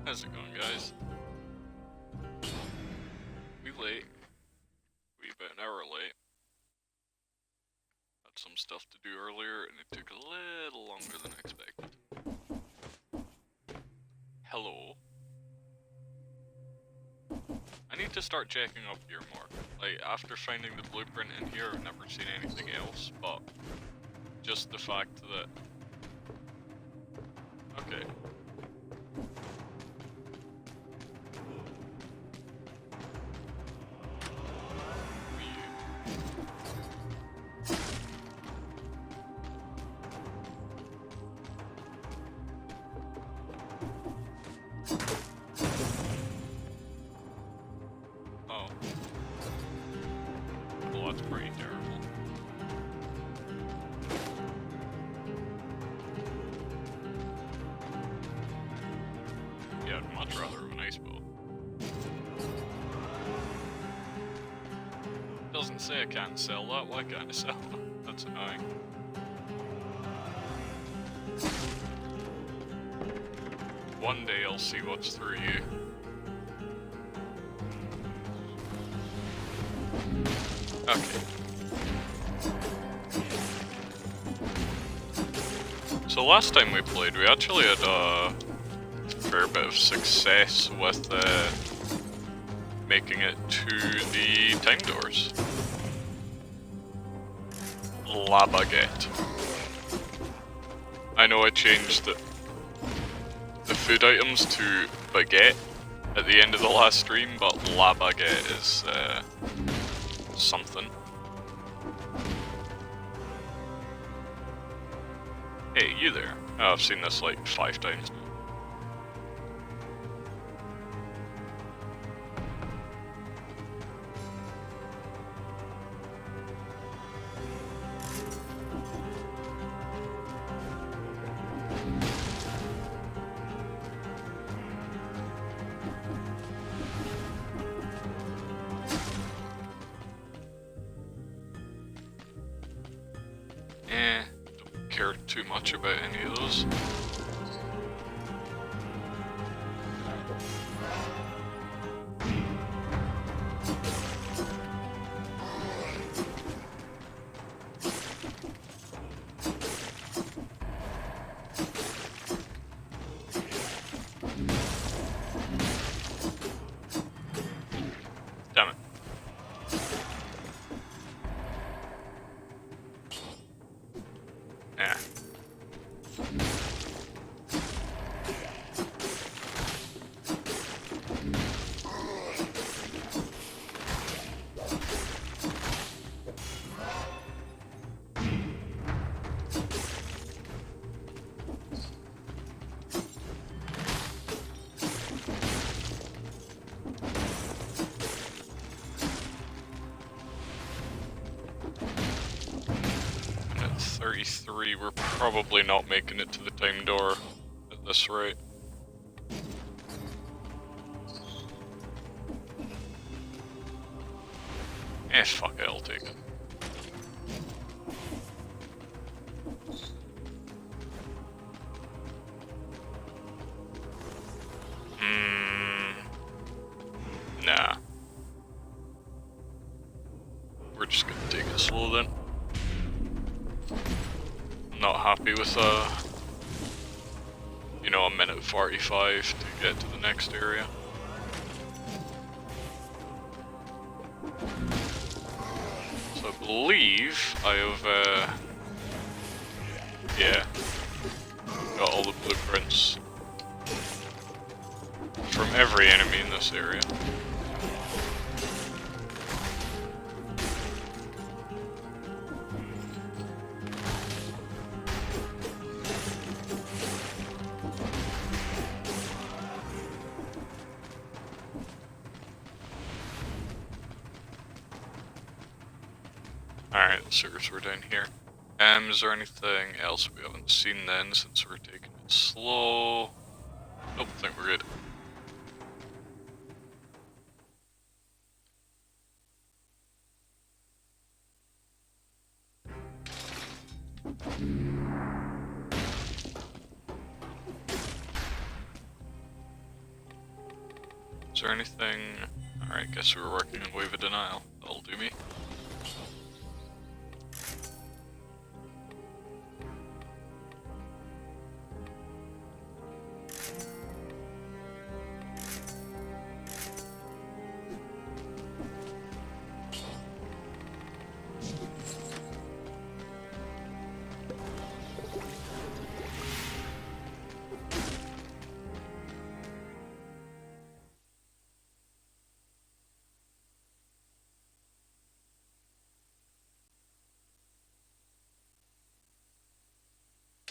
How's it going, guys? We late. We about an hour late. Had some stuff to do earlier, and it took a little longer than expected. Hello. I need to start checking up here more. Like, after finding the blueprint in here, I've never seen anything else, but just the fact that... Okay. Doesn't say I can't sell that, why can't I sell that? That's annoying. One day I'll see what's through you. Okay. So last time we played, we actually had a fair bit of success with making it to the time doors. La baguette. I know I changed the food items to baguette at the end of the last stream, but la baguette is something. Hey, you there? Oh, I've seen this like 5 times now. Don't care too much about any of those. Damn it. Yeah. At 33, we're probably not making it to the time door at this rate. Fuck it, I'll take it. Nah. We're just gonna take it slow then. Not happy with you know, a minute 45 to get to the next area. So I believe I have yeah, got all the blueprints from every enemy in this area. Alright, the sewers were down here. Is there anything else we haven't seen then, since we're taking it slow? Nope, I think we're good. Is there anything... Alright, guess we were working on Wave of Denial. That'll do me.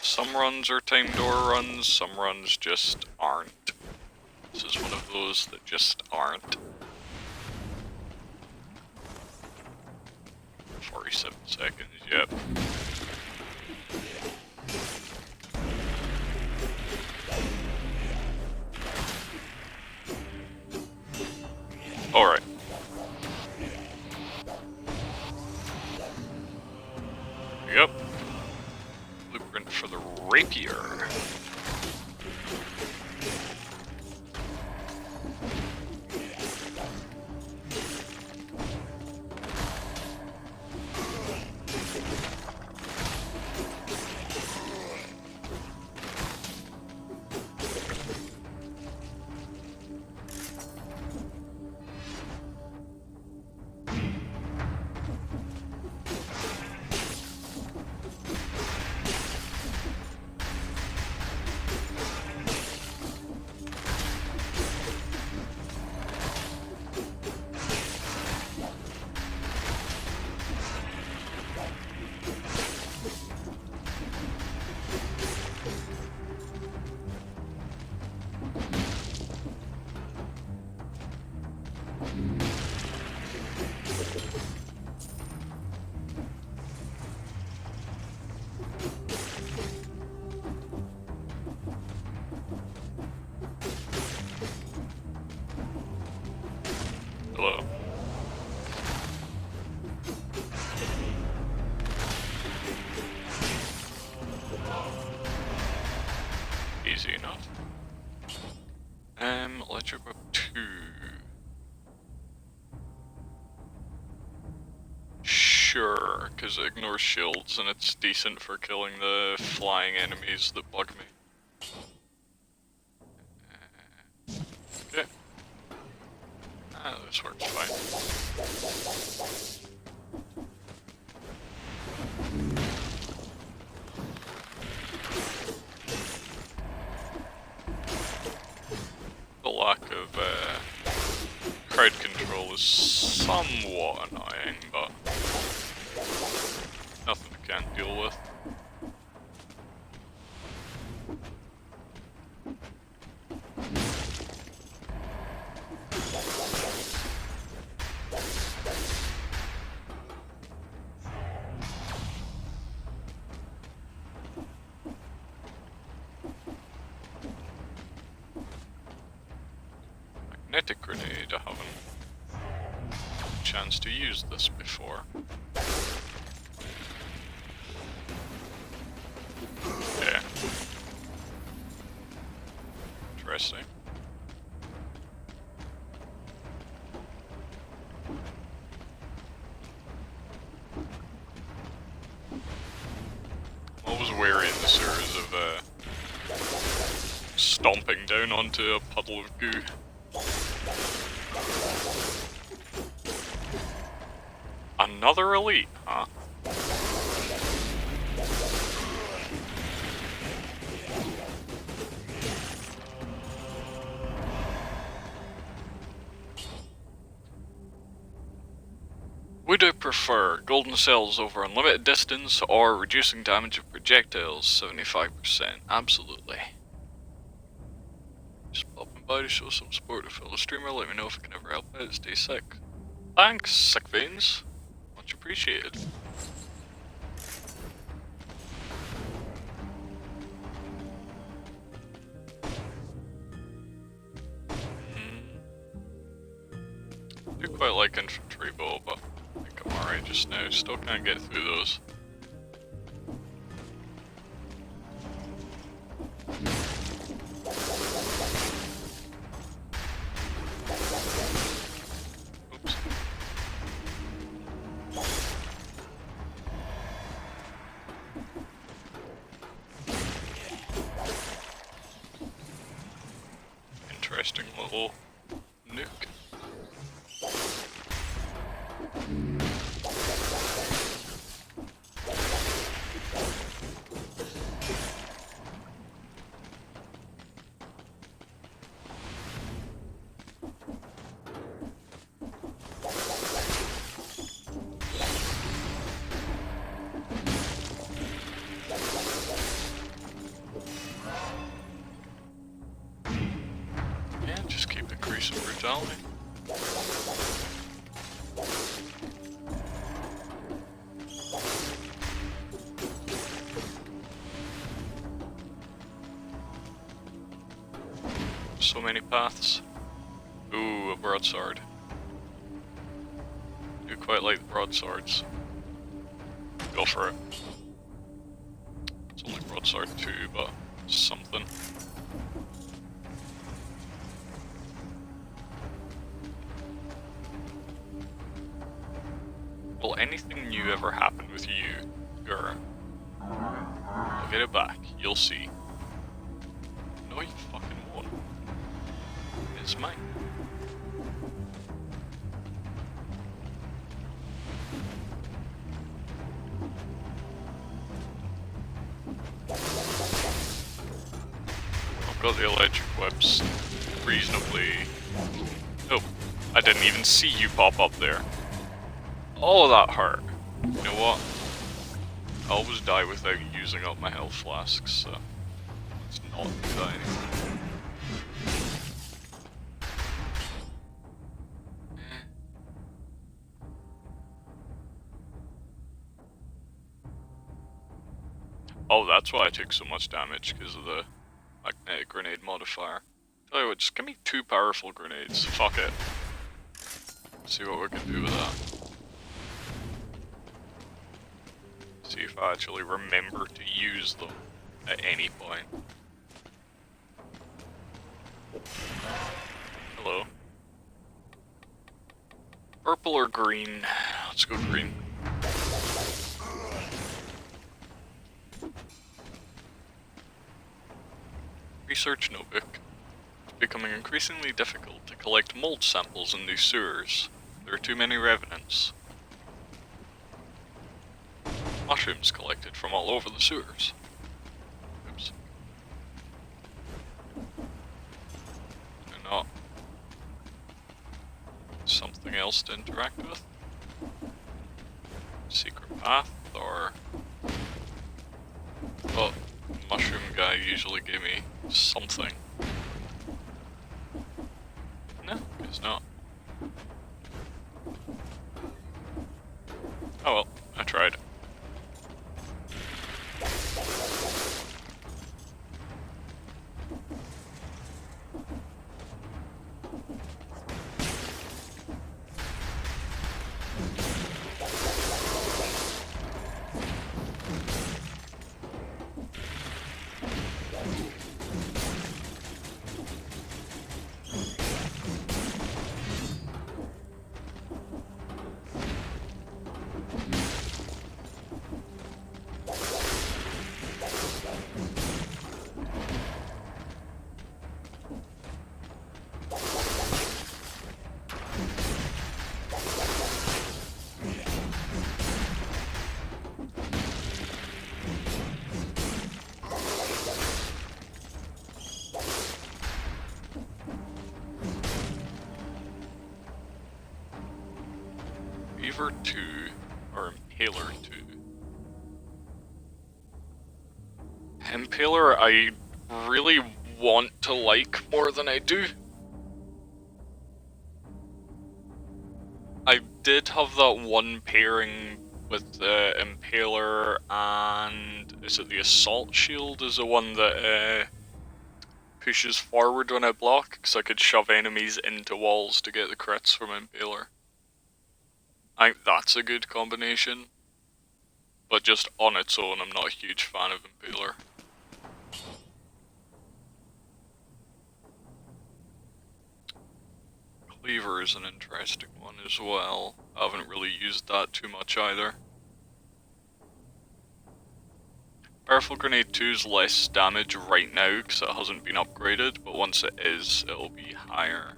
Some runs are time door runs, some runs just aren't. This is one of those that just aren't. 47 seconds, yep. Alright. Yep. Blueprint for the rapier. Hello. Easy enough. Electric whip 2. Sure, because it ignores shields and it's decent for killing the flying enemies that bug me. Okay. This works fine. The lack of crowd control is somewhat annoying, but nothing I can't deal with. Magnetic grenade, I haven't had a chance to use this before. Yeah. Interesting. I'm always wary in the series of stomping down onto a puddle of goo. Another elite, huh? Would I prefer golden cells over unlimited distance or reducing damage of projectiles 75%? Absolutely. Just popping by to show some support to fellow streamer. Let me know if I can ever help out. Stay sick. Thanks, Sick Veins. Much appreciated. I do quite like infantry bow, but I think I'm alright just now. Still can't get through those. interesting little nuke. Yeah, just keep increasing brutality. So many paths. Ooh, a broadsword. I do quite like the broadswords. Go for it. It's only broadsword 2, but something. Will anything new ever happen with you, Gur? I'll get it back. You'll see. No, you fucking won't. It's mine. I've got the electric whips reasonably... Oh, I didn't even see you pop up there. Oh, that hurt. You know what? I always die without using up my health flasks, so let's not do that anymore. Oh, that's why I took so much damage, because of the magnetic grenade modifier. Tell you what, just give me 2 powerful grenades. Fuck it. See what we can do with that. See if I actually remember to use them at any point. Hello. Purple or green? Let's go green. Research notebook. It's becoming increasingly difficult to collect mold samples in these sewers. There are too many revenants. Mushrooms collected from all over the sewers. Oops. And not something else to interact with. Secret path, or... Oh, mushroom guy usually gave me something. No, guess not. Oh well, I tried. Beaver 2, or Impaler 2. Impaler I really want to like more than I do. I did have that one pairing with the Impaler and... is it the Assault Shield is the one that pushes forward when I block, because I could shove enemies into walls to get the crits from Impaler. I think that's a good combination, but just on its own I'm not a huge fan of Impaler. Cleaver is an interesting one as well. I haven't really used that too much either. Powerful Grenade 2 is less damage right now because it hasn't been upgraded, but once it is, it'll be higher.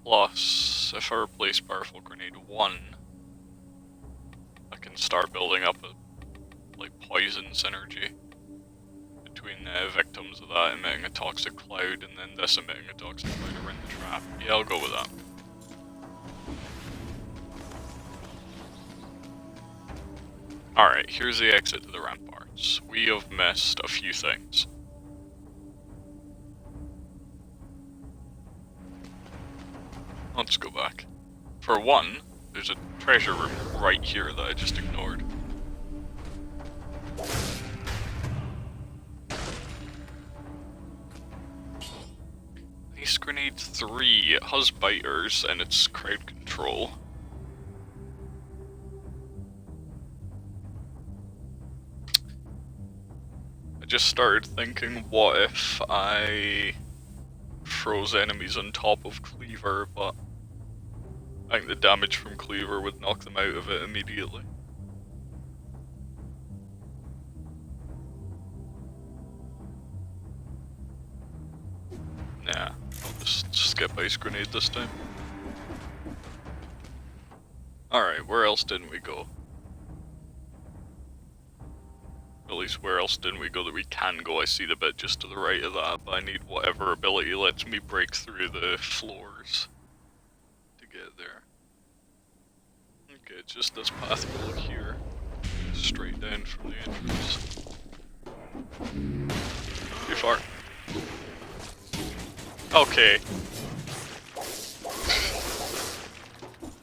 Plus, if I replace Powerful Grenade 1, I can start building up a poison synergy between victims of that emitting a toxic cloud and then this emitting a toxic cloud around the trap. Yeah, I'll go with that. Alright, here's the exit to the ramparts. We have missed a few things. Let's go back. For one, there's a treasure room right here that I just ignored. Ice Grenade 3, it has biters and it's crowd control. I just started thinking, what if I froze enemies on top of Cleaver, but I think the damage from Cleaver would knock them out of it immediately. Nah, I'll just skip Ice Grenade this time. Alright, where else didn't we go? At least where else didn't we go that we can go? I see the bit just to the right of that, but I need whatever ability lets me break through the floors to get there. Okay, just this path below here. Straight down from the entrance. Too far. Okay.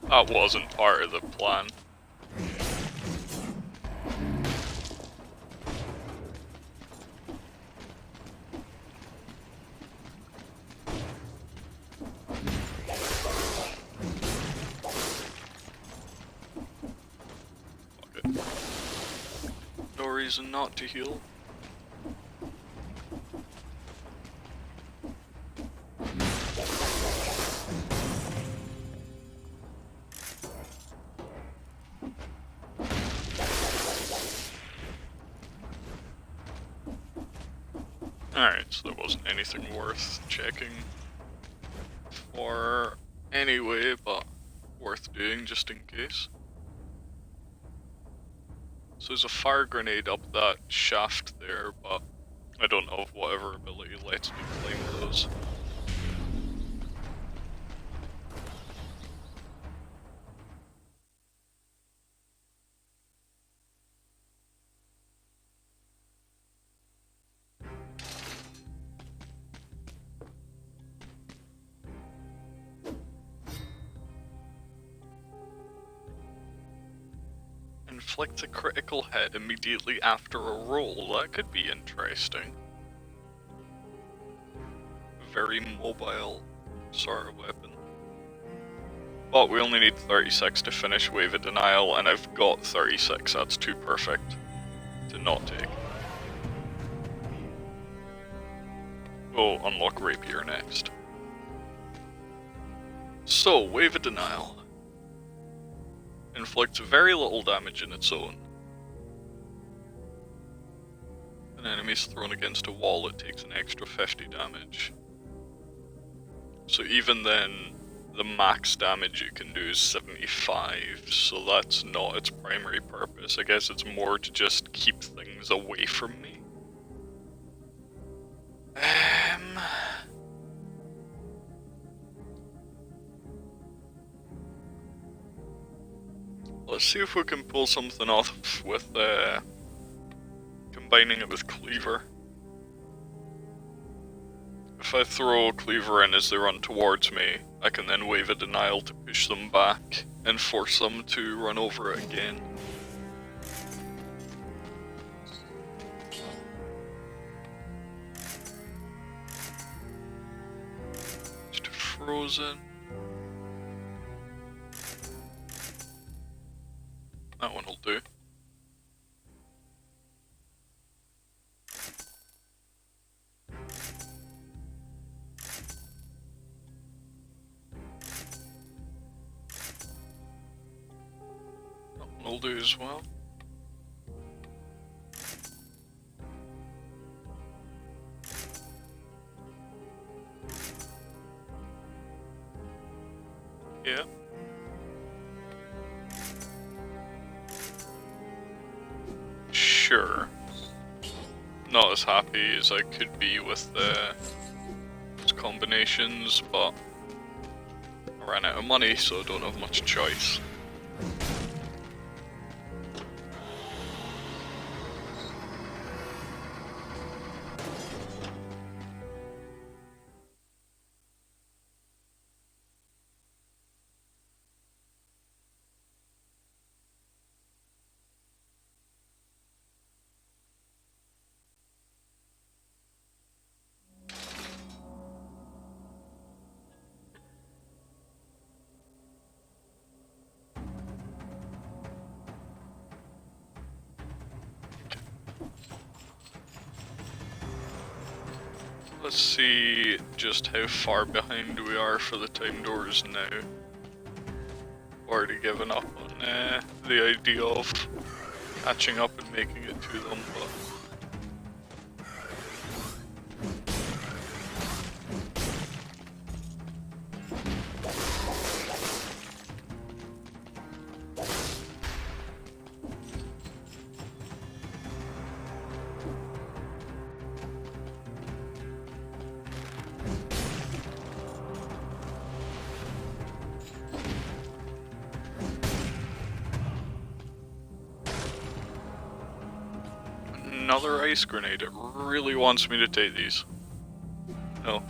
That wasn't part of the plan. Okay. No reason not to heal. Alright, so there wasn't anything worth checking for anyway, but worth doing just in case. So there's a fire grenade up that shaft there, but I don't know if whatever ability lets me claim those. Inflict a critical hit immediately after a roll. That could be interesting. Very mobile sort of weapon. But we only need 36 to finish Wave of Denial, and I've got 36. That's too perfect to not take. We'll unlock Rapier next. So, Wave of Denial. Inflicts very little damage in its own. An enemy is thrown against a wall, it takes an extra 50 damage. So even then, the max damage you can do is 75, so that's not its primary purpose. I guess it's more to just keep things away from me. Let's see if we can pull something off with combining it with Cleaver. If I throw Cleaver in as they run towards me, I can then Wave a Denial to push them back and force them to run over it again. Just frozen. That one will do. That one will do as well. Yeah. Sure. Not as happy as I could be with those combinations, but I ran out of money, so I don't have much choice. Let's see just how far behind we are for the time doors now. Already given up on the idea of catching up and making it to them, but another ice grenade. It really wants me to take these. No.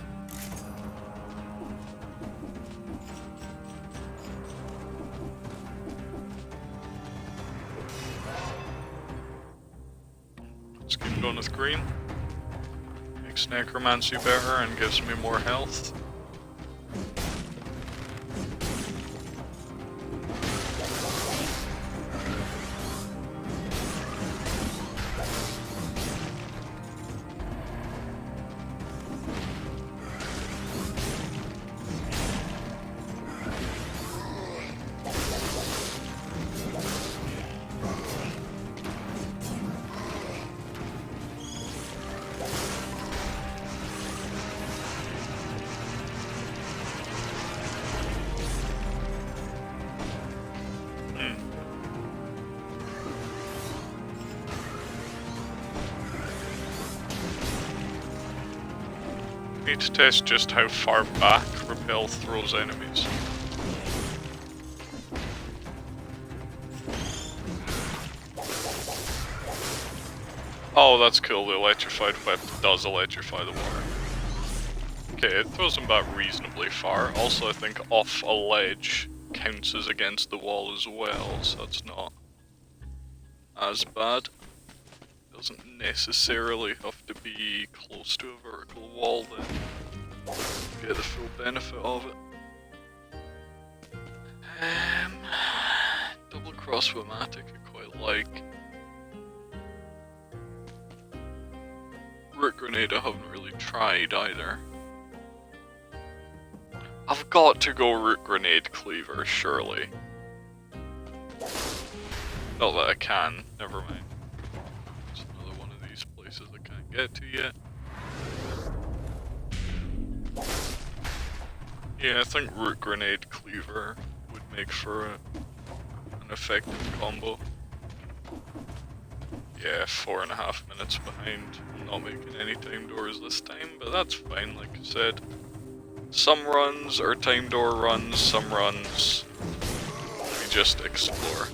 Let's keep going with green. Makes necromancy better and gives me more health. Need to test just how far back Repel throws enemies. Oh, that's cool. The electrified weapon does electrify the water. Okay, it throws them back reasonably far. Also, I think off a ledge counts as against the wall as well, so that's not as bad. Doesn't necessarily have to be close to a vertical wall then to get the full benefit of it. Double crossbow-matic I quite like. Root grenade I haven't really tried either. I've got to go root grenade cleaver, surely. Not that I can, never mind. Places I can't get to yet. Yeah, I think root grenade cleaver would make for an effective combo. Yeah, 4.5 minutes behind. I'm not making any time doors this time, but that's fine, like I said. Some runs are time door runs, some runs we just explore.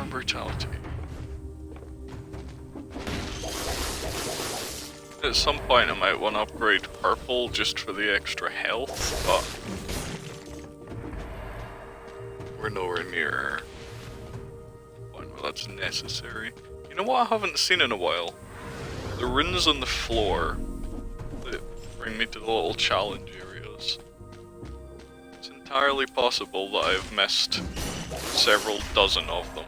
Brutality. At some point I might want to upgrade purple just for the extra health, but we're nowhere near a point where that's necessary. You know what I haven't seen in a while? The runes on the floor that bring me to the little challenge areas. entirely possible that I've missed several dozen of them.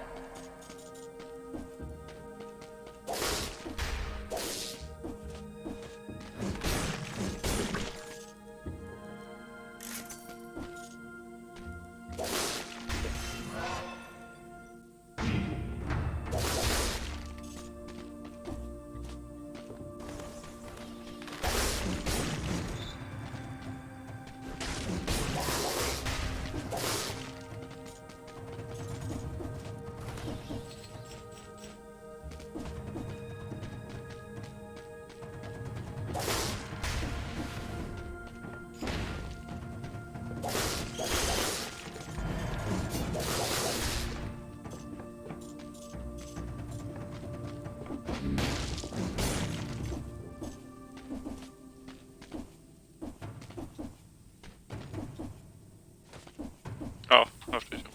Oh, I have to jump.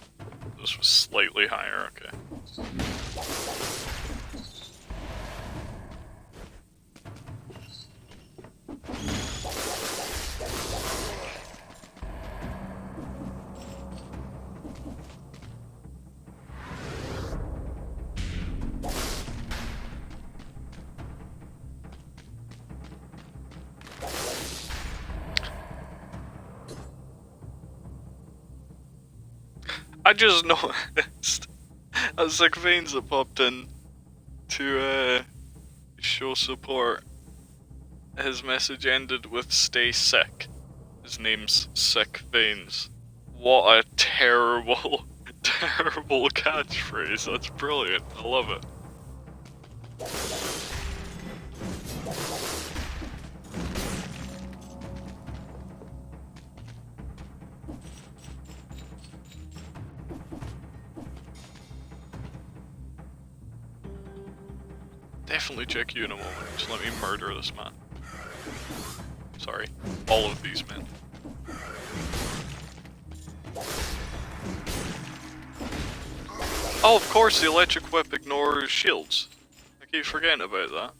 This was slightly higher, okay. I just noticed a sick veins that popped in to show support. His message ended with "Stay sick." His name's Sick Veins. What a terrible, terrible catchphrase. That's brilliant. I love it. Definitely check you in a moment. Just let me murder this man. Sorry. All of these men. Oh, of course, the electric whip ignores shields. I keep forgetting about that.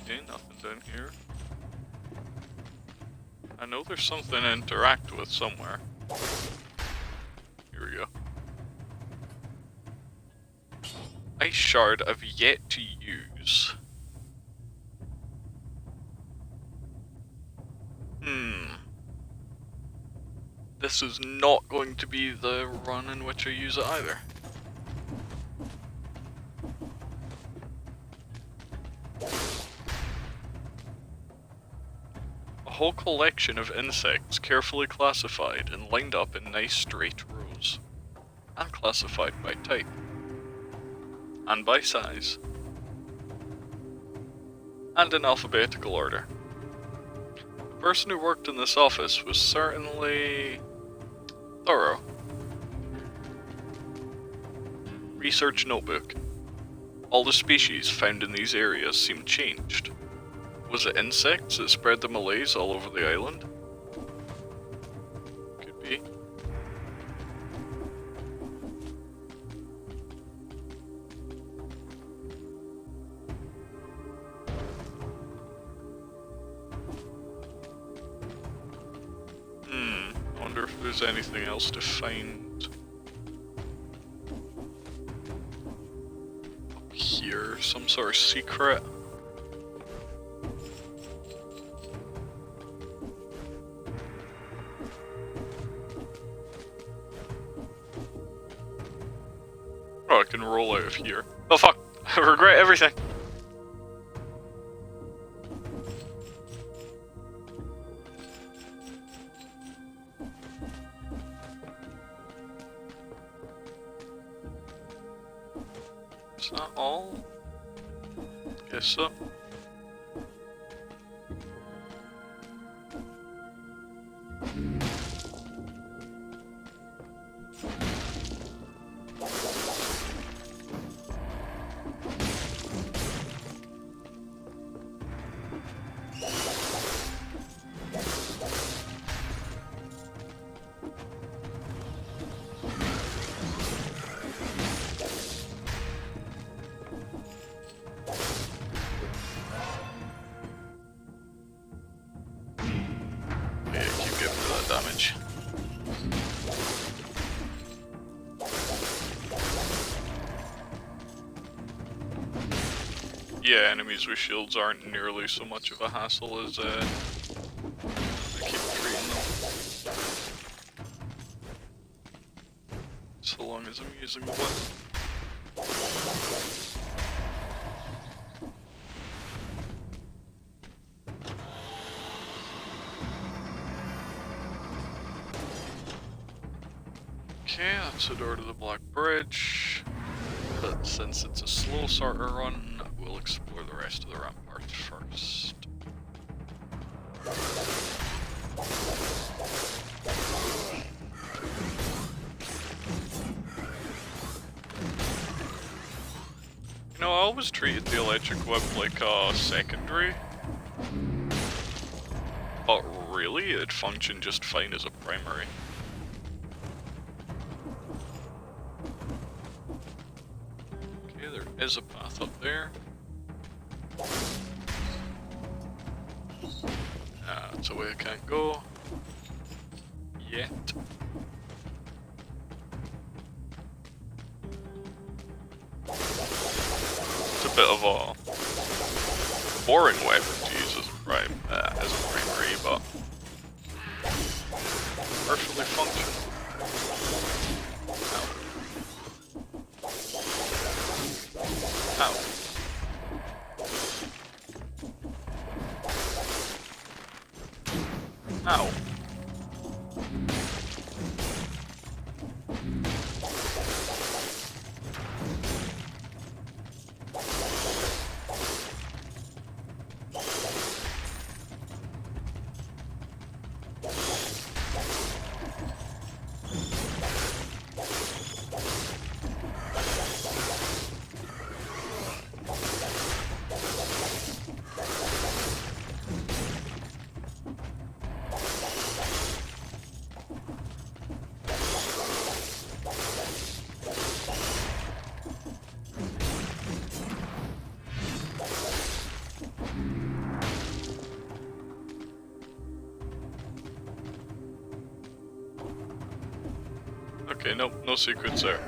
Okay, nothing down here. I know there's something to interact with somewhere. Here we go. Ice shard I've yet to use. This is not going to be the run in which I use it either. A whole collection of insects carefully classified and lined up in nice straight rows. And classified by type. And by size. And in alphabetical order. The person who worked in this office was certainly thorough. Research notebook. All the species found in these areas seemed changed. Was it insects that spread the malaise all over the island? Could be. I wonder if there's anything else to find up here, some sort of secret. Oh, I can roll out of here. Oh fuck! I regret everything! Is that all? Guess so. yeah, enemies with shields aren't nearly so much of a hassle as I keep treating them. So long as I'm using the weapon. Okay, that's the door to the Black Bridge. But since it's a slow starter run, we'll explore the rest of the ramparts first. You know, I always treated the electric whip like a secondary. But really, it functioned just fine as a primary. Okay, there is a path up there. That's a way I can't go. Yet. It's a bit of a boring weapon to use as a primary, but perfectly functional. Ow. Ow. Okay, nope, no secrets there.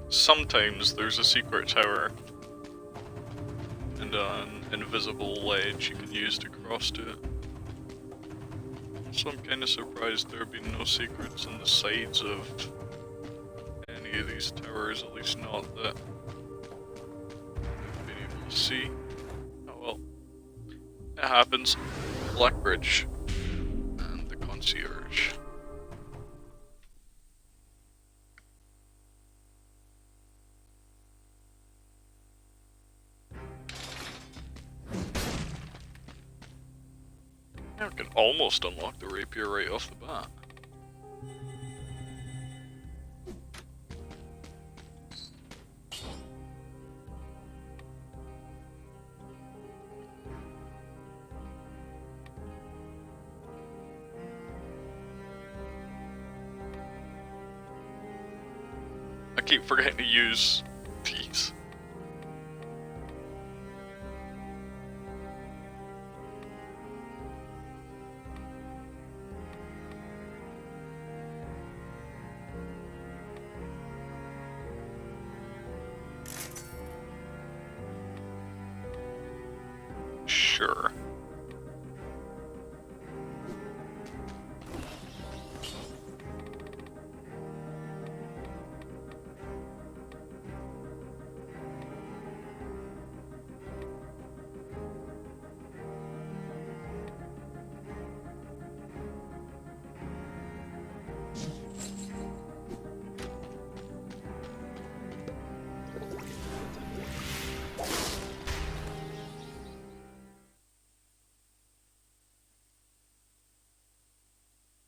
Sometimes there's a secret tower and an invisible ledge you can use to cross to it. So I'm kinda surprised there have been no secrets on the sides of any of these towers, at least not that I've been able to see. Oh well. It happens. Black Bridge and the concierge. I can almost unlock the rapier right off the bat. I keep forgetting to use these. Sure.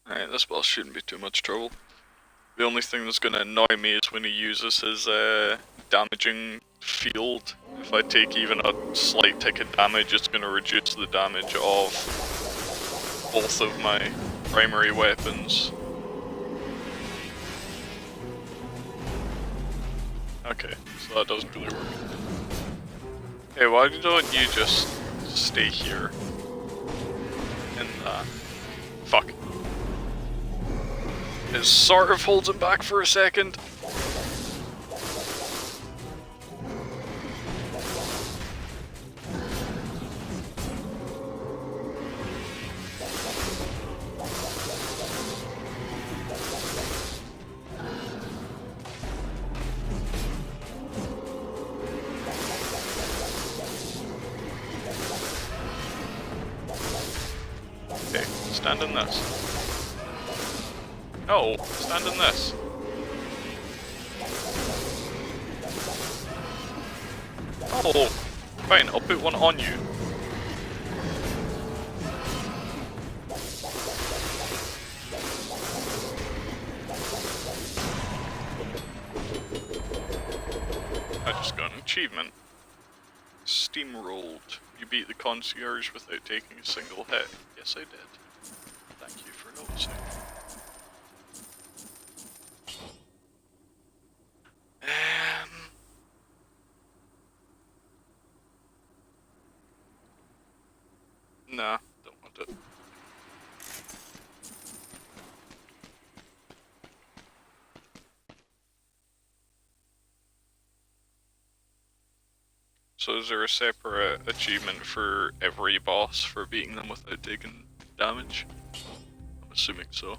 Alright, this boss shouldn't be too much trouble. The only thing that's gonna annoy me is when he uses his damaging field. If I take even a slight tick of damage, it's gonna reduce the damage of both of my primary weapons. Okay, so that doesn't really work. Hey, why don't you just stay here? And fuck. It sort of holds him back for a second. stand in this. No, stand in this. Oh, fine, I'll put one on you. I just got an achievement. Steamrolled. You beat the concierge without taking a single hit. Yes, I did. Thank you for noticing. Nah, don't want it. So is there a separate achievement for every boss for beating them without taking damage? I'm assuming so.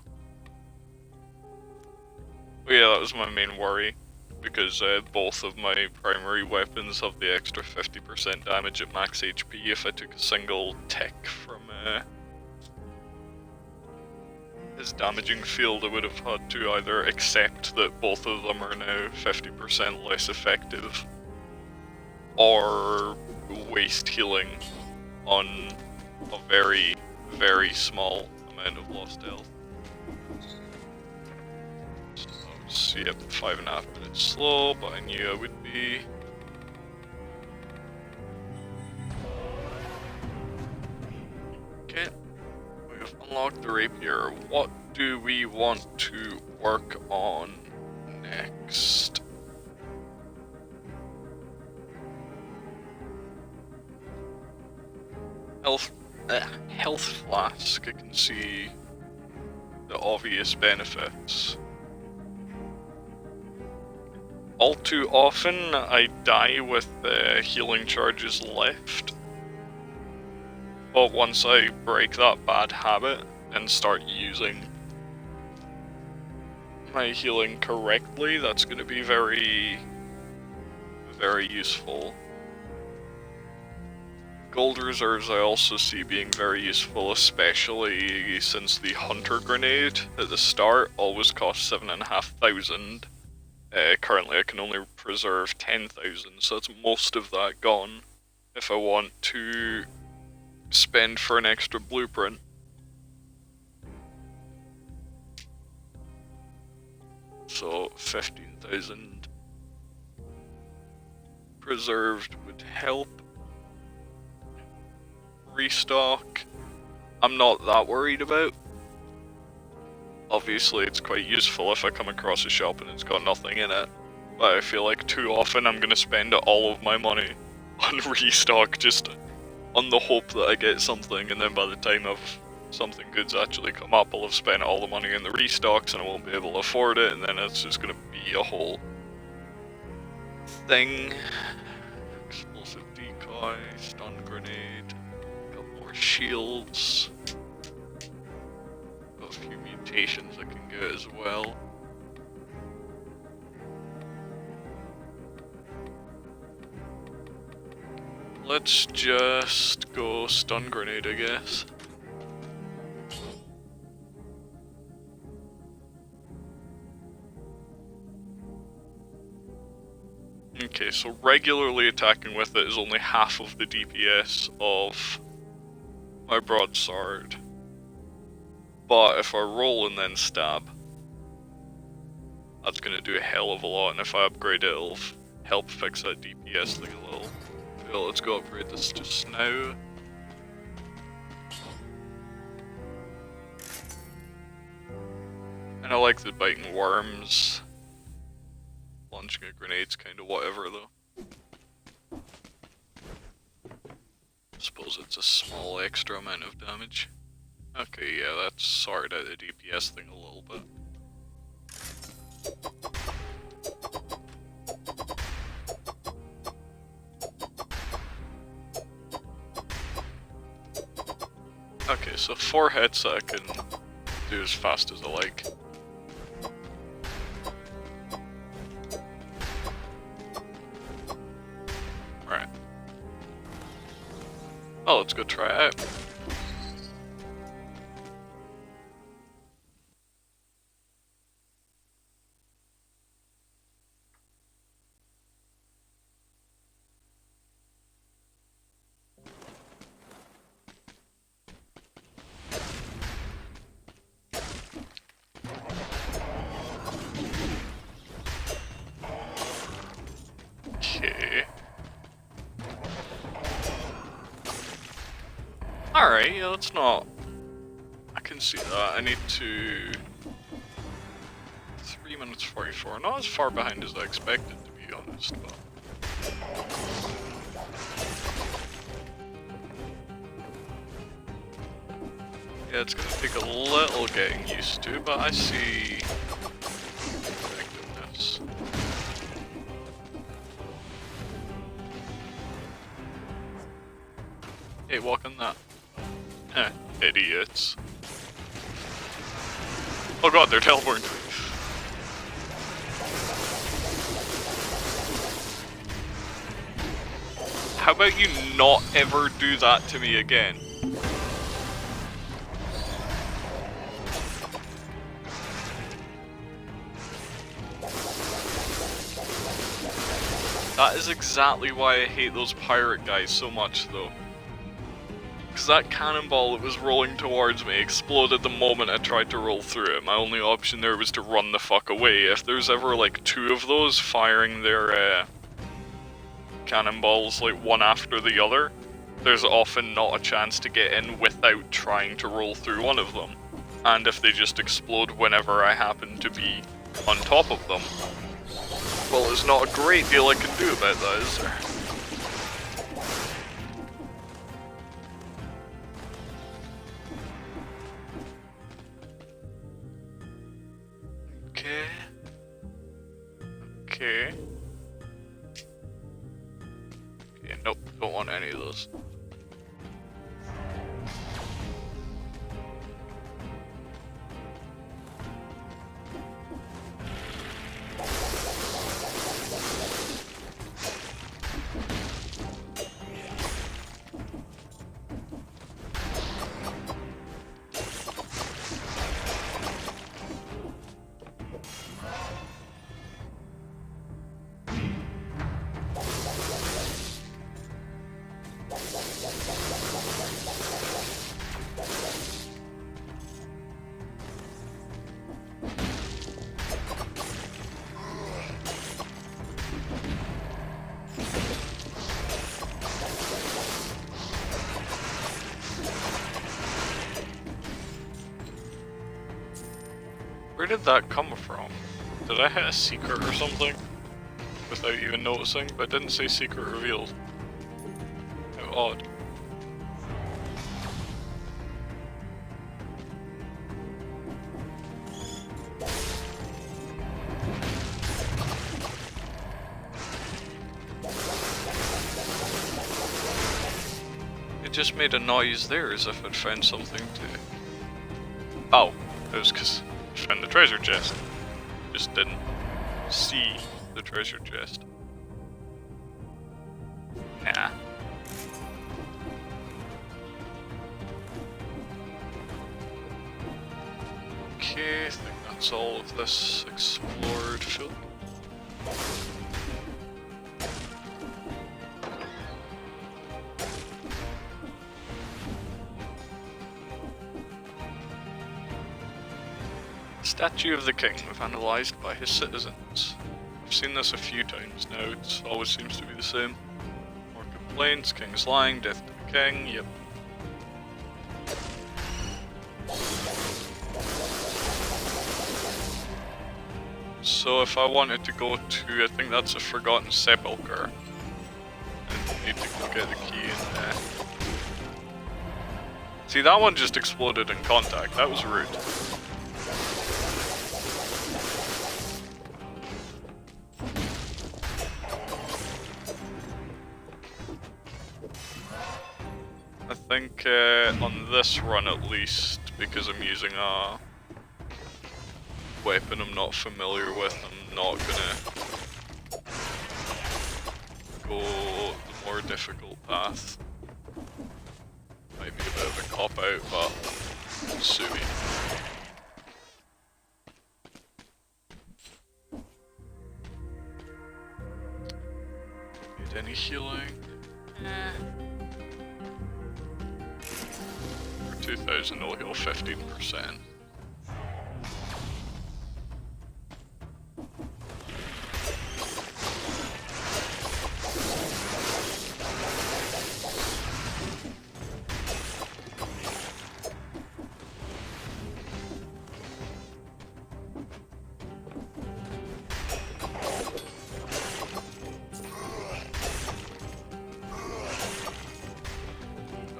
But yeah, that was my main worry, because both of my primary weapons have the extra 50% damage at max HP if I took a single tick from his damaging field. I would have had to either accept that both of them are now 50% less effective, or waste healing on a very, very small amount of lost health. So, yep, 5.5 minutes slow, but I knew I would be. Okay, we have unlocked the rapier. What do we want to work on next? Health flask, I can see the obvious benefits. All too often I die with healing charges left, but once I break that bad habit and start using my healing correctly, that's going to be very, very useful. Gold reserves I also see being very useful, especially since the hunter grenade at the start always cost 7,500. Currently I can only preserve 10,000, so that's most of that gone if I want to spend for an extra blueprint. So 15,000 preserved would help. Restock, I'm not that worried about. Obviously it's quite useful if I come across a shop and it's got nothing in it, but I feel like too often I'm gonna spend all of my money on restock just on the hope that I get something, and then by the time something good's actually come up, I'll have spent all the money in the restocks and I won't be able to afford it, and then it's just gonna be a whole thing. Explosive decoy, stun grenade, a couple more shields. Got a few mutations I can get as well. Let's just go stun grenade, I guess. Okay, so regularly attacking with it is only half of the DPS of my broadsword. But if I roll and then stab, that's gonna do a hell of a lot, and if I upgrade it, it'll help fix that DPS thing a little. So let's go upgrade this just now. And I like the biting worms. Launching a grenade's kinda whatever though. Suppose it's a small extra amount of damage. Okay, yeah, that's sorted out the DPS thing a little bit. Okay, so 4 hits I can do as fast as I like. Alright. Oh, let's go try it out. Alright, yeah, that's not... I can see that. I need to... 3 minutes 44. Not as far behind as I expected, to be honest, but... Yeah, it's gonna take a little getting used to, but I see... effectiveness. Hey, walk on that. Idiots. Oh god, they're teleporting to me. How about you not ever do that to me again? That is exactly why I hate those pirate guys so much, though. Because that cannonball that was rolling towards me exploded the moment I tried to roll through it. My only option there was to run the fuck away. If there's ever like 2 of those firing their cannonballs like one after the other, there's often not a chance to get in without trying to roll through one of them. And if they just explode whenever I happen to be on top of them, well, there's not a great deal I can do about that, is there? Okay. Okay. Okay, nope, don't want any of those. Where did that come from? Did I hit a secret or something? Without even noticing, but it didn't say secret revealed. How odd. It just made a noise there as if I'd found something to... Oh, it was because I found the treasure chest. Just didn't see the treasure chest. Nah. Okay, I think that's all of this explored field. Statue of the King, vandalized by his citizens. I've seen this a few times now, it always seems to be the same. More complaints, King's lying, death to the King, yep. So if I wanted to go to, I think that's a Forgotten Sepulchre. I need to go get the key in there. See, that one just exploded in contact, that was rude. I think on this run at least, because I'm using a weapon I'm not familiar with, I'm not gonna go the more difficult path. Might be a bit of a cop out, but sue me. Need any healing? For 2000 it'll heal 15%.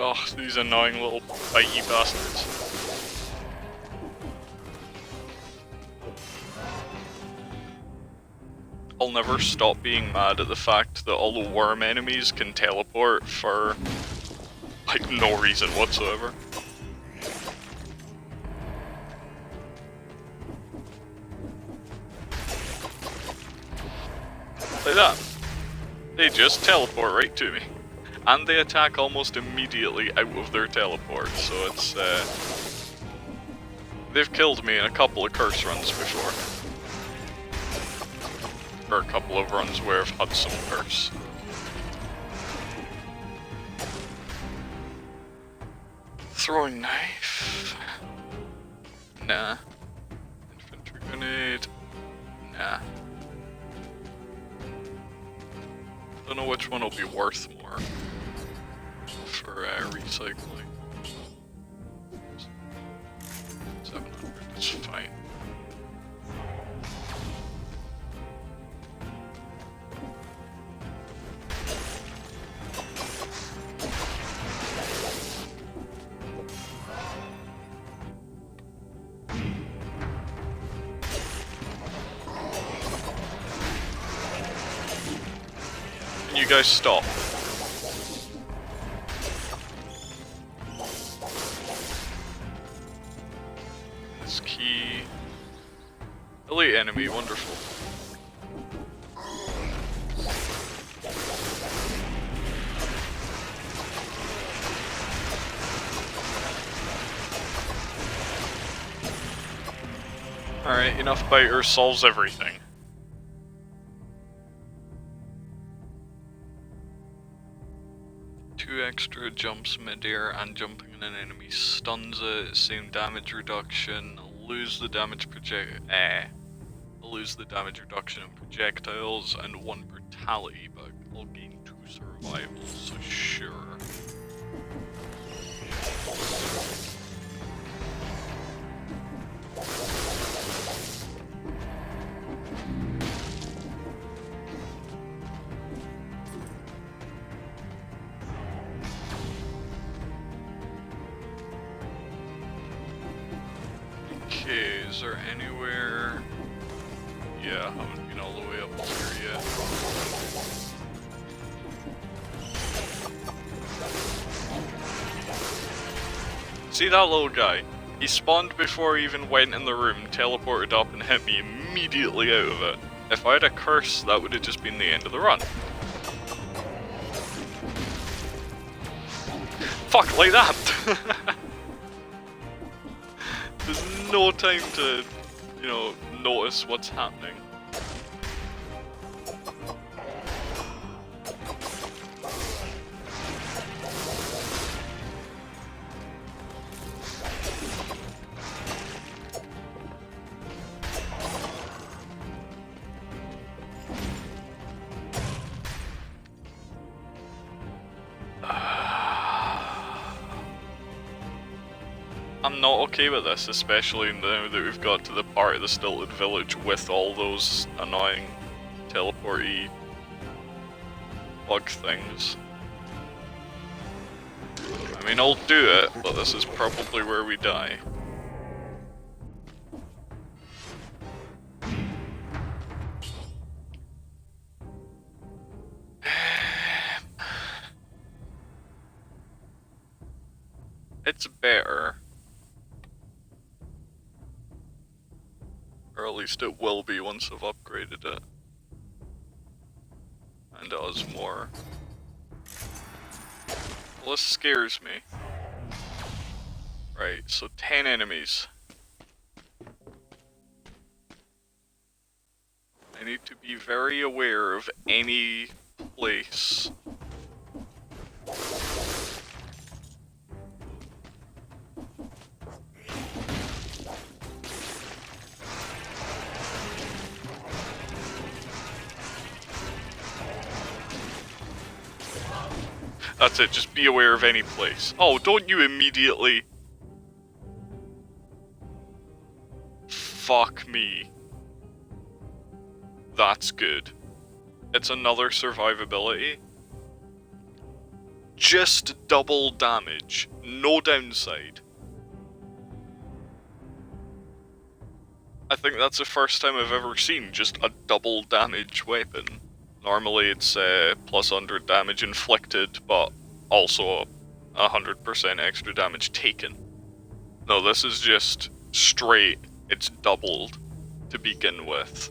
Oh, these annoying little bitey bastards. I'll never stop being mad at the fact that all the worm enemies can teleport for, like, no reason whatsoever. Like that. They just teleport right to me. And they attack almost immediately out of their teleport, so it's, they've killed me in a couple of curse runs before. Or a couple of runs where I've had some curse. Throwing knife. Nah. Infantry grenade. Nah. Don't know which one will be worth more for recycling. 700, that's fine. Can you guys stop? This key. Elite enemy, wonderful. Alright, enough biter solves everything. Two extra jumps mid-air and jumping in an enemy stuns it, same damage reduction, lose the damage lose the damage reduction in projectiles and 1 brutality, but I'll gain 2 survival, so sure. Okay, is there anywhere... Yeah, I haven't been all the way up here yet. See that little guy? He spawned before I even went in the room, teleported up and hit me immediately out of it. If I had a curse, that would have just been the end of the run. Fuck, like that! There's no time to, you know, notice what's happening. I'm not okay with this, especially now that we've got to the part of the Stilted Village with all those annoying teleporty bug things. I mean, I'll do it, but this is probably where we die. It's better. Or at least it will be once I've upgraded it. And it has more. Well, this scares me. Right, so 10 enemies. I need to be very aware of any place. That's it, just be aware of any place. Oh, don't you immediately... Fuck me. That's good. It's another survivability. just double damage, no downside. I think that's the first time I've ever seen just a double damage weapon. Normally it's plus 100 damage inflicted, but also 100% extra damage taken. No, this is just straight, it's doubled to begin with.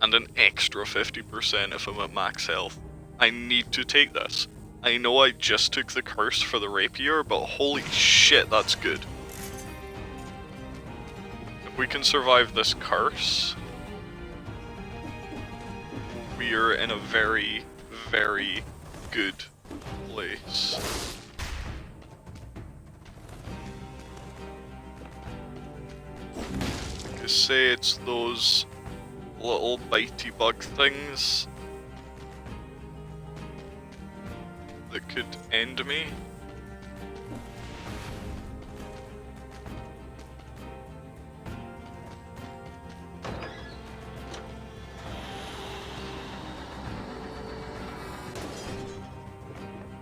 And an extra 50% if I'm at max health. I need to take this. I know I just took the curse for the rapier, but holy shit, that's good. If we can survive this curse, we are in a very, very good place. Like I say, it's those little bitey bug things that could end me.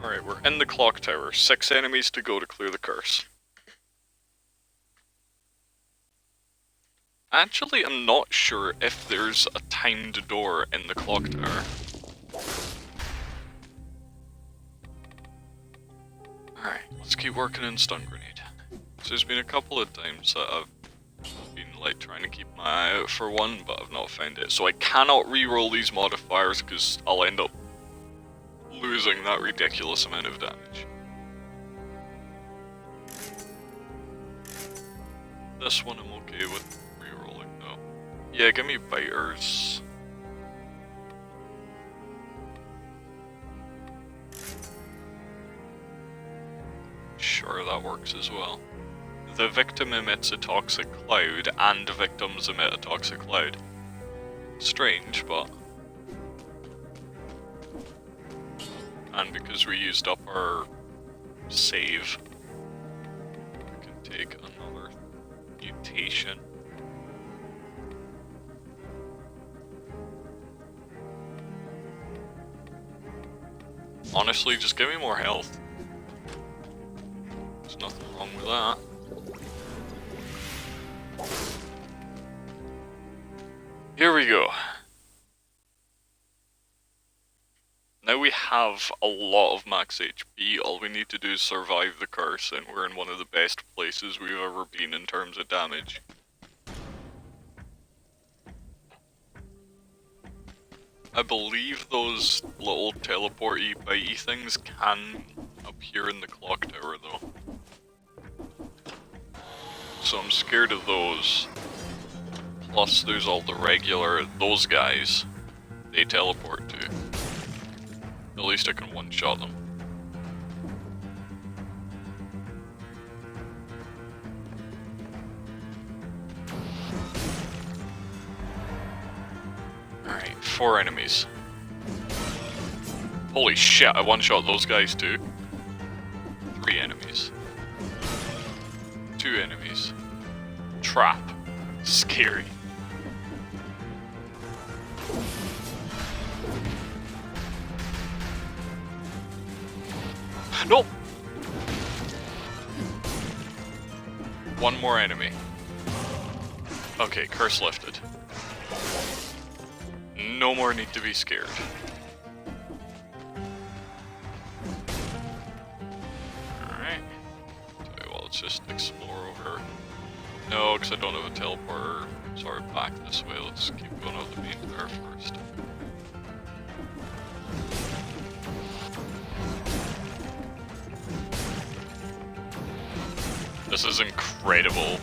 Alright, we're in the clock tower. 6 enemies to go to clear the curse. Actually, I'm not sure if there's a timed door in the clock tower. Alright, let's keep working in stun grenade. So there's been a couple of times that I've been like trying to keep my eye out for one, but I've not found it. So I cannot reroll these modifiers because I'll end up losing that ridiculous amount of damage. This one I'm okay with rerolling though. Yeah, give me biters. Sure, that works as well. The victim emits a toxic cloud, and victims emit a toxic cloud. Strange, but... And because we used up our save, we can take another mutation. Honestly, just give me more health. There's nothing wrong with that. Here we go. Now we have a lot of max HP, all we need to do is survive the curse, and we're in one of the best places we've ever been in terms of damage. I believe those little teleporty bitey things can appear in the clock tower though. So I'm scared of those. Plus there's all the regular, those guys, they teleport too. At least I can one-shot them. Alright, 4 enemies. Holy shit, I one-shot those guys too. 3 enemies. 2 enemies. Trap. Scary. Nope! One more enemy. Okay, curse lifted. No more need to be scared. Alright. Tell you what, let's just explore over. No, because I don't have a teleporter. Sorry, back this way. Let's keep going out the main door first. This is incredible.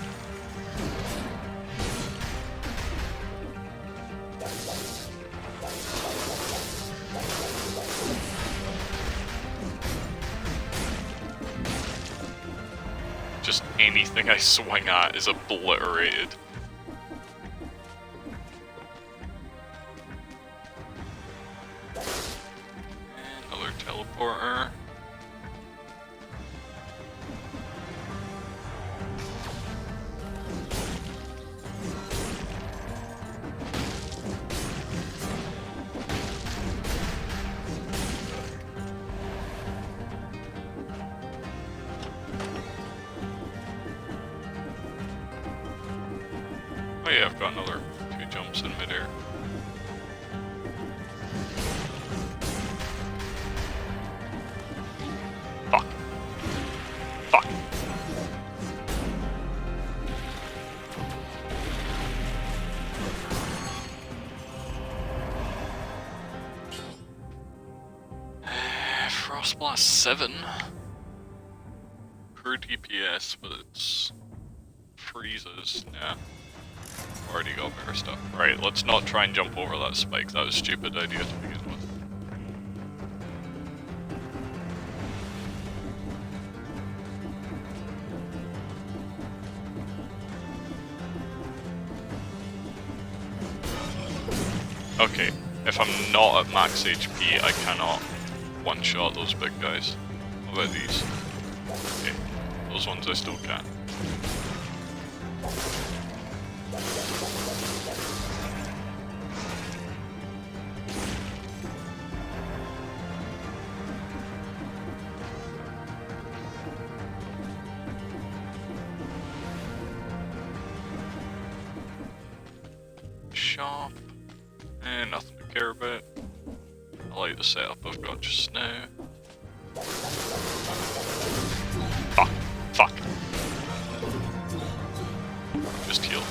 Just anything I swing at is obliterated. Another teleporter. Oh yeah, I've got another 2 jumps in midair. Fuck. Fuck. Frostblast 7 per DPS, but it's freezes. Yeah, already got better stuff. Right, let's not try and jump over that spike. That was a stupid idea to begin with. Okay, if I'm not at max HP, I cannot one-shot those big guys. What about these? Okay, those ones I still can. Shop. And nothing to care about. I like the setup I've got just now. Fuck. Fuck. Just heal.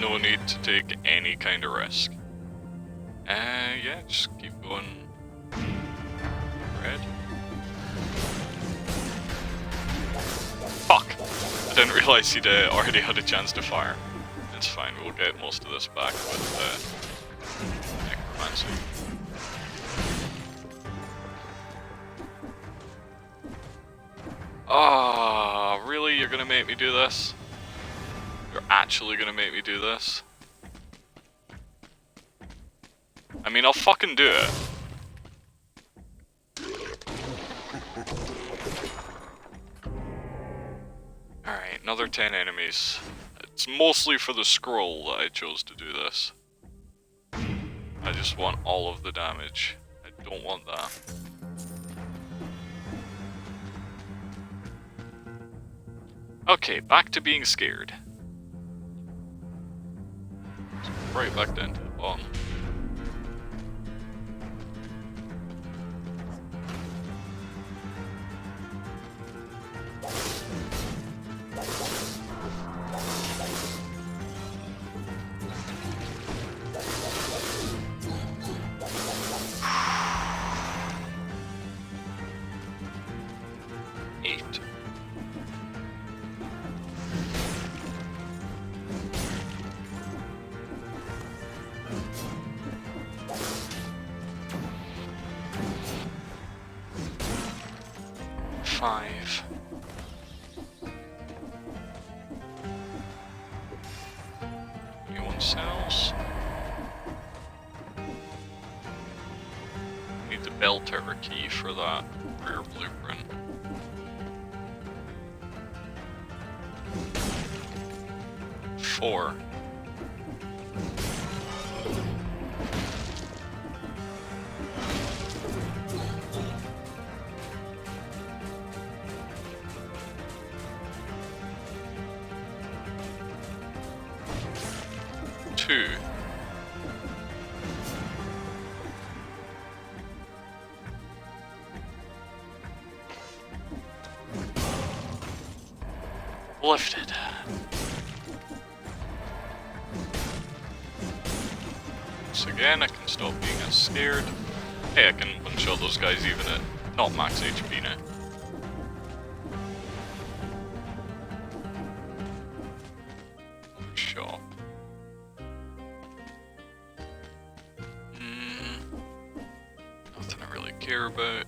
No need to take any kind of risk. Yeah, just keep going. Red. Fuck! I didn't realise he'd already had a chance to fire. It's fine, we'll get most of this back with necromancy. Ah, really? You're gonna make me do this? You're actually gonna make me do this? I mean, I'll fucking do it. Alright, another 10 enemies. It's mostly for the scroll that I chose to do this. I just want all of the damage. I don't want that. Okay, back to being scared. Right back down to the bottom. Five. Anyone sells? Need the bell tower key for that rear blueprint. Four. Two. Lifted. Once again, I can stop being as scared. Hey, I can one-shot those guys even at not max HP now. Shot. Nothing I really care about.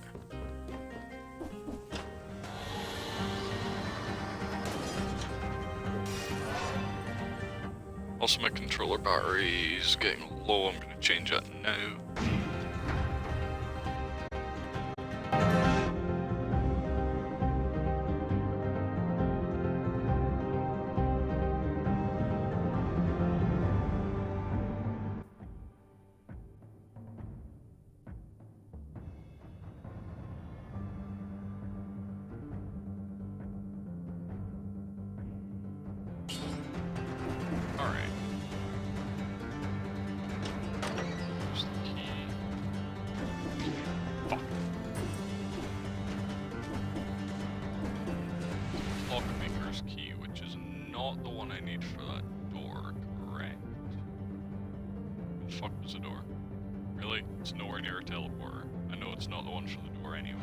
Also, my controller battery is getting low. I'm gonna change that now. not the one I need for that door, correct? What the fuck was the door? Really? It's nowhere near a teleporter. I know it's not the one for the door anyway.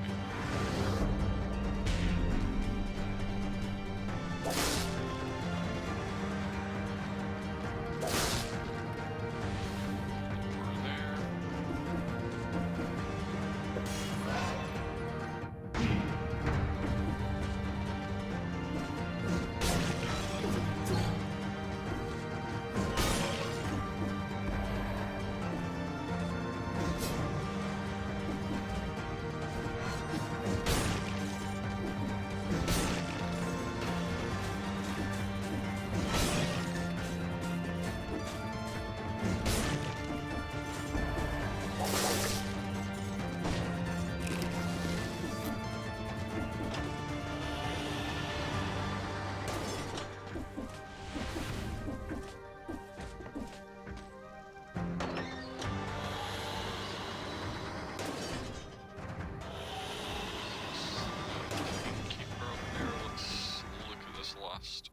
Last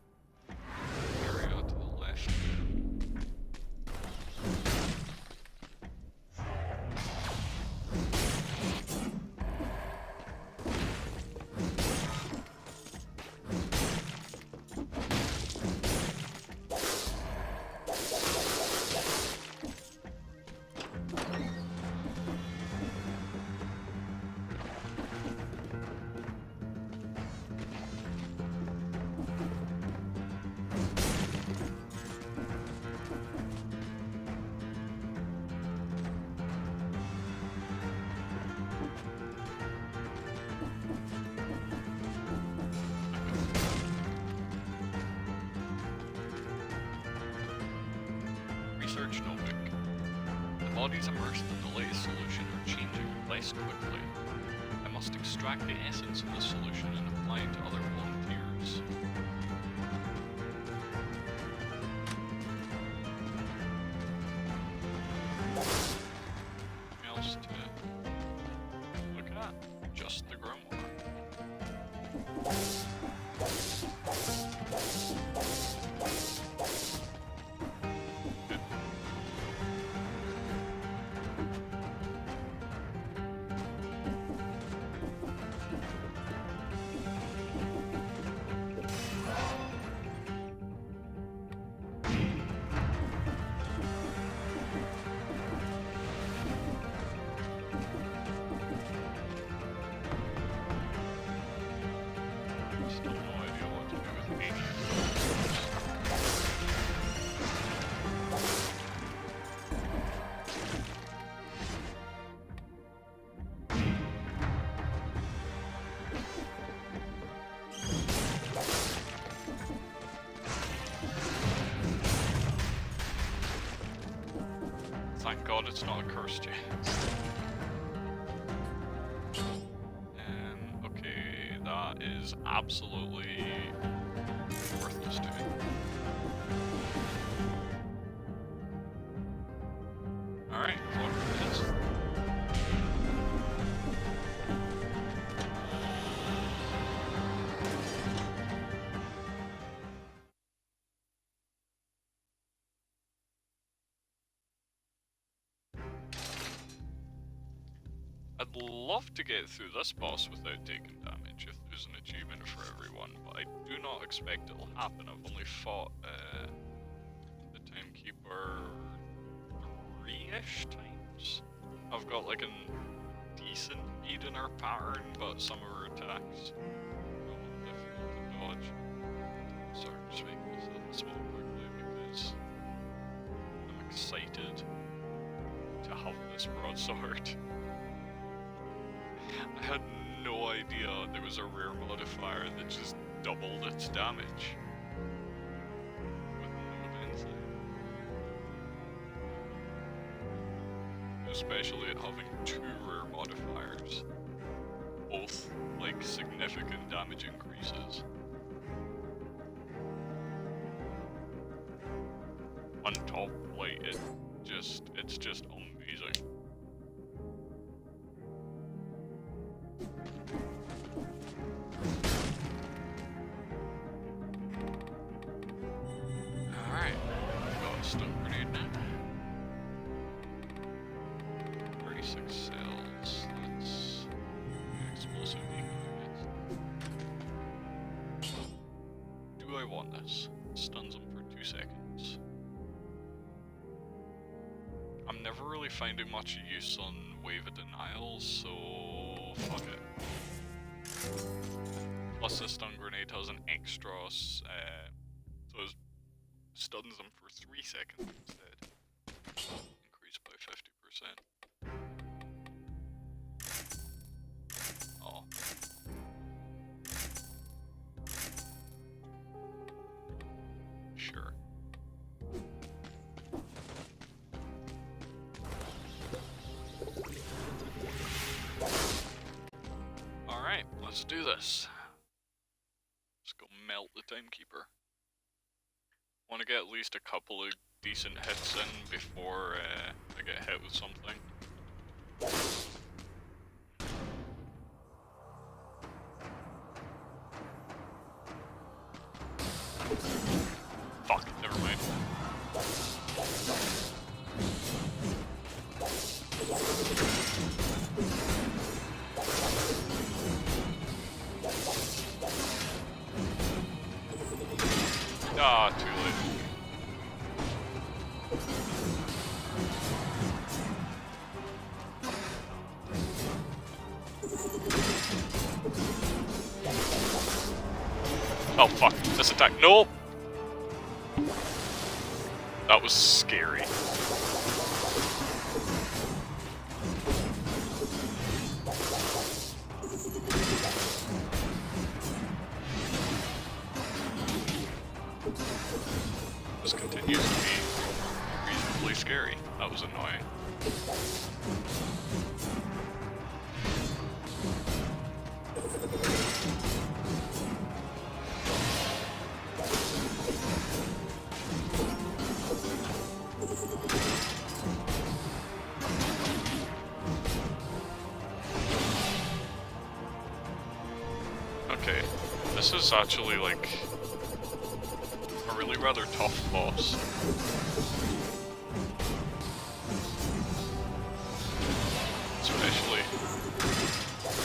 area to the left. Research notebook. The bodies immersed in the latest solution are changing in place quickly. I must extract the essence of the solution and apply it to other volunteers. Anything else to look at? Just the grimoire. Still no idea what to do with me. Thank God it's not a cursed yet. Okay, that is absolutely worthless to me. Alright, what it is. I'd love to get through this boss without taking damage if there's an achievement for everyone, but I do not expect it'll happen. I've only fought the Timekeeper 3-ish times. I've got like a decent beat in her pattern, but some of her attacks are a little difficult to dodge. Sorry, I'm just making this a little small quickly because I'm excited to have this broadsword. I had no idea there was a rare modifier that just doubled its damage. With no insight. Especially at having 2 rare modifiers. Both, like, significant damage increases. On top, like, it's just amazing. 6 cells. Let's explosive decoy. Do I want this? Stuns him for 2 seconds. I'm never really finding much use on Wave of Denial, so fuck it. Plus this stun grenade has an extra, so it stuns them for 3 seconds instead. Increased by 50%. Oh. Sure. Alright, let's do this. Let's go melt the timekeeper. Want to get at least a couple of decent hits in before I get hit with something. Fuck, never mind. Ah, too late. Oh fuck, this attack, no! That was scary. This continues to be reasonably scary. That was annoying. Okay, this is actually like a really rather tough boss. Especially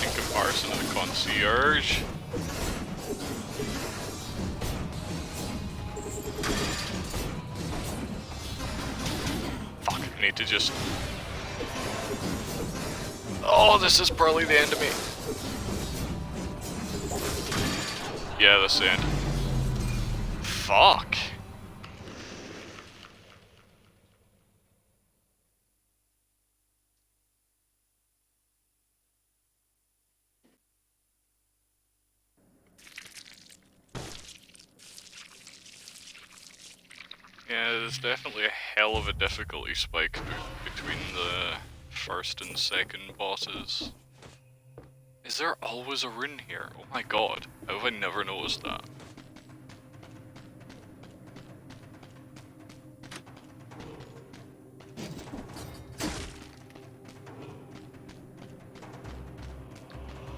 in comparison to the concierge. Fuck, I need to just... Oh, this is probably the end of me. Yeah, that's the end. Fuck. Yeah, there's definitely a hell of a difficulty spike between the first and second bosses. Is there always a rune here? Oh my god, how have I never noticed that?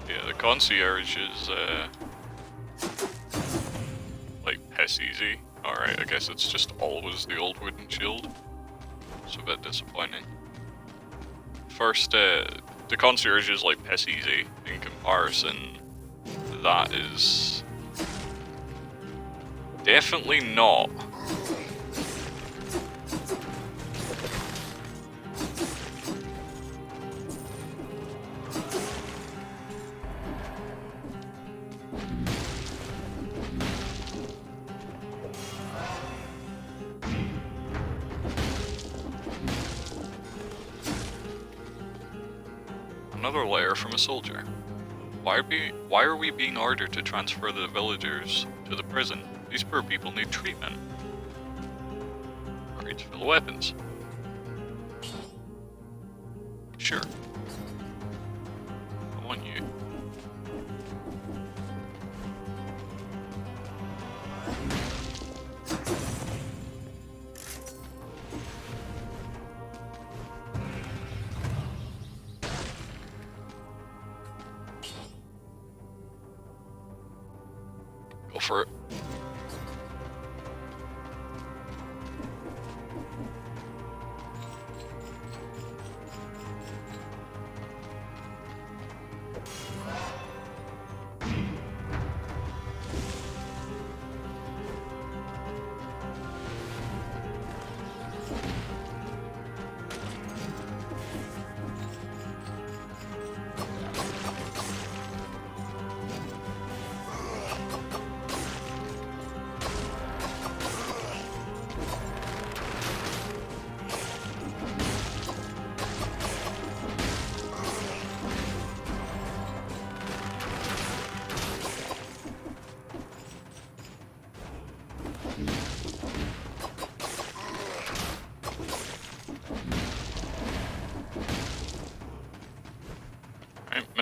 Yeah, the concierge is, like, piss easy. Alright, I guess it's just always the old wooden shield. It's a bit disappointing. First, the concierge is like piss easy in comparison. That is definitely not. Another letter from a soldier. Why are we being ordered to transfer the villagers to the prison? These poor people need treatment. Crates full of weapons. Sure. I want you. Go for it.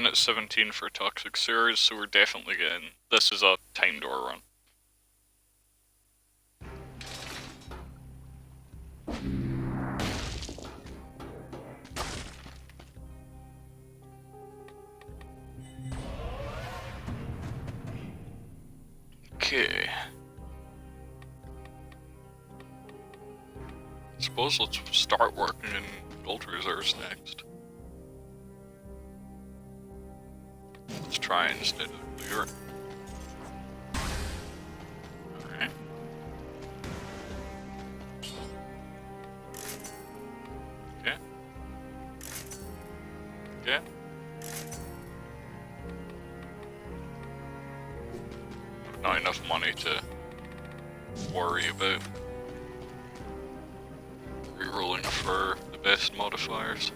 minute 17 for toxic sewers, so we're definitely getting. This is a time door run. Okay. Suppose let's start working in gold reserves next. Let's try instead of clear. Alright. Okay. Okay. Not enough money to worry about rerolling for the best modifiers.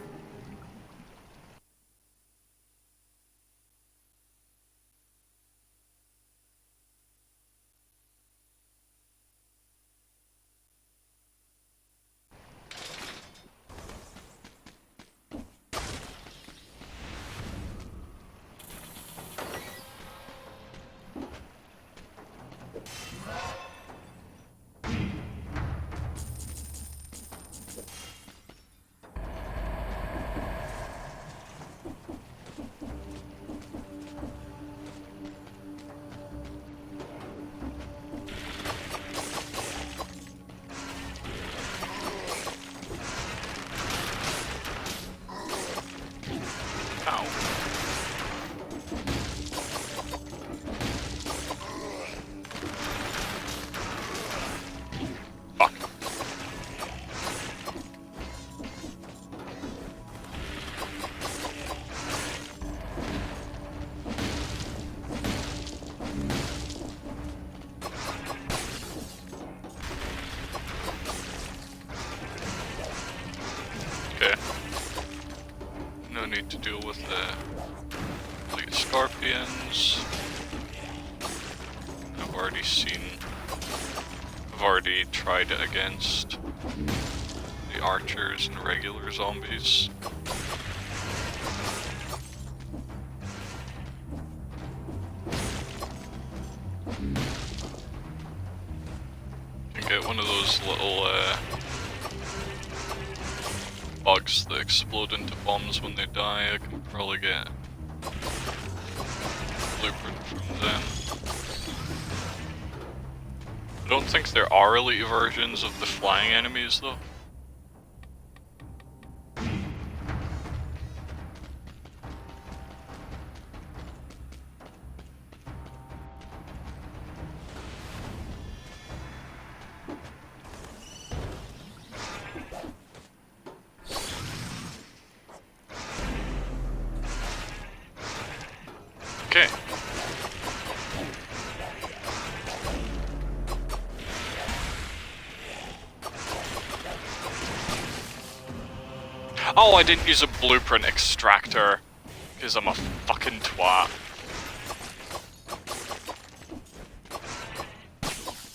Need to deal with the like scorpions. I've already tried it against the archers and regular zombies. You can get one of those little bugs that explode into bombs when they die. I can probably get a blueprint from them. I don't think there are elite versions of the flying enemies though. Okay. Oh, I didn't use a blueprint extractor because I'm a fucking twat.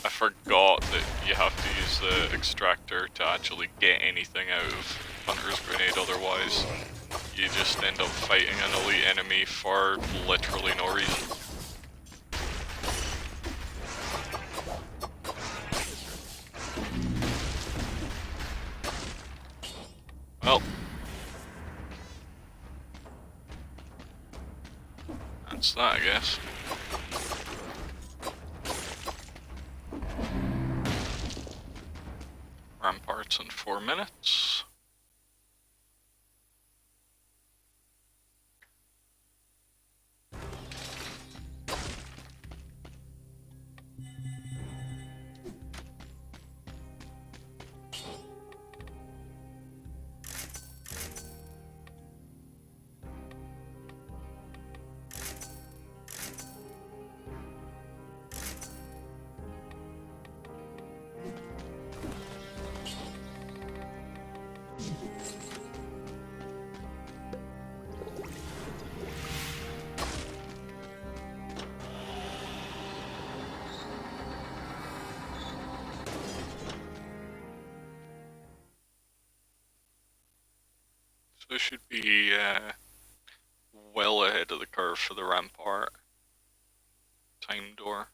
I forgot that you have to use the extractor to actually get anything out of Hunter's Grenade, otherwise you just end up fighting an elite enemy for literally no reason. Well, that's that, I guess. Ramparts in 4 minutes. So it should be well ahead of the curve for the rampart. Time door.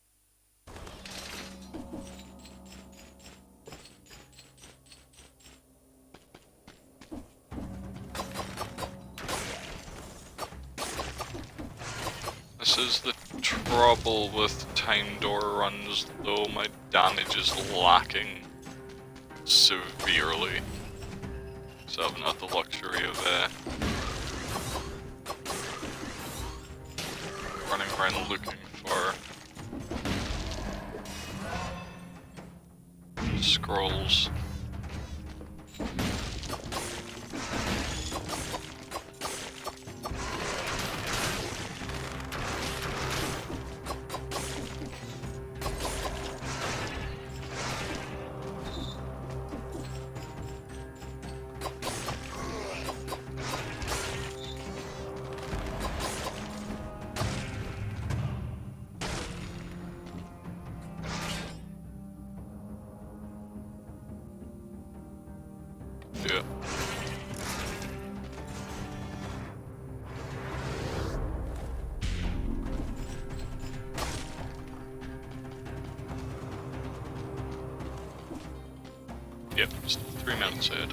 This is the trouble with time door runs, though my damage is lacking severely. So I've not the luxury of running around looking for scrolls. Yeah. Yep, still 3 minutes ahead.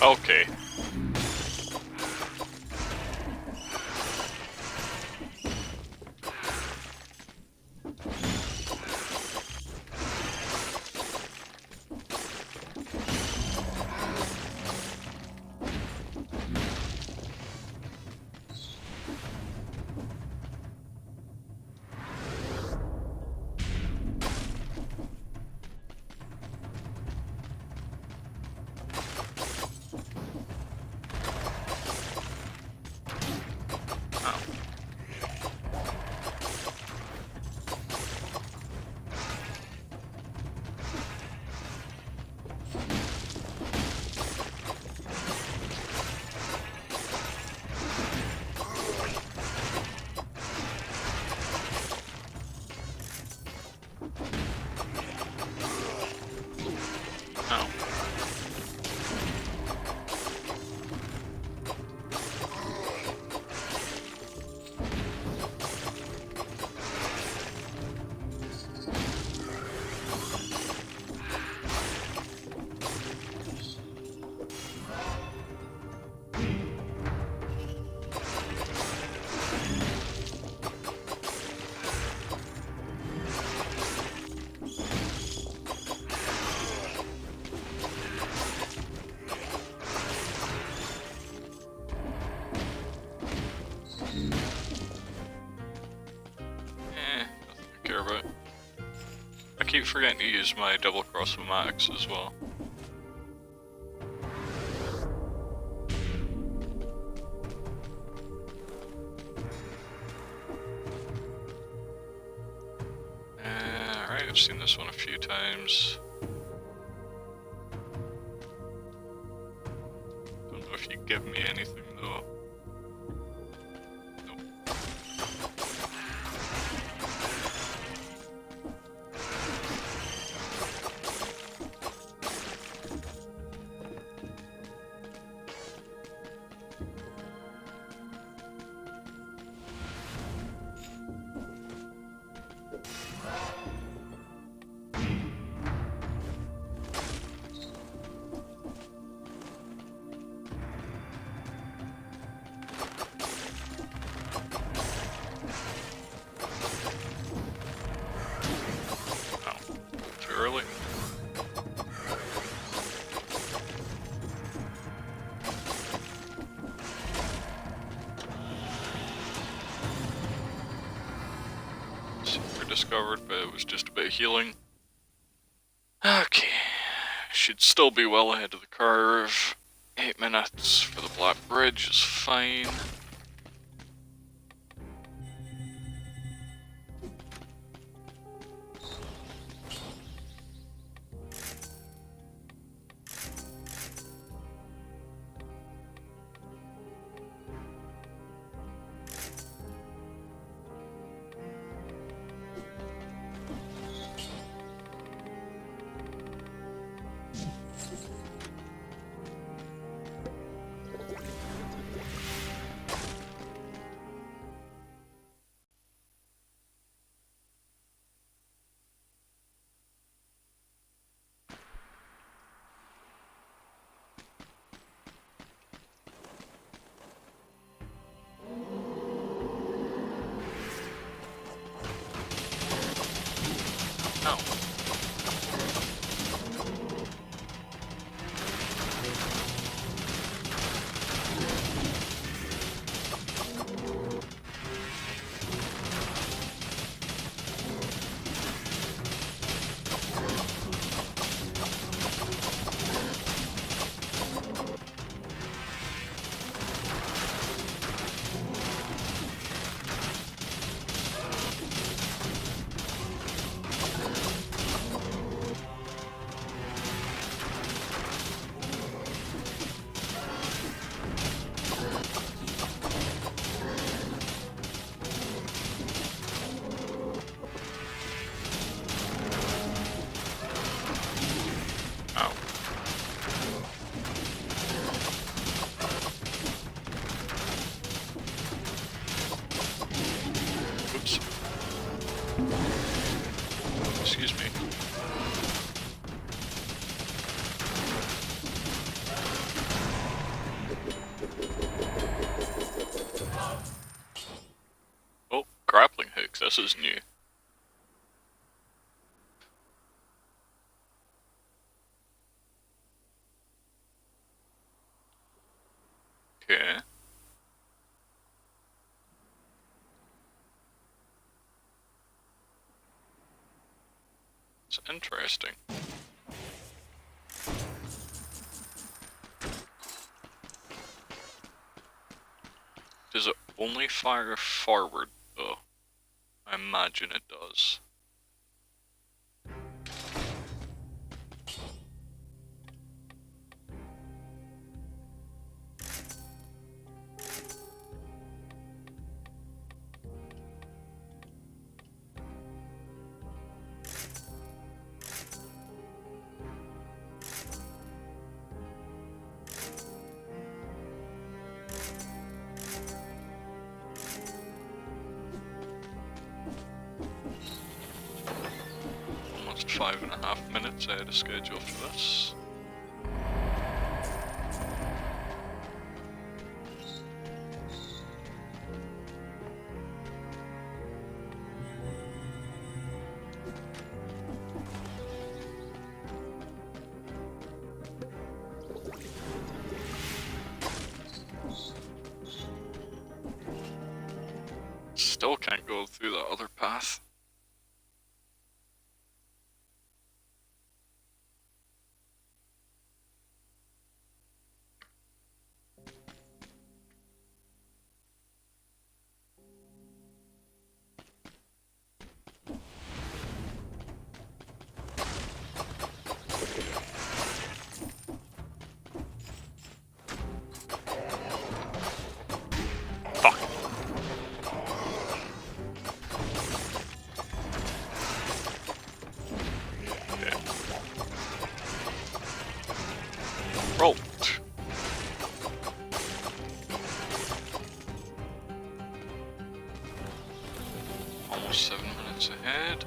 Okay. Care about. I keep forgetting to use my double cross-o-matics as well. Alright, I've seen this one a few times. Don't know if you give me anything though. discovered, but it was just a bit of healing. Okay, should still be well ahead of the curve. 8 minutes for the Black Bridge is fine. Excuse me. Oh, grappling hooks, this is new. Okay. It's interesting. Does it only fire forward, though? I imagine it does. Almost 5.5 minutes ahead of schedule for this. Still can't go through that other path. Fuck. Okay. Roll. Almost 7 minutes ahead.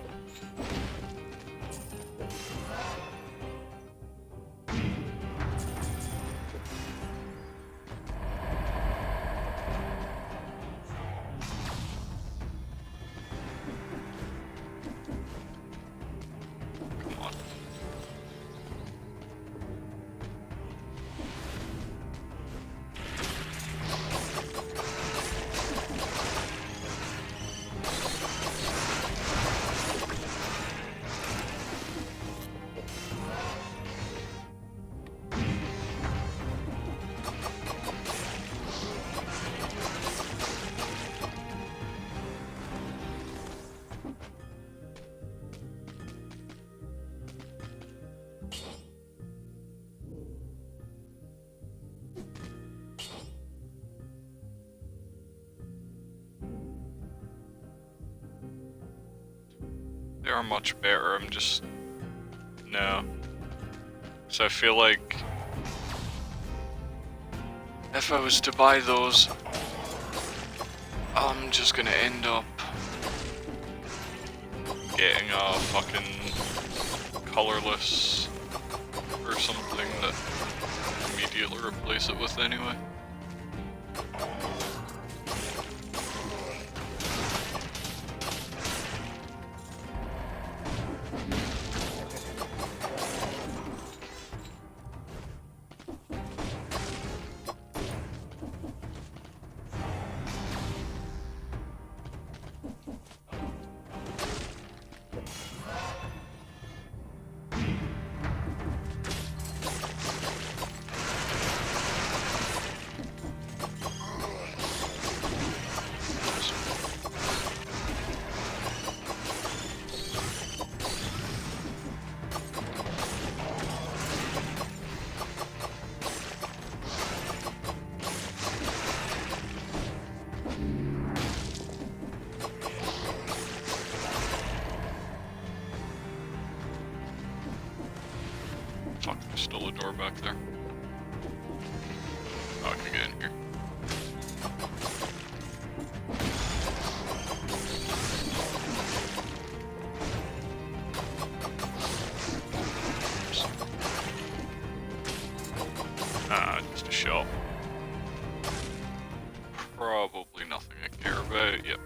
Come on. are much better, I'm just... no. So I feel like... if I was to buy those, I'm just gonna end up getting a fucking colorless or something that immediately replace it with anyway. Fuck, there's still a door back there. Oh, I can get in here. Oops. Ah, just a shell. Probably nothing I care about, yep.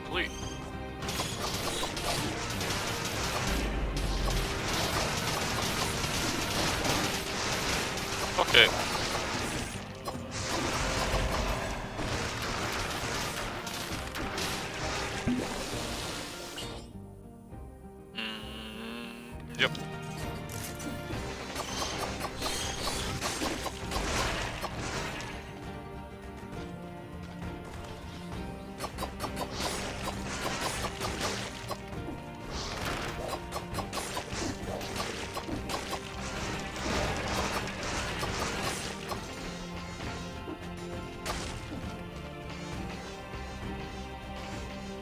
Complete. Okay. Yep.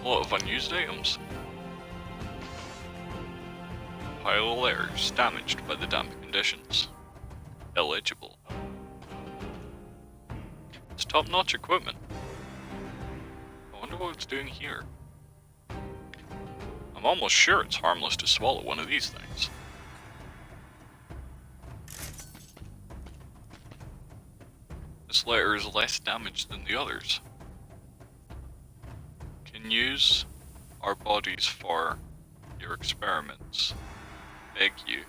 A lot of unused items. Pile of letters damaged by the damp conditions. Illegible. It's top-notch equipment. I wonder what it's doing here. I'm almost sure it's harmless to swallow one of these things. This letter is less damaged than the others. Can use our bodies for your experiments. Beg you,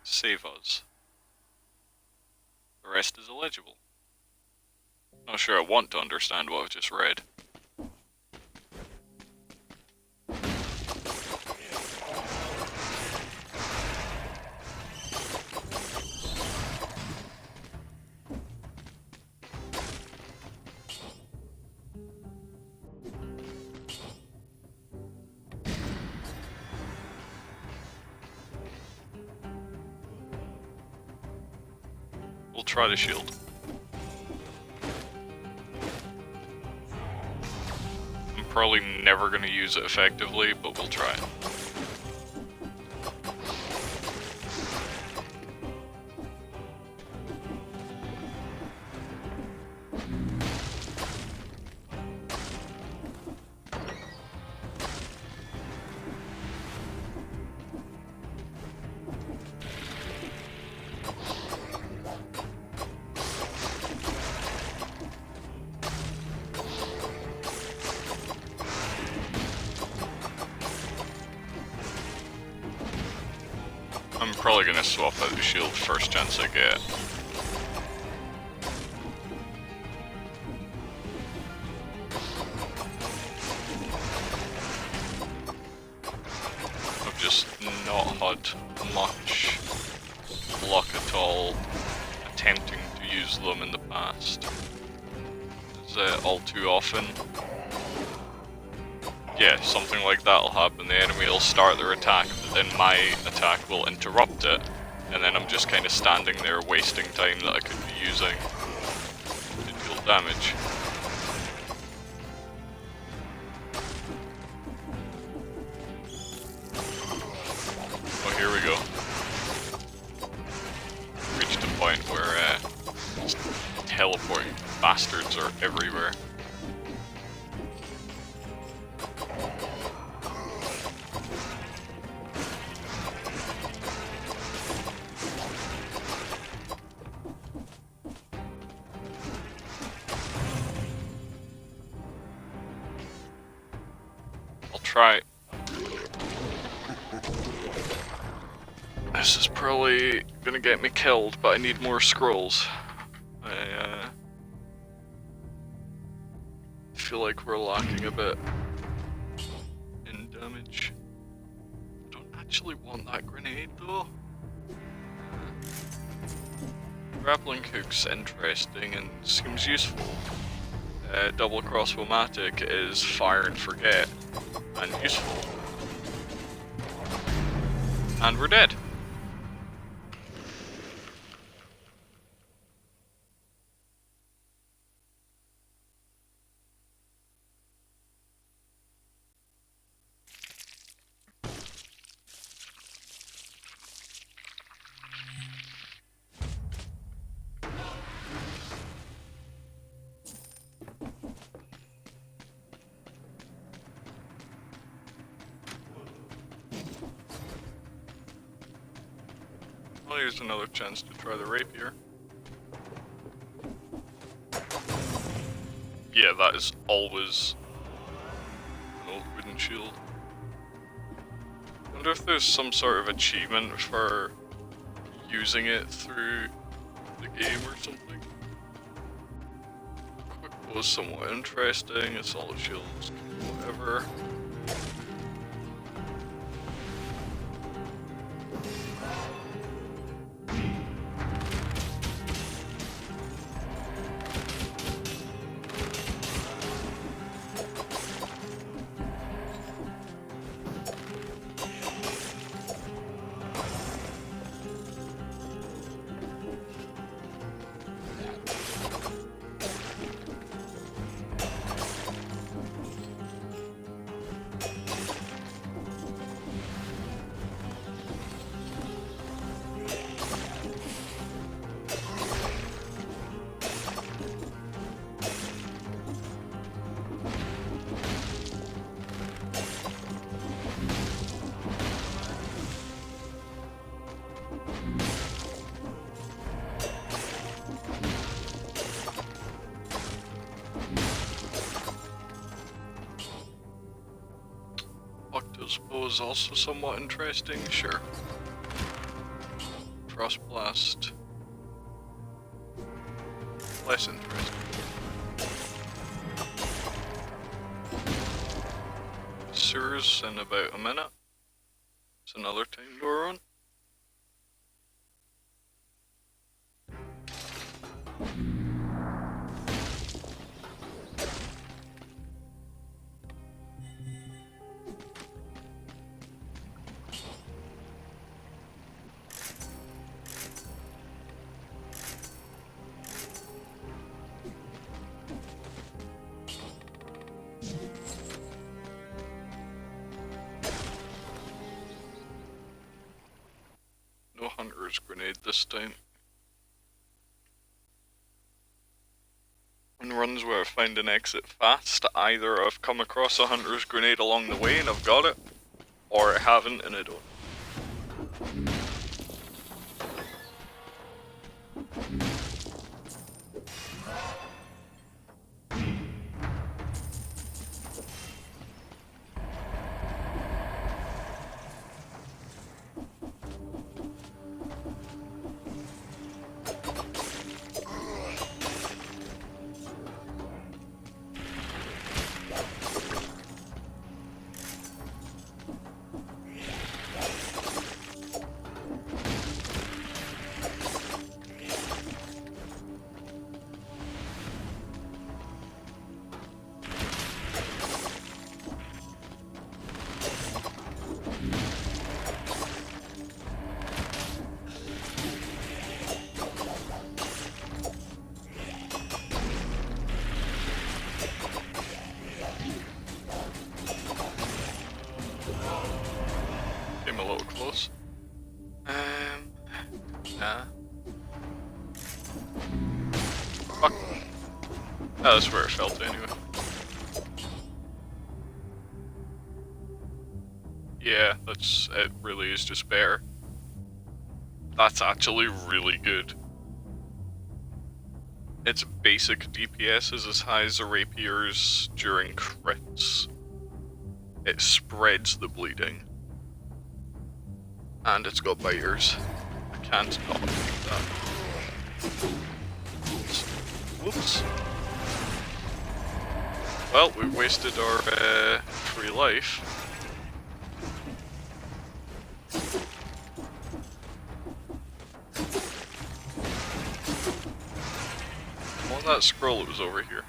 save us. The rest is illegible. Not sure I want to understand what I've just read. We'll try the shield. I'm probably never going to use it effectively, but we'll try. I'm probably gonna swap out the shield first chance I get. I've just not had much luck at all attempting to use them in the past. Is it all too often? Yeah, something like that'll happen. The enemy will start their attack, but then my attack will interrupt it, and then I'm just kind of standing there wasting time that I could be using to deal damage. Oh, here we go. Reached a point where teleporting bastards are everywhere. I'll try. This is probably gonna get me killed, but I need more scrolls. I feel like we're lacking a bit in damage. I don't actually want that grenade though. Grappling hook's interesting and seems useful. Double crossbow-matic is fire and forget, and useful. And we're dead. Well, here's another chance to try the rapier. Yeah, that is always an old wooden shield. I wonder if there's some sort of achievement for using it through the game or something. Quick bow is somewhat interesting, assault shields, whatever. Bow is also somewhat interesting, sure. Frostblast. Less interesting. Sewers in about a minute. It's another time to run. No hunter's grenade this time. In runs where I find an exit fast, either I've come across a hunter's grenade along the way and I've got it, or I haven't and I don't. seem a little close. Nah. Fuck. Oh, that's where it fell to anyway. Yeah, it really is just better. That's actually really good. Its basic DPS is as high as a rapier's during crits. It spreads the bleeding. And it's got biters. I can't not do that. Whoops. Well, we've wasted our free life. On that scroll, it was over here.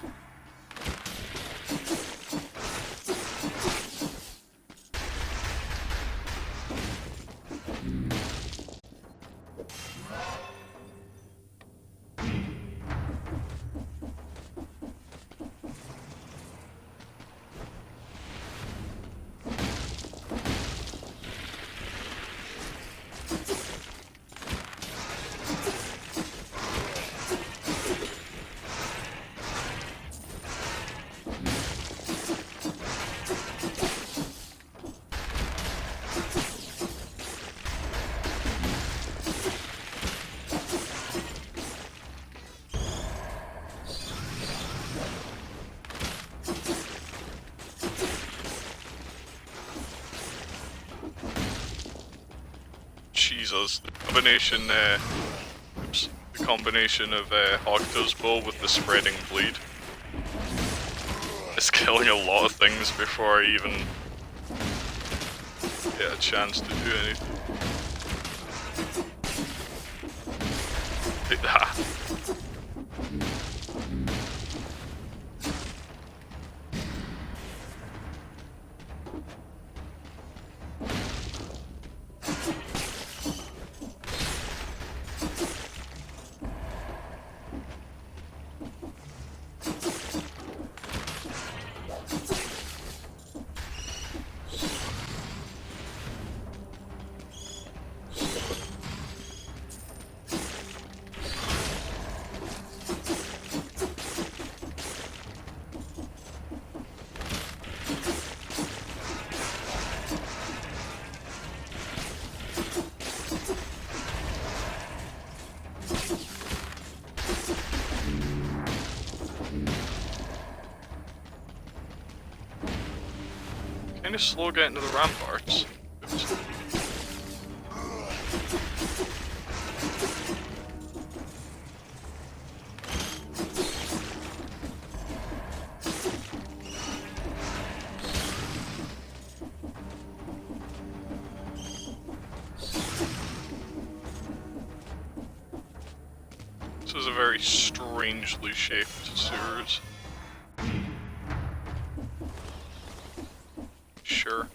Jesus, the combination of Octo's bow with the spreading bleed is killing a lot of things before I even get a chance to do anything. Take that. Kinda slow getting to the ramparts. Oops. This is a very strangely shaped sewers. Sure.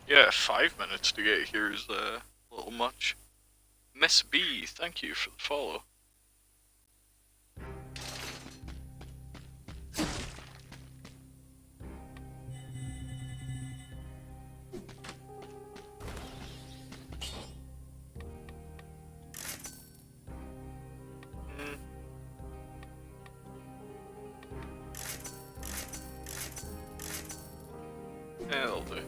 Yeah, 5 minutes to get here is a little much. Miss B, thank you for the follow. Yeah, that'll do.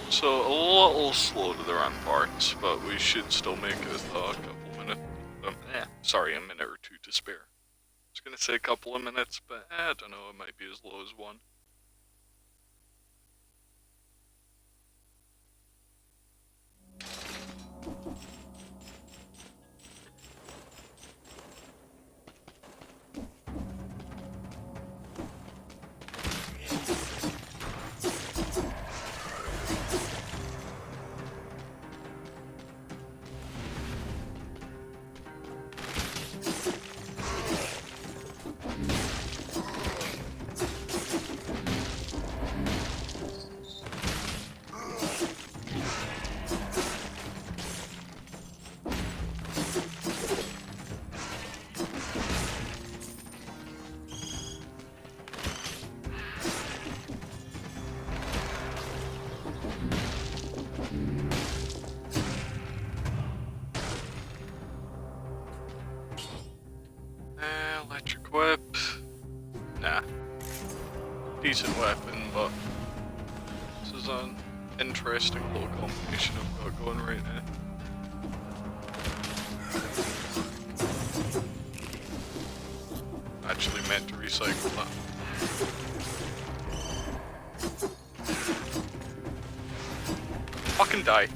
So, a little slow to the ramparts, but we should still make it with a couple minutes. Sorry, a minute or two to spare. I was gonna say a couple of minutes, but I don't know, it might be as low as one. decent weapon, but this is an interesting little combination I've got going right now. Actually meant to recycle that. Fucking die.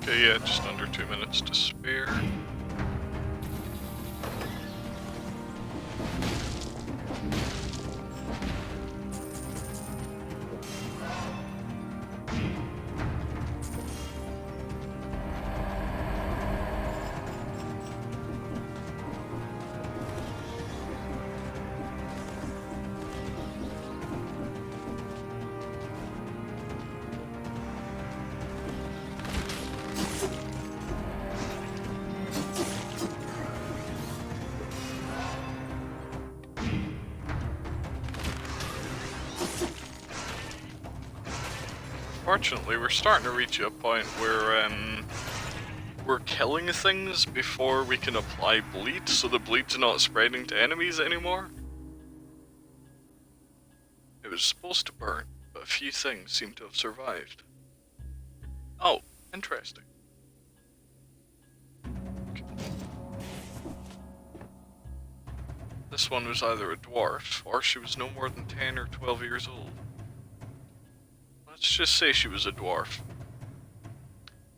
Okay, yeah, just under 2 minutes to spare. Fortunately, we're starting to reach a point where we're killing things before we can apply bleed, so the bleed's not spreading to enemies anymore. It was supposed to burn, but a few things seem to have survived. Oh, interesting. Okay. This one was either a dwarf, or she was no more than 10 or 12 years old. Let's just say she was a dwarf.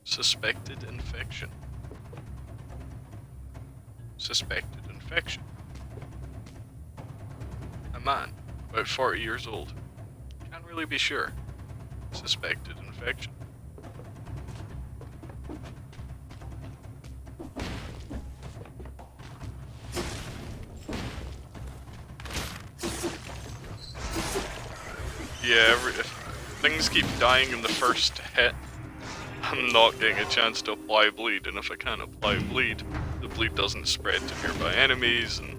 Suspected infection. Suspected infection. A man, about 40 years old. Can't really be sure. Suspected infection. Yeah, things keep dying in the first hit. I'm not getting a chance to apply bleed, and if I can't apply bleed, the bleed doesn't spread to nearby enemies, and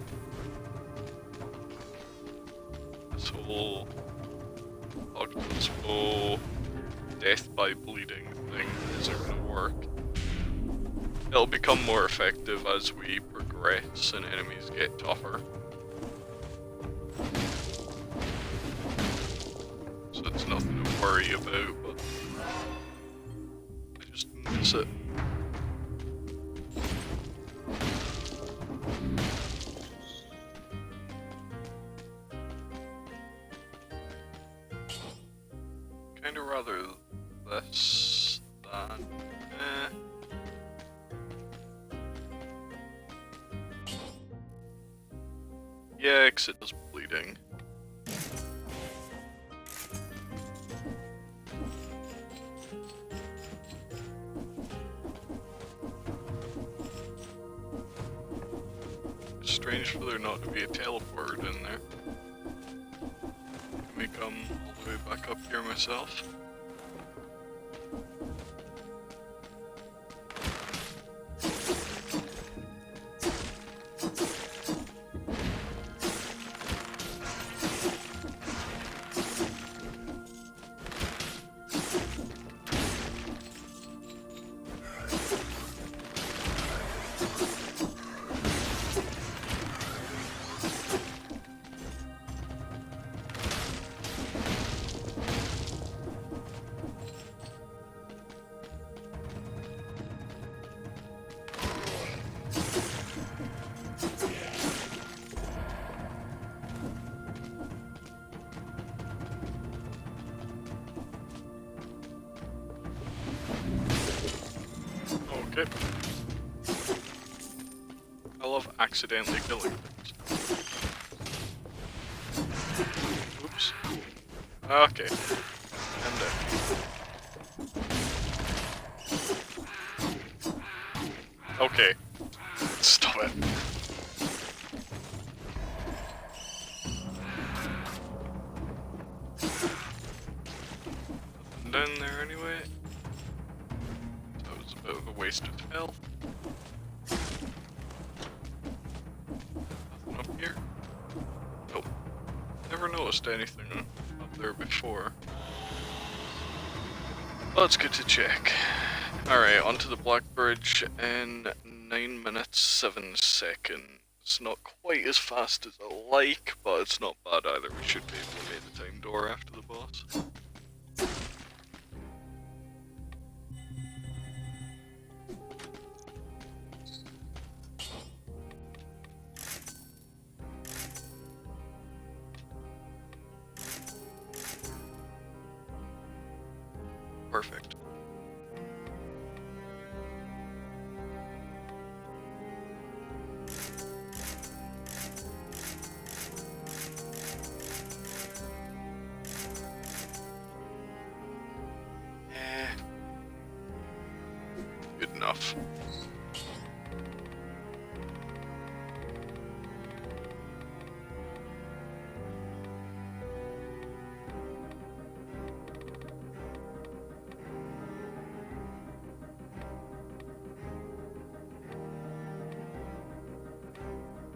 this whole octopus bow death by bleeding thing isn't gonna work. It'll become more effective as we progress and enemies get tougher. So it's nothing to worry about, but I just miss it. Kinda rather this than yeah, 'cause it does bleeding. It's strange for there not to be a teleporter in there. Let me come all the way back up here myself. Okay. I love accidentally killing things. Oops. Okay. I'm dead. Okay. Stop it. Nothing down there anyway. That was a bit of a waste of health. Nothing up here. Nope. Never noticed anything up there before. Well, it's good to check. Alright, onto the Black Bridge in 9 minutes 7 seconds. It's not quite as fast as I like, but it's not bad either. We should be able to make the time door after the boss. Perfect. Good enough.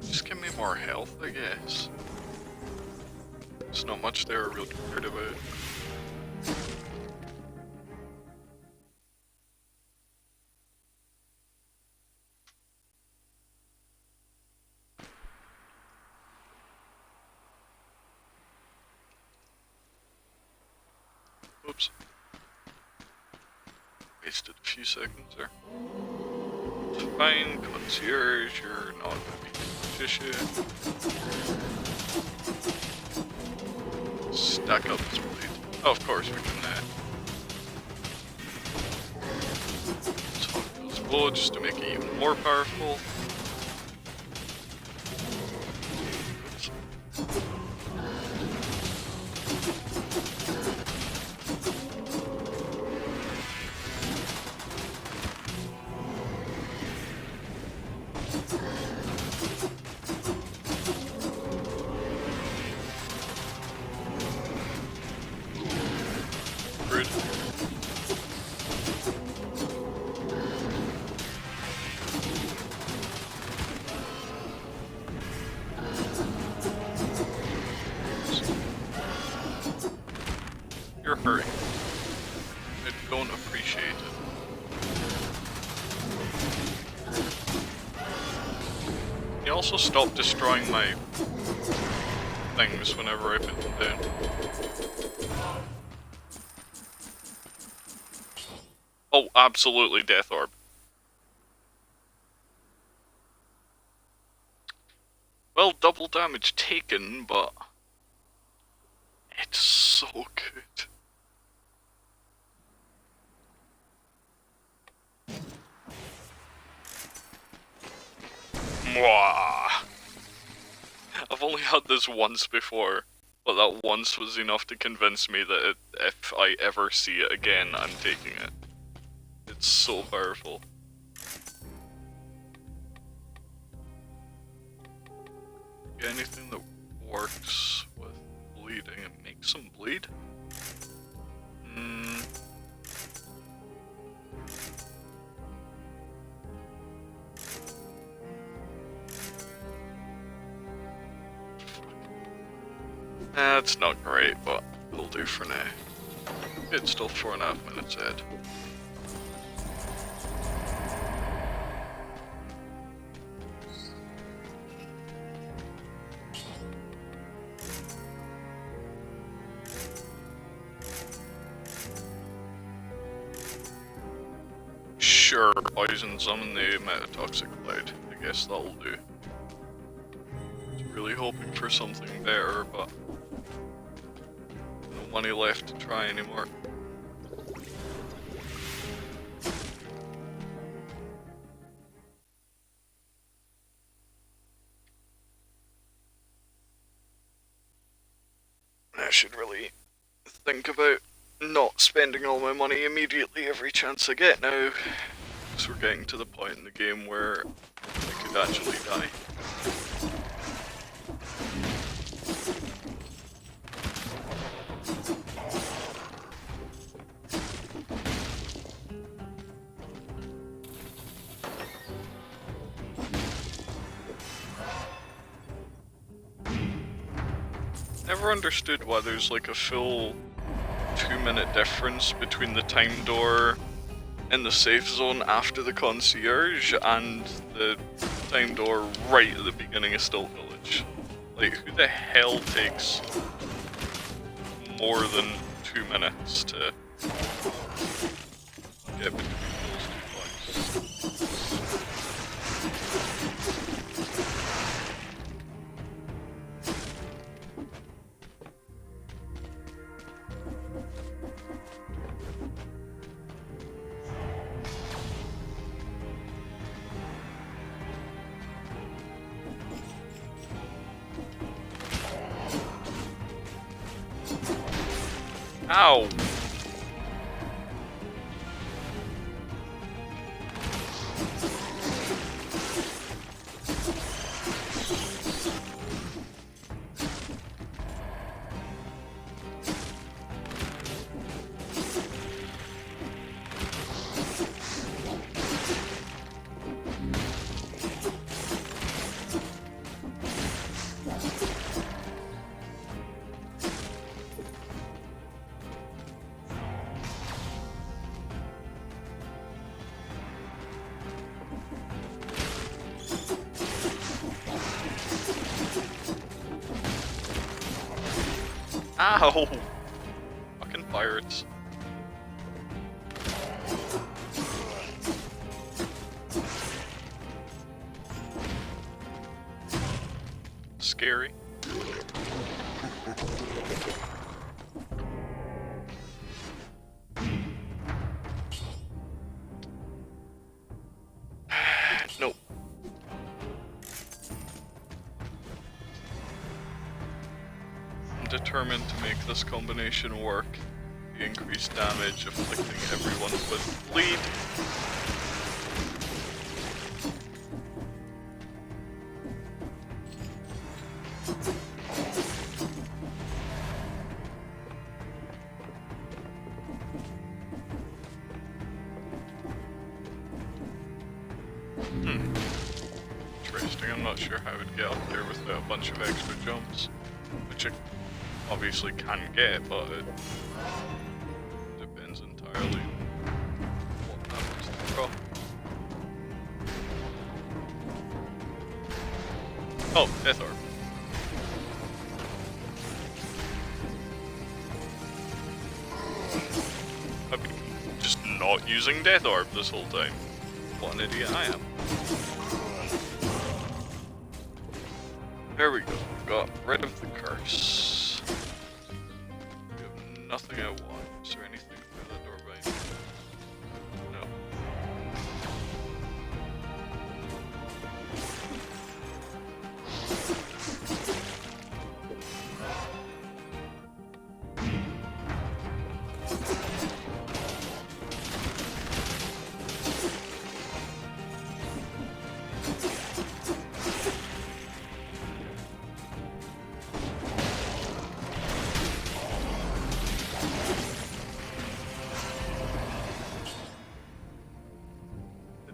Just give me more health, I guess. There's not much there I really cared about. Oops. Wasted a few seconds there. It's fine, concierge, you're not gonna be an issue. Stack up this blade. Oh, of course we can talk those blow just to make it even more powerful. Rude. You're hurting. I don't appreciate it. Can you also stop destroying my things whenever I put them down? Oh, absolutely, Death Orb. Well, double damage taken, but it's so good. Mwah. I've only had this once before, but that once was enough to convince me that if I ever see it again, I'm taking it. It's so powerful. Anything that works with bleeding and makes them bleed? That's not great, but it'll do for now. It's still 4.5 minutes ahead. Sure, poison some in the metatoxic cloud. I guess that'll do. I was really hoping for something better, but no money left to try anymore. I should really think about not spending all my money immediately every chance I get now, because we're getting to the point in the game where I could actually die. Never understood why there's like a full 2-minute difference between the time door in the safe zone after the concierge and the time door right at the beginning of Still Village. Like, who the hell takes more than 2 minutes to get between those two points? Ow! Ow! Fucking pirates. Scary. Nope. I'm determined to make this combination work. The increased damage afflicting everyone with bleed. Interesting, I'm not sure how I would get up there without a bunch of extra jumps. Which I obviously can get, but it depends entirely on what happens to the drop. Oh, Death Orb. I've been just not using Death Orb this whole time. What an idiot I am. There we go. Got rid of the curse. We have nothing I want. Is there anything through that door by me? No.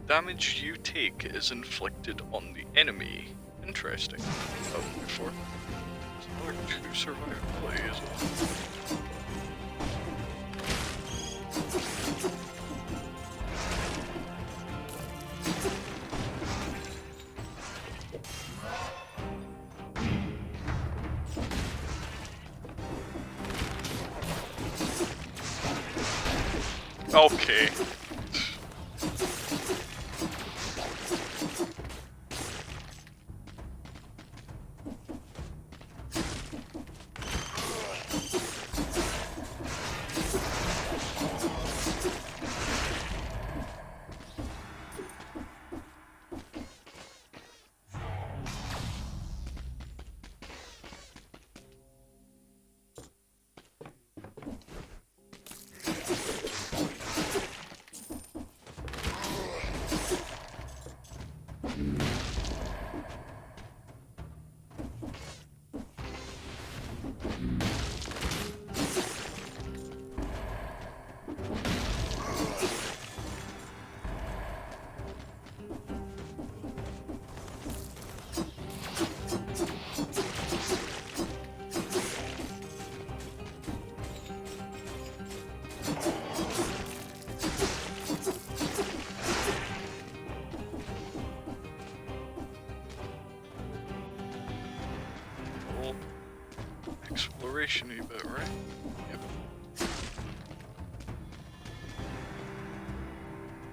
Damage you take is inflicted on the enemy. Interesting. Oh, before. It's another 2 survival play as well. Okay. narration-y bit, right? Yep.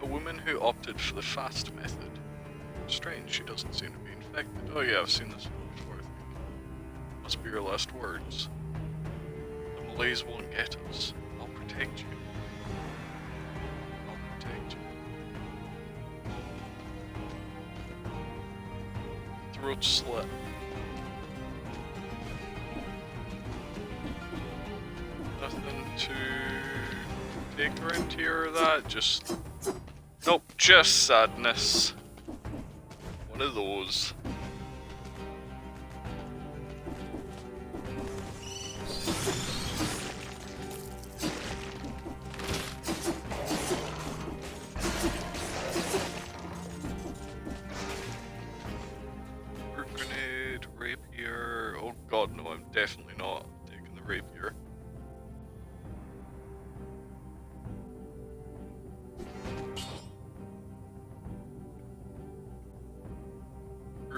A woman who opted for the fast method. Strange, she doesn't seem to be infected. Oh yeah, I've seen this one before, I think. Must be her last words. The malaise won't get us. I'll protect you. I'll protect you. Throat slit. Nothing to take around here or that, just... Nope, just sadness. One of those. Grenade, rapier. Oh god, no, I'm definitely not taking the rapier.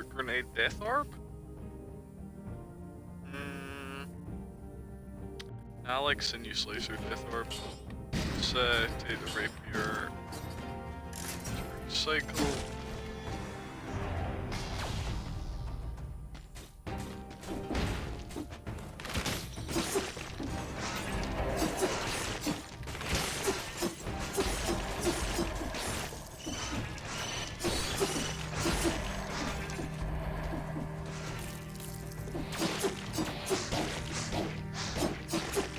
Grenade, death orb? Alex and you slicer death orb. Let's take the rapier. Cycle.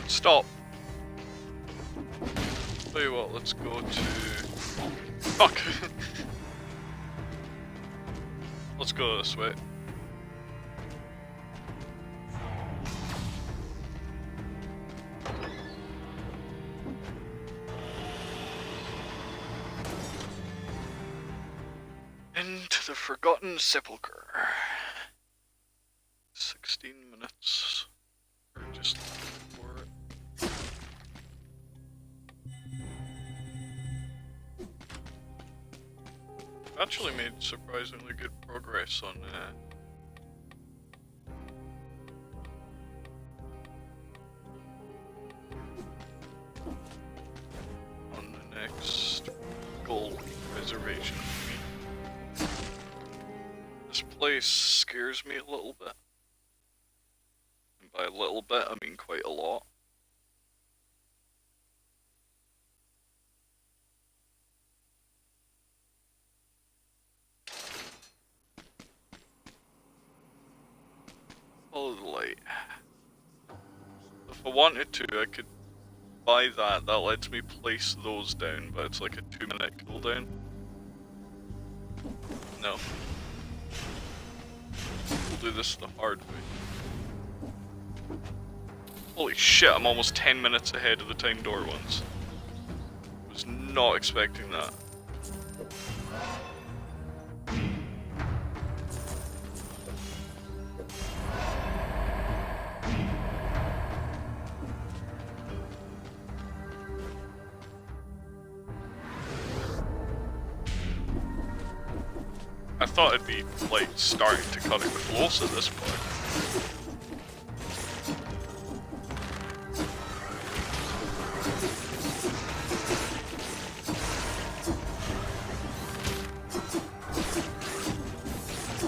Stop. Tell you what, let's go to... Fuck! Let's go this way. Into the Forgotten Sepulchre. 16 minutes. Or just for it. Actually made surprisingly good progress on the next goal reservation for me. This place scares me a little bit. And by a little bit, I mean quite a lot. Follow the light. If I wanted to, I could buy that. That lets me place those down, but it's like a 2-minute cooldown. No. We'll do this the hard way. Holy shit, I'm almost 10 minutes ahead of the time door ones. Was not expecting that. I thought it'd be, like, starting to cut it close at this point.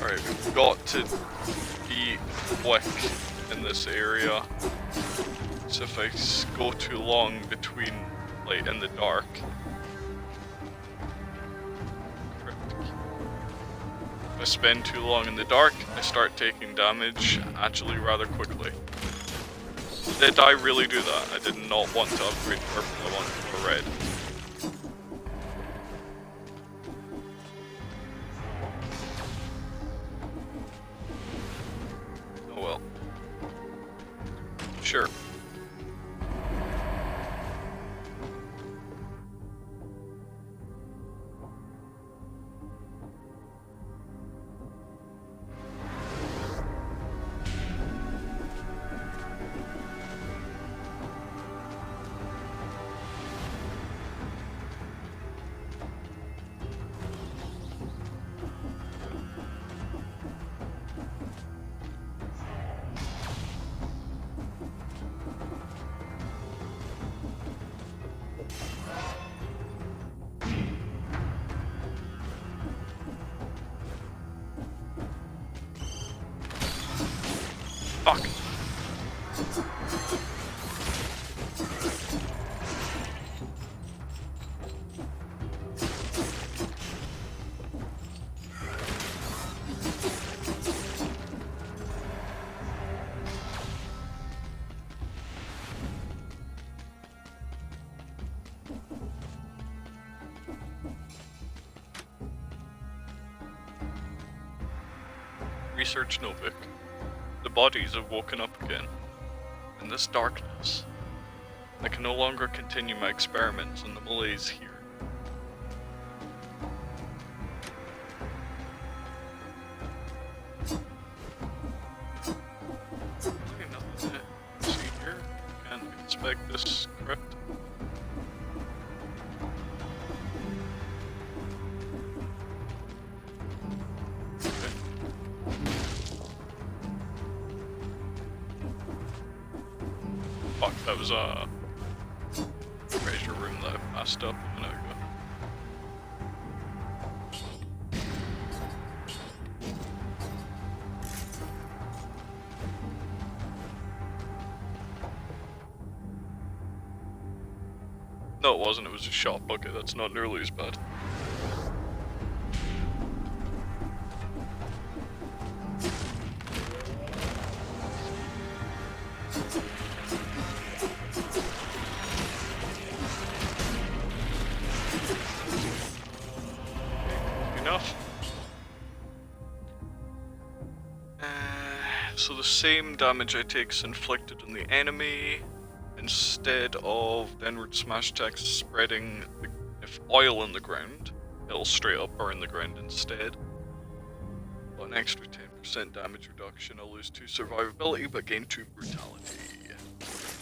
Alright, we've got to be quick in this area. So if I go too long between, like, in the dark, I spend too long in the dark, I start taking damage actually rather quickly. Did I really do that? I did not want to upgrade purple, I wanted for red. Oh well. Sure. Research Novik. The bodies have woken up again. In this darkness, I can no longer continue my experiments in the malaise here. Okay, nothing to see here. Can't inspect this crypt. Fuck, that was a treasure room that I passed up a minute ago. No, it wasn't, it was a shot bucket, that's not nearly as bad. So the same damage I take is inflicted on the enemy, instead of downward smash attacks spreading if oil in the ground, it'll straight up burn the ground instead. But an extra 10% damage reduction, I'll lose 2 survivability but gain 2 brutality.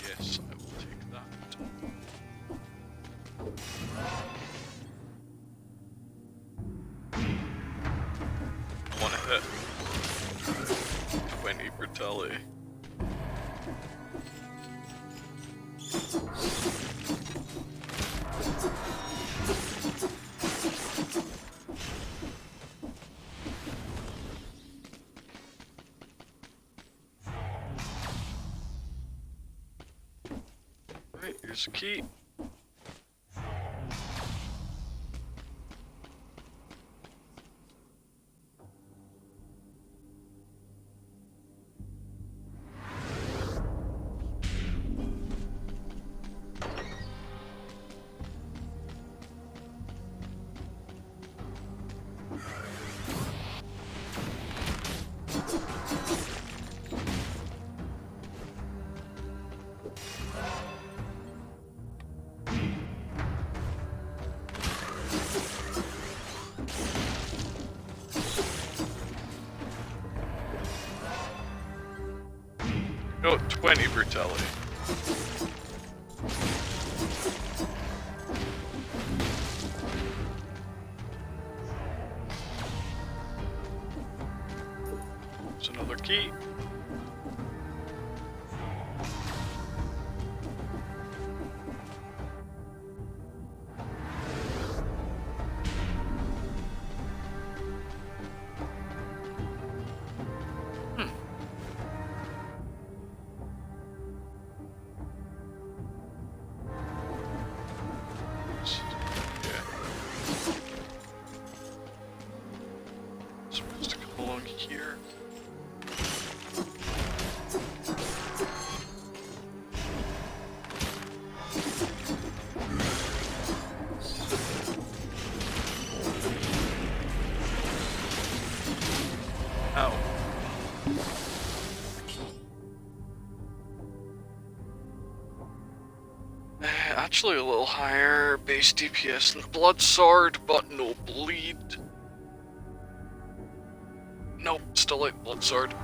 Yes, I will take that. One hit. 20 brutality. Right, here's the key. Oh, 20 brutality. There's another key. Supposed to come along here. Ow. Actually a little higher base DPS than the Blood Sword, but no bleed. Nope, still like Blood Sword.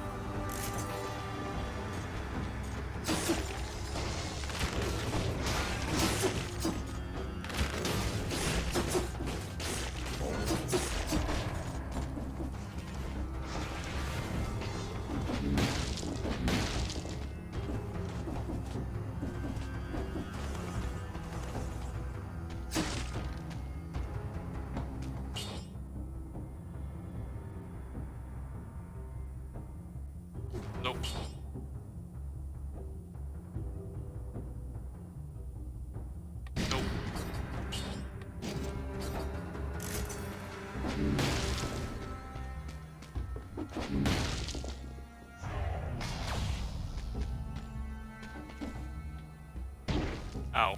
Ow.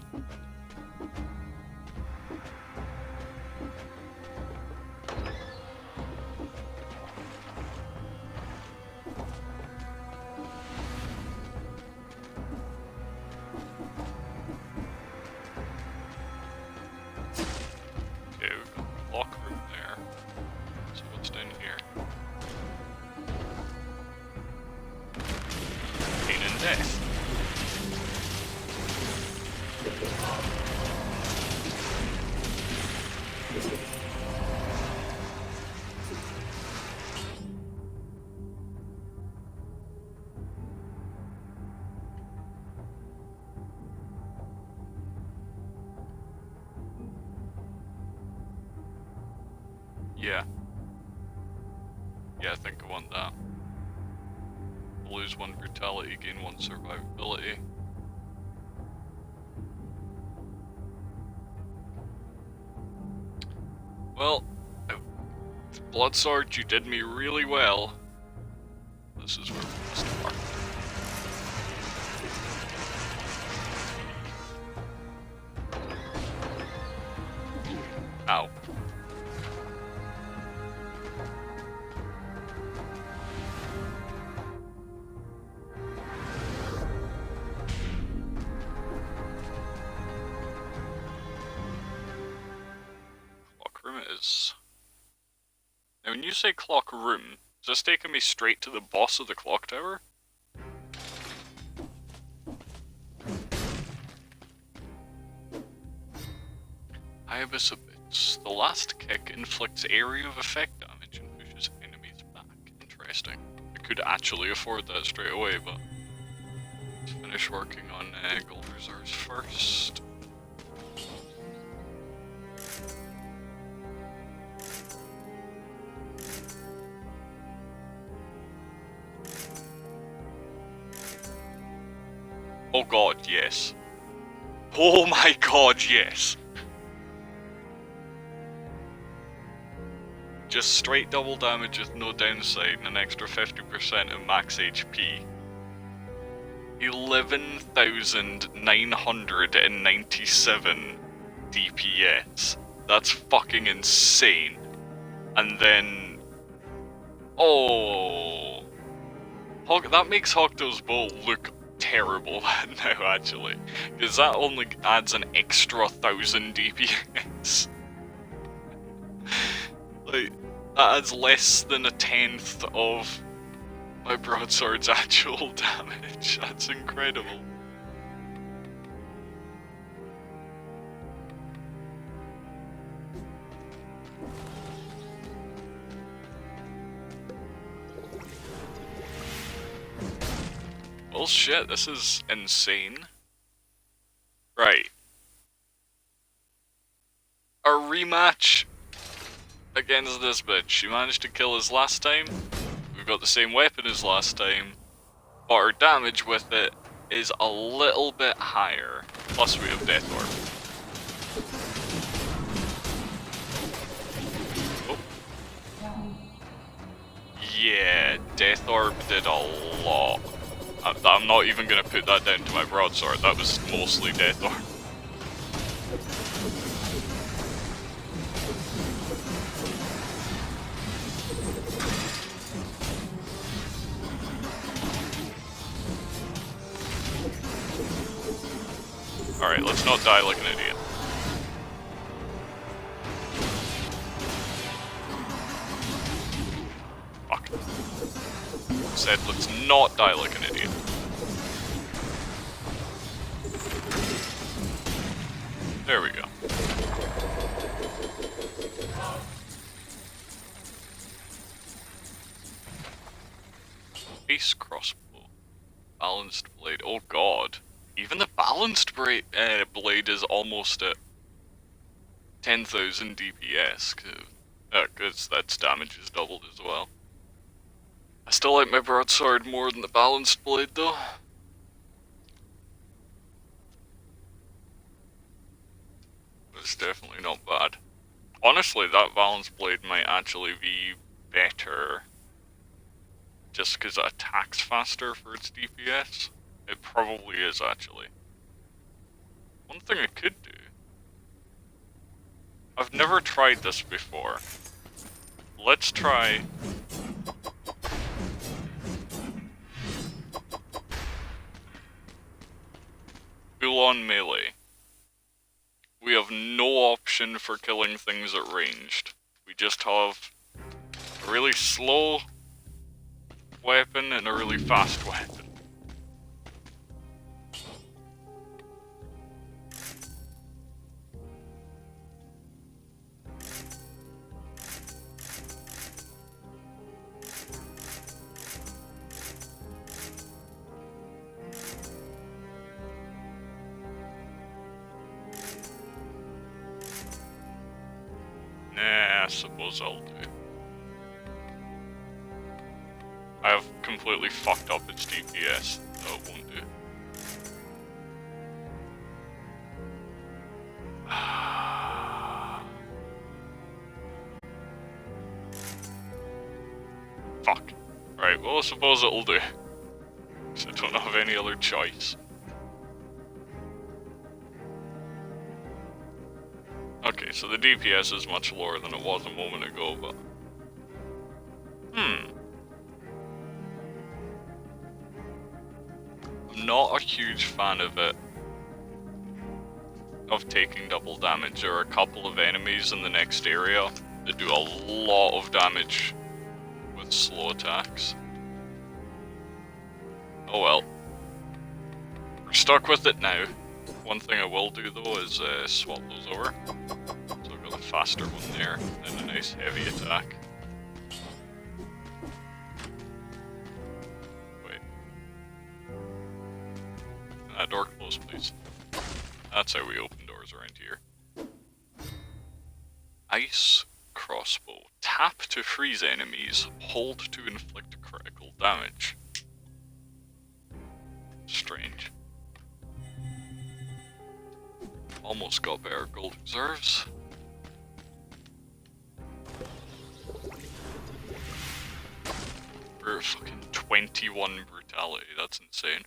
Okay, we've got the lock room there. So what's down here? Pain and death. Yeah. Yeah, I think I want that. Lose 1 brutality, gain 1 survivability. Well, Bloodsword, you did me really well. This is where we start. Ow. Clock room it is. Now when you say clock room, is this taking me straight to the boss of the clock tower? Ibis Abyss. The last kick inflicts area of effect damage and pushes enemies back. Interesting. I could actually afford that straight away, but let's finish working on gold reserves first. Oh god, yes. Oh my god, yes. Just straight double damage with no downside and an extra 50% of max HP. 11,997 DPS. That's fucking insane. And then... Oh... that makes Hogdo's bow look terrible now, actually. Because that only adds an extra 1,000 DPS. Like, that adds less than a 10th of my broadsword's actual damage. That's incredible. Well shit, this is insane. Right. A rematch against this bitch. She managed to kill us last time. We've got the same weapon as last time. But our damage with it is a little bit higher. Plus we have Death Orb. Oh. Yeah, Death Orb did a lot. I'm not even going to put that down to my broadsword, that was mostly Death Orb. Alright, let's not die like an idiot. Fuck. Said let's not die like an idiot. There we go. Ace crossbow. Balanced blade. Oh god. Even the balanced blade is almost at 10,000 DPS. Because that's damage is doubled as well. I still like my broadsword more than the balanced blade though. It's definitely not bad. Honestly, that balanced blade might actually be better. Just because it attacks faster for its DPS. It probably is actually. One thing I could do... I've never tried this before. Let's try... full-on melee. We have no option for killing things at ranged. We just have a really slow weapon and a really fast weapon. Nah, I suppose I'll do. I have completely fucked up its DPS, so it won't do. Fuck. Right, well I suppose it'll do. Because I don't have any other choice. Okay, so the DPS is much lower than it was a moment ago, but... I'm not a huge fan of it. Of taking double damage. There are a couple of enemies in the next area that do a lot of damage with slow attacks. Oh well. We're stuck with it now. One thing I will do though is swap those over. So I've got a faster one there and a nice heavy attack. Wait. Door closed, please. That's how we open doors around here. Ice crossbow. Tap to freeze enemies. Hold to inflict critical damage. Strange. Almost got better gold reserves. We're fucking 21 brutality, that's insane.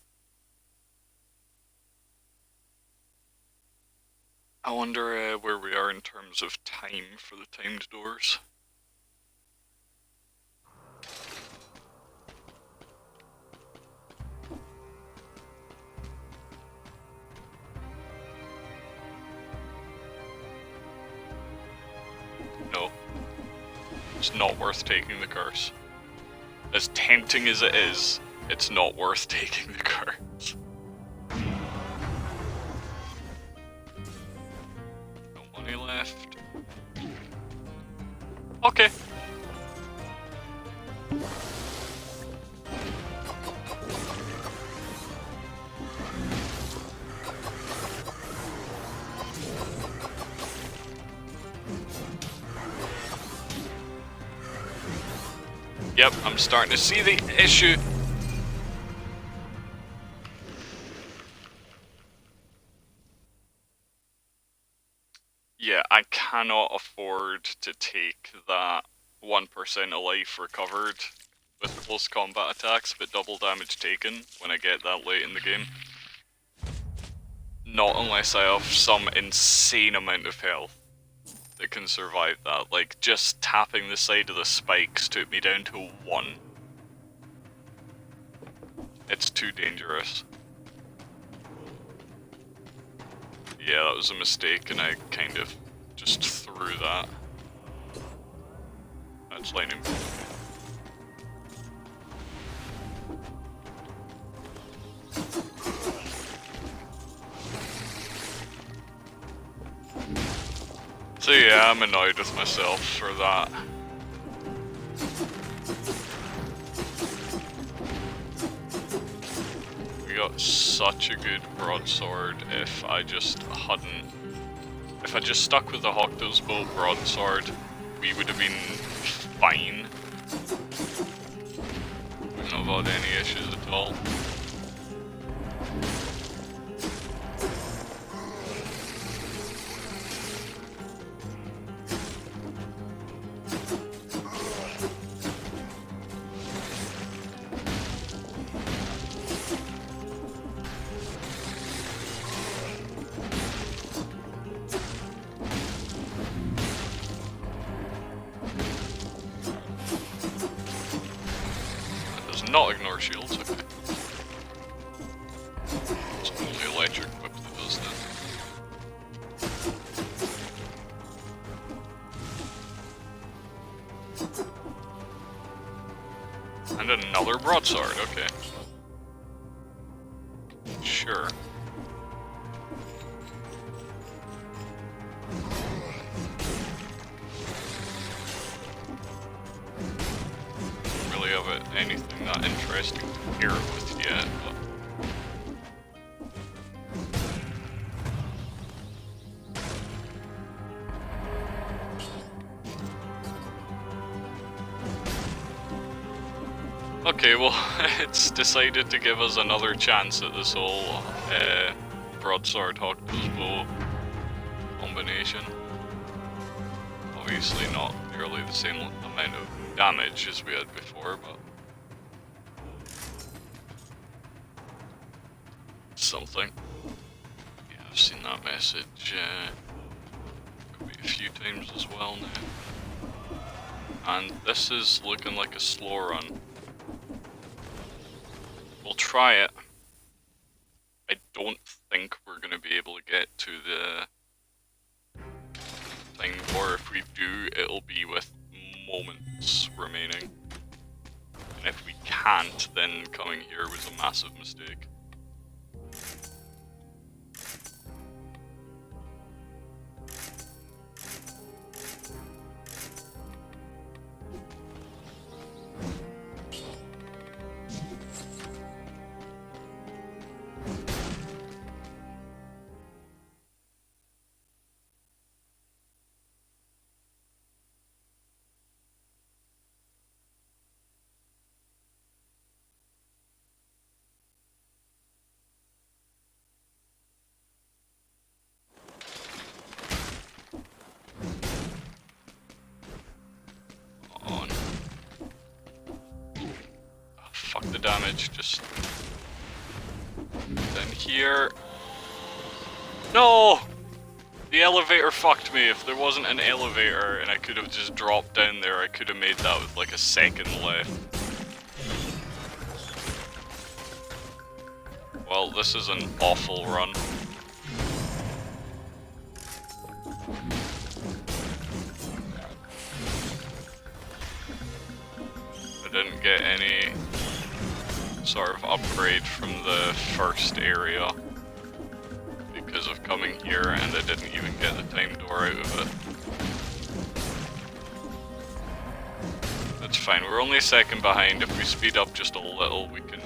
I wonder where we are in terms of time for the timed doors. No. It's not worth taking the curse. As tempting as it is, it's not worth taking the curse. No money left. Okay. Yep, I'm starting to see the issue. Yeah, I cannot afford to take that 1% of life recovered with close combat attacks, but double damage taken when I get that late in the game. Not unless I have some insane amount of health that can survive that. Like, just tapping the side of the spikes took me down to 1. It's too dangerous. Yeah, that was a mistake, and I kind of just threw that. That's lightning. So yeah, I'm annoyed with myself for that. We got such a good broadsword if I just stuck with the Hokuto's bow broadsword, we would have been fine. Wouldn't have had any issues at all. not ignore shields, okay. It's only electric whip that does that. And another broadsword, okay. Sure. Don't really have anything that interesting to pair it with yet, but... Okay, well, it's decided to give us another chance at this whole broadsword Hawk's bow combination. Obviously not nearly the same amount of damage as we had before, but something. Yeah, I've seen that message quite a few times as well now. And this is looking like a slow run. We'll try it. I don't think we're going to be able to get to the thing, or if we do, it'll be with moments remaining. And if we can't, then coming here was a massive mistake. Fuck the damage, just then here. No! The elevator fucked me. If there wasn't an elevator and I could have just dropped down there, I could have made that with like a second left. Well, this is an awful run. I didn't get any sort of upgrade from the first area because of coming here, and I didn't even get the time door out of it. That's fine, we're only a second behind. If we speed up just a little, we can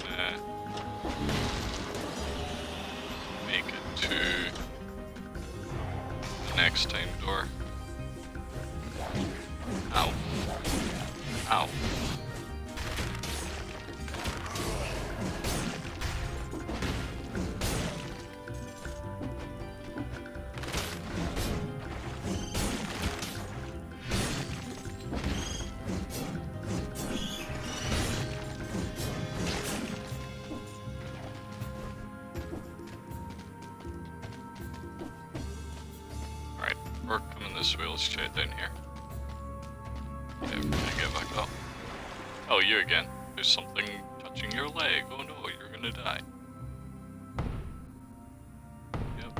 make it to the next time door. Ow. Ow. We're coming this way, let's try it down here. Yeah, we're gonna get back up. Oh, you again. There's something touching your leg. Oh no, you're gonna die. Yep.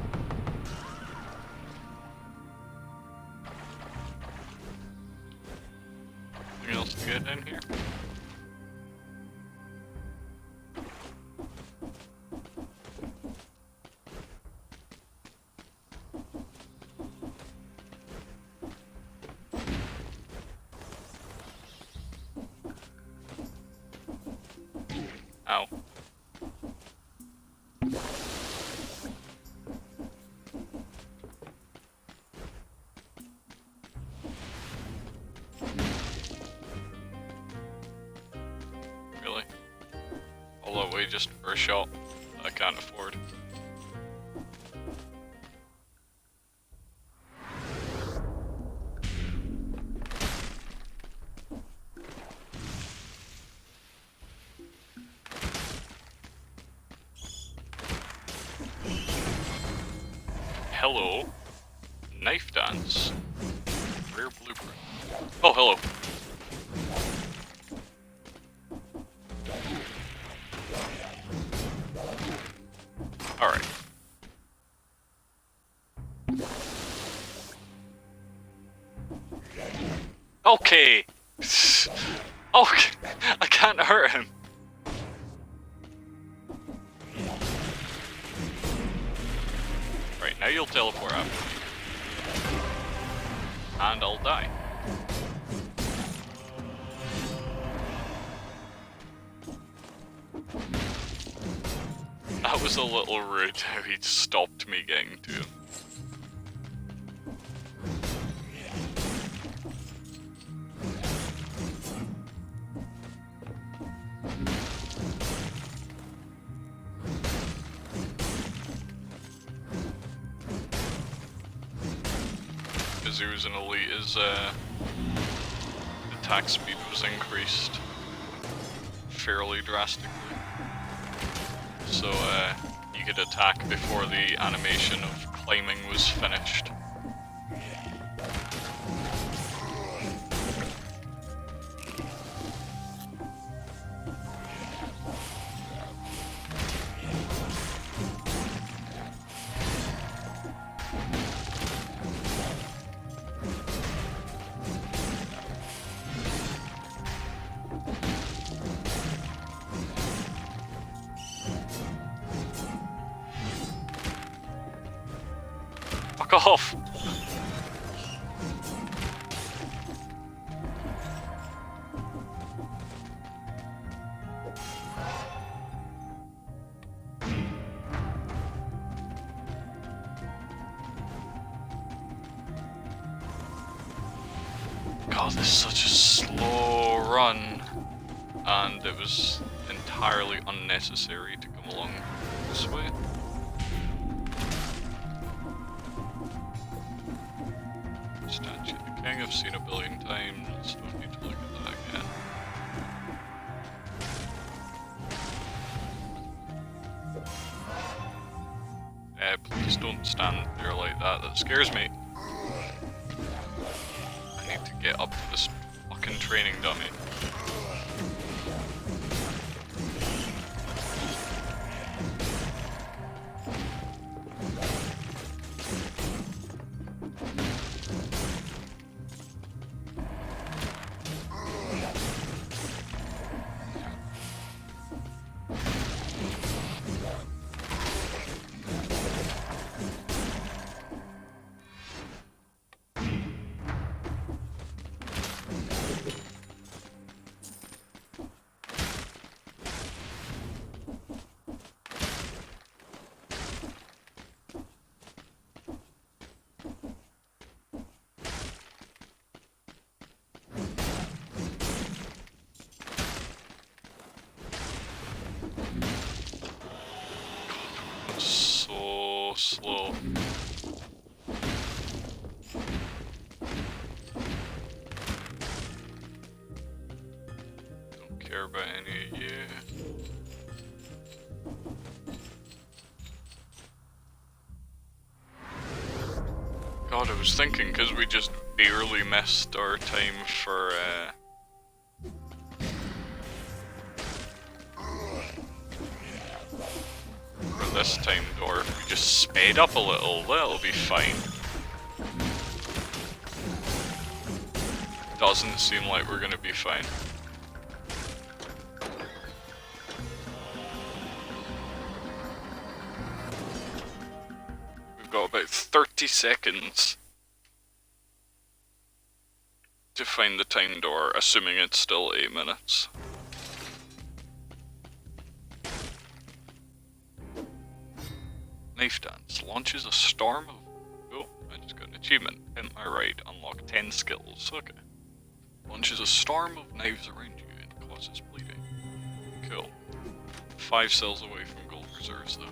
Anything else to get down here? Ow. Really? All that way just for a shot I can't afford. Hello. Knife dance. Rare blueprint. Oh, hello. Alright. Okay! Okay! I can't hurt him! Right, now you'll teleport after me. And I'll die. That was a little rude how he stopped me getting to him. Because he was an elite, his attack speed was increased fairly drastically. So you could attack before the animation of climbing was finished. Fuck off! God, this is such a slow run, and it was entirely unnecessary to come along this way. Statue of the King I've seen a billion times, don't need to look at that again. Please don't stand there like that scares me. I need to get up to this fucking training dummy. So slow. Don't care about any of you. God, I was thinking, because we just barely missed our time for this time door, if we just sped up a little, that'll be fine. Doesn't seem like we're gonna be fine. We've got about 30 seconds to find the time door, assuming it's still 8 minutes. Knife dance launches a storm of... Oh, I just got an achievement. Hit my right, unlock 10 skills. Okay. Launches a storm of knives around you and causes bleeding. Cool. 5 cells away from gold reserves though.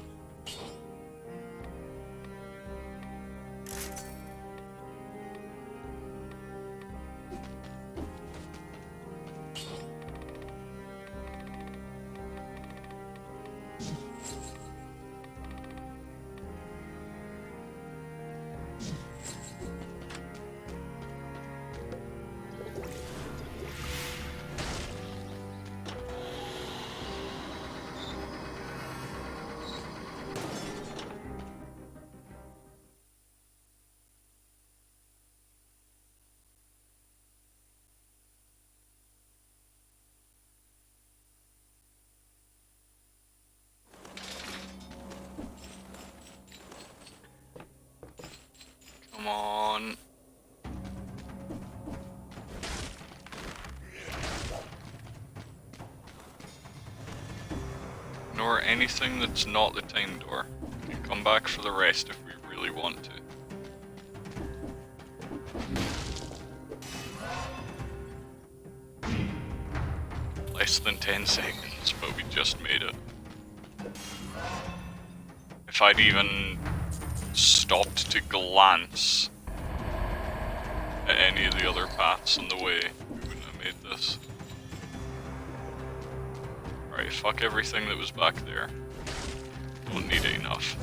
Come on. Ignore anything that's not the time door. We can come back for the rest if we really want to. Less than 10 seconds, but we just made it. If I'd even stopped to glance at any of the other paths on the way, we wouldn't have made this. Alright, fuck everything that was back there. Don't need it enough.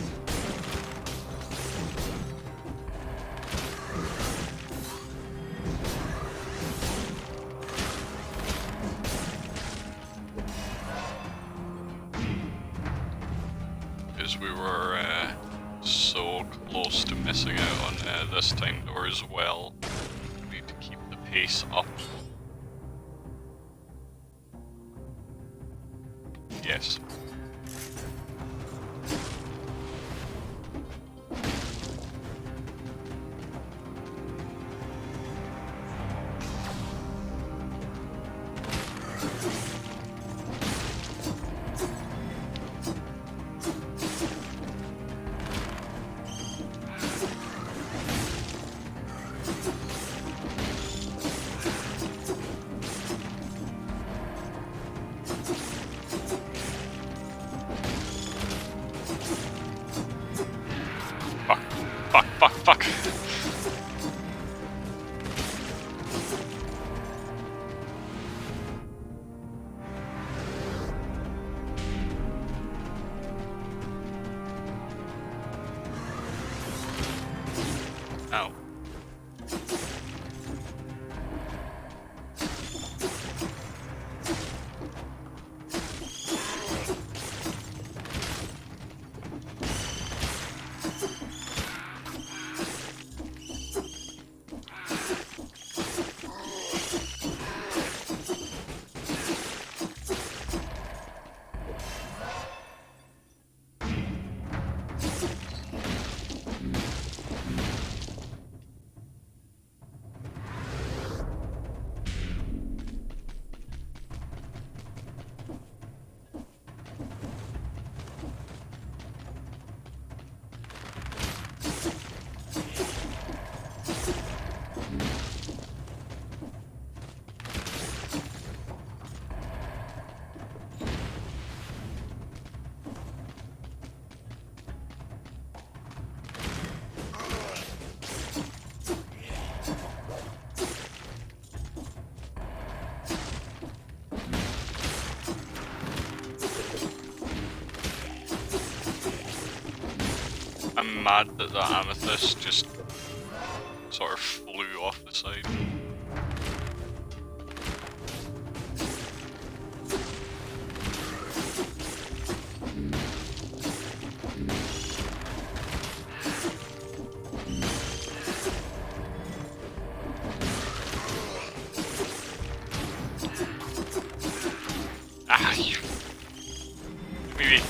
Because we were so close to missing out on this time door as well. We need to keep the pace up. Yes. Fuck. Ow. I'm mad that the amethyst just sort of flew off the side. Ah, you... Maybe...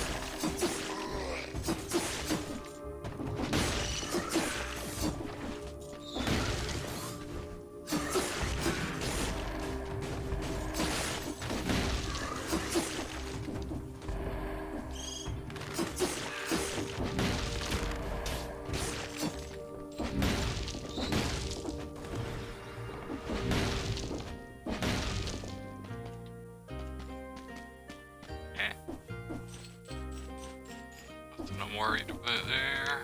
Nothing I'm worried about there.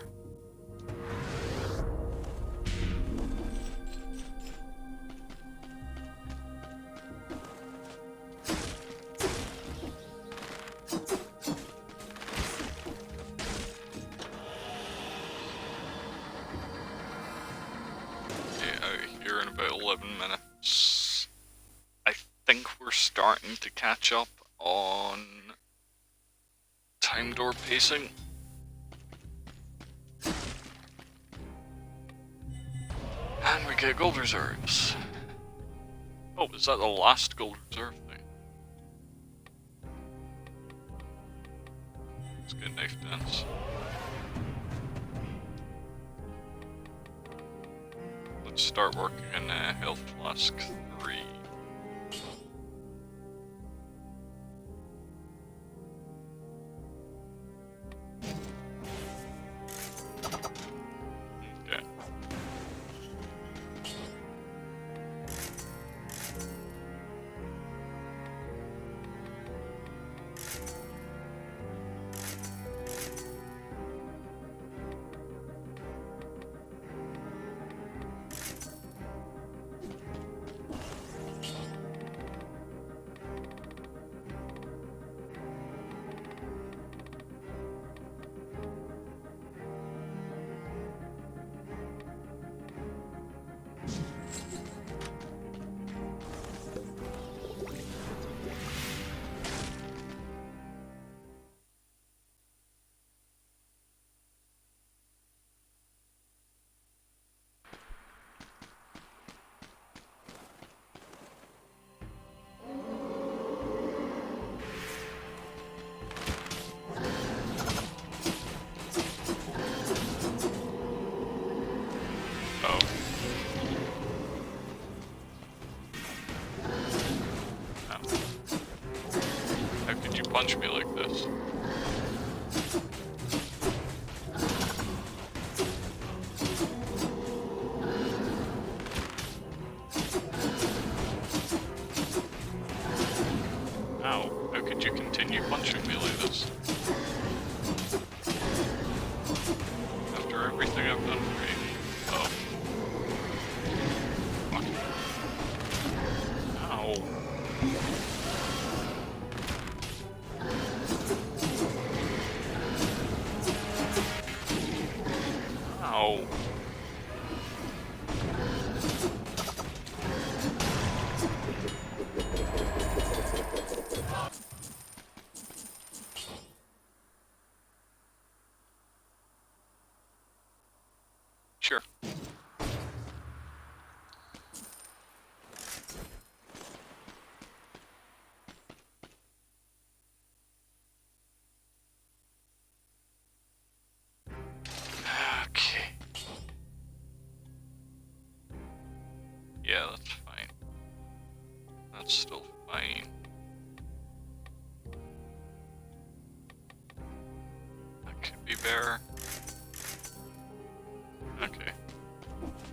Get out of here in about 11 minutes. I think we're starting to catch up on time door pacing. And we get gold reserves. Oh, is that the last gold reserve thing? Let's get knife dance. start working on Health Flask 3. Okay. Oh. How could you punch me like this? Ow, how could you continue punching me like this? After everything I've done for you. Oh. Fuck. Ow. Ow. Sure. Okay. Yeah, that's fine. That's still fine. That could be better. Okay.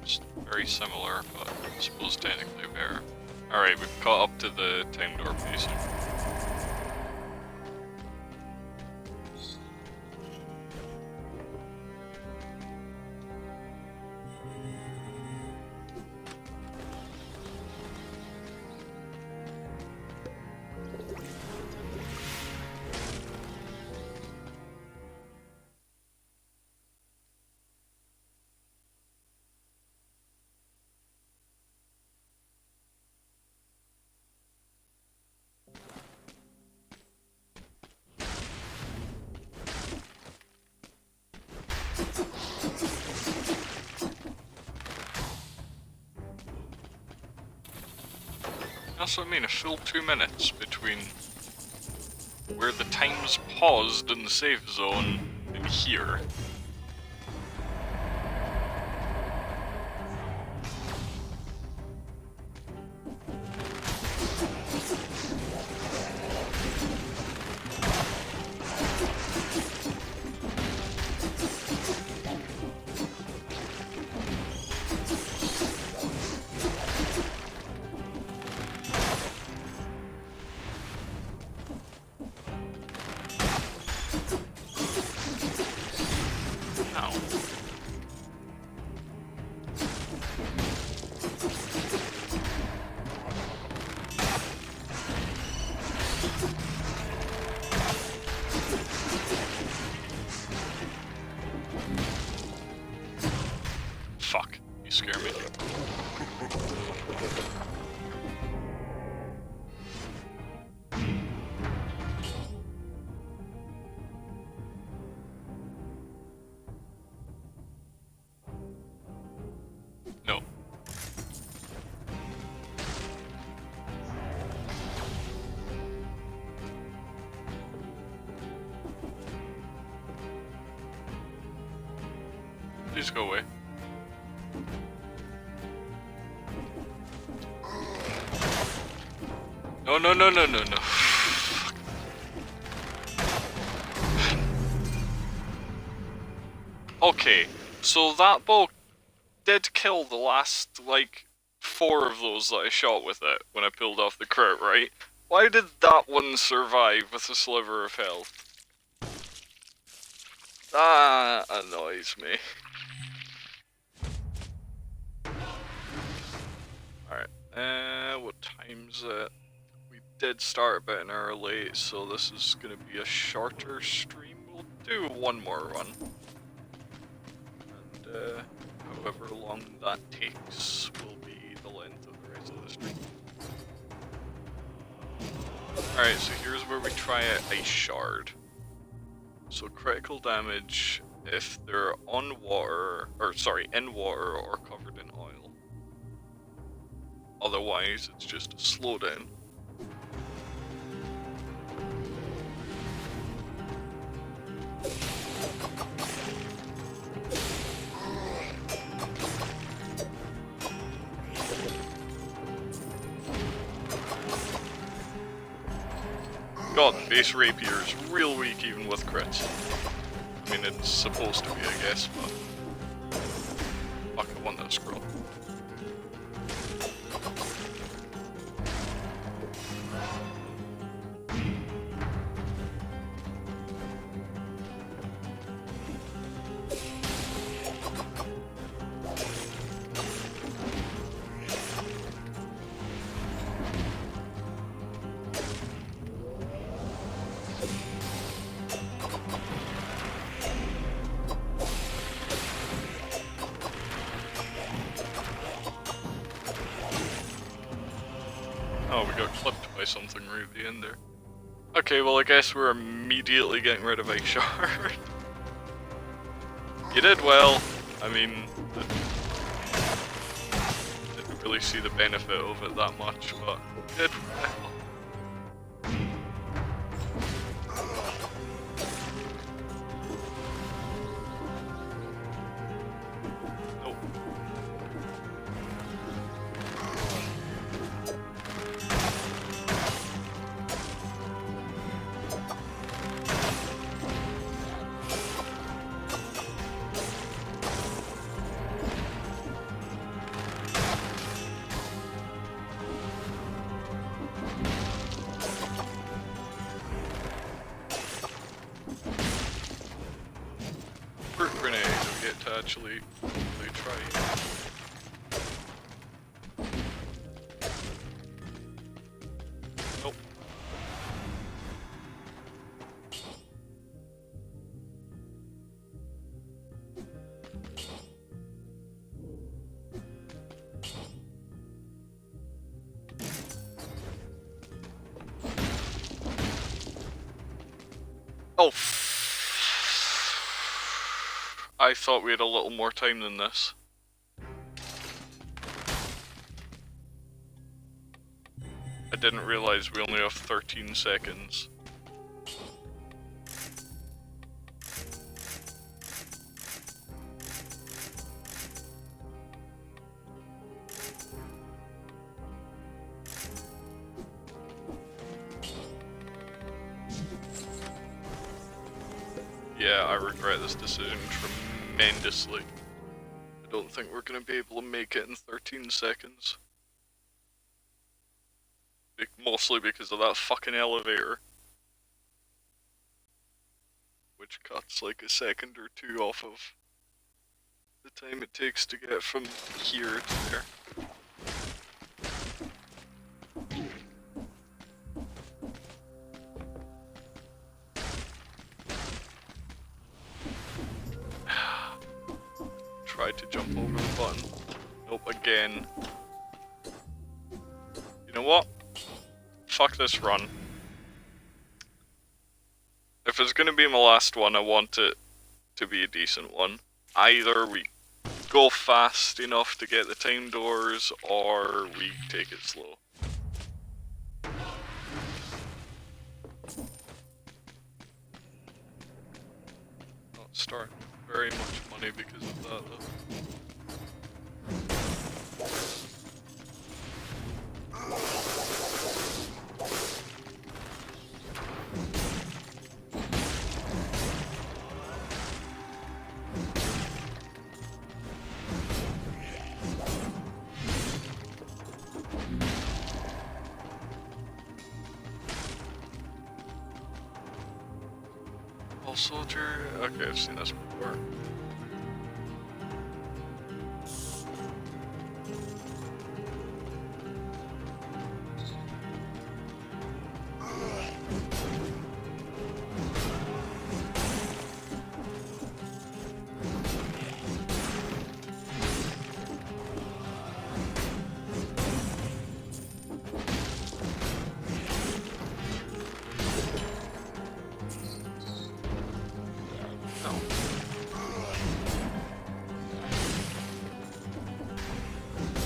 Just very similar, but I suppose technically better. Alright, we've caught up to the time door pacing. That's what I mean, a full 2 minutes between where the time's paused in the safe zone and here. Fuck, you scare me. No. Please go away. No, no, no, no, no, no. Okay, so that bow did kill the last, like, 4 of those that I shot with it when I pulled off the crit, right? Why did that one survive with a sliver of health? That annoys me. Alright, what time's it? We did start a bit an hour late, so this is gonna be a shorter stream. We'll do one more run. And, however long that takes will be the length of the rest of the stream. Alright, so here's where we try a Ice Shard. So critical damage if they're on water, or sorry, in water or covered in oil. Otherwise, it's just a slowdown. God, base rapier is real weak even with crits. I mean, it's supposed to be, I guess, but... Fuck, I want that scroll. Oh, we got clipped by something right at the end there. Okay, well I guess we're immediately getting rid of Ice Shard. You did well. I mean, didn't really see the benefit of it that much, but you did well. Nope. Grenade, we get to actually try it. Nope. Oh, I thought we had a little more time than this. I didn't realize we only have 13 seconds. Yeah, I regret this decision tremendously. I don't think we're gonna be able to make it in 13 seconds. Mostly because of that fucking elevator. Which cuts like a second or two off of the time it takes to get from here to there. Tried to jump over the button. Nope, again. You know what? Fuck this run. If it's gonna be my last one, I want it to be a decent one. Either we go fast enough to get the time doors, or we take it slow. Not starting very much money because of that though. soldier. Okay, I've seen this before.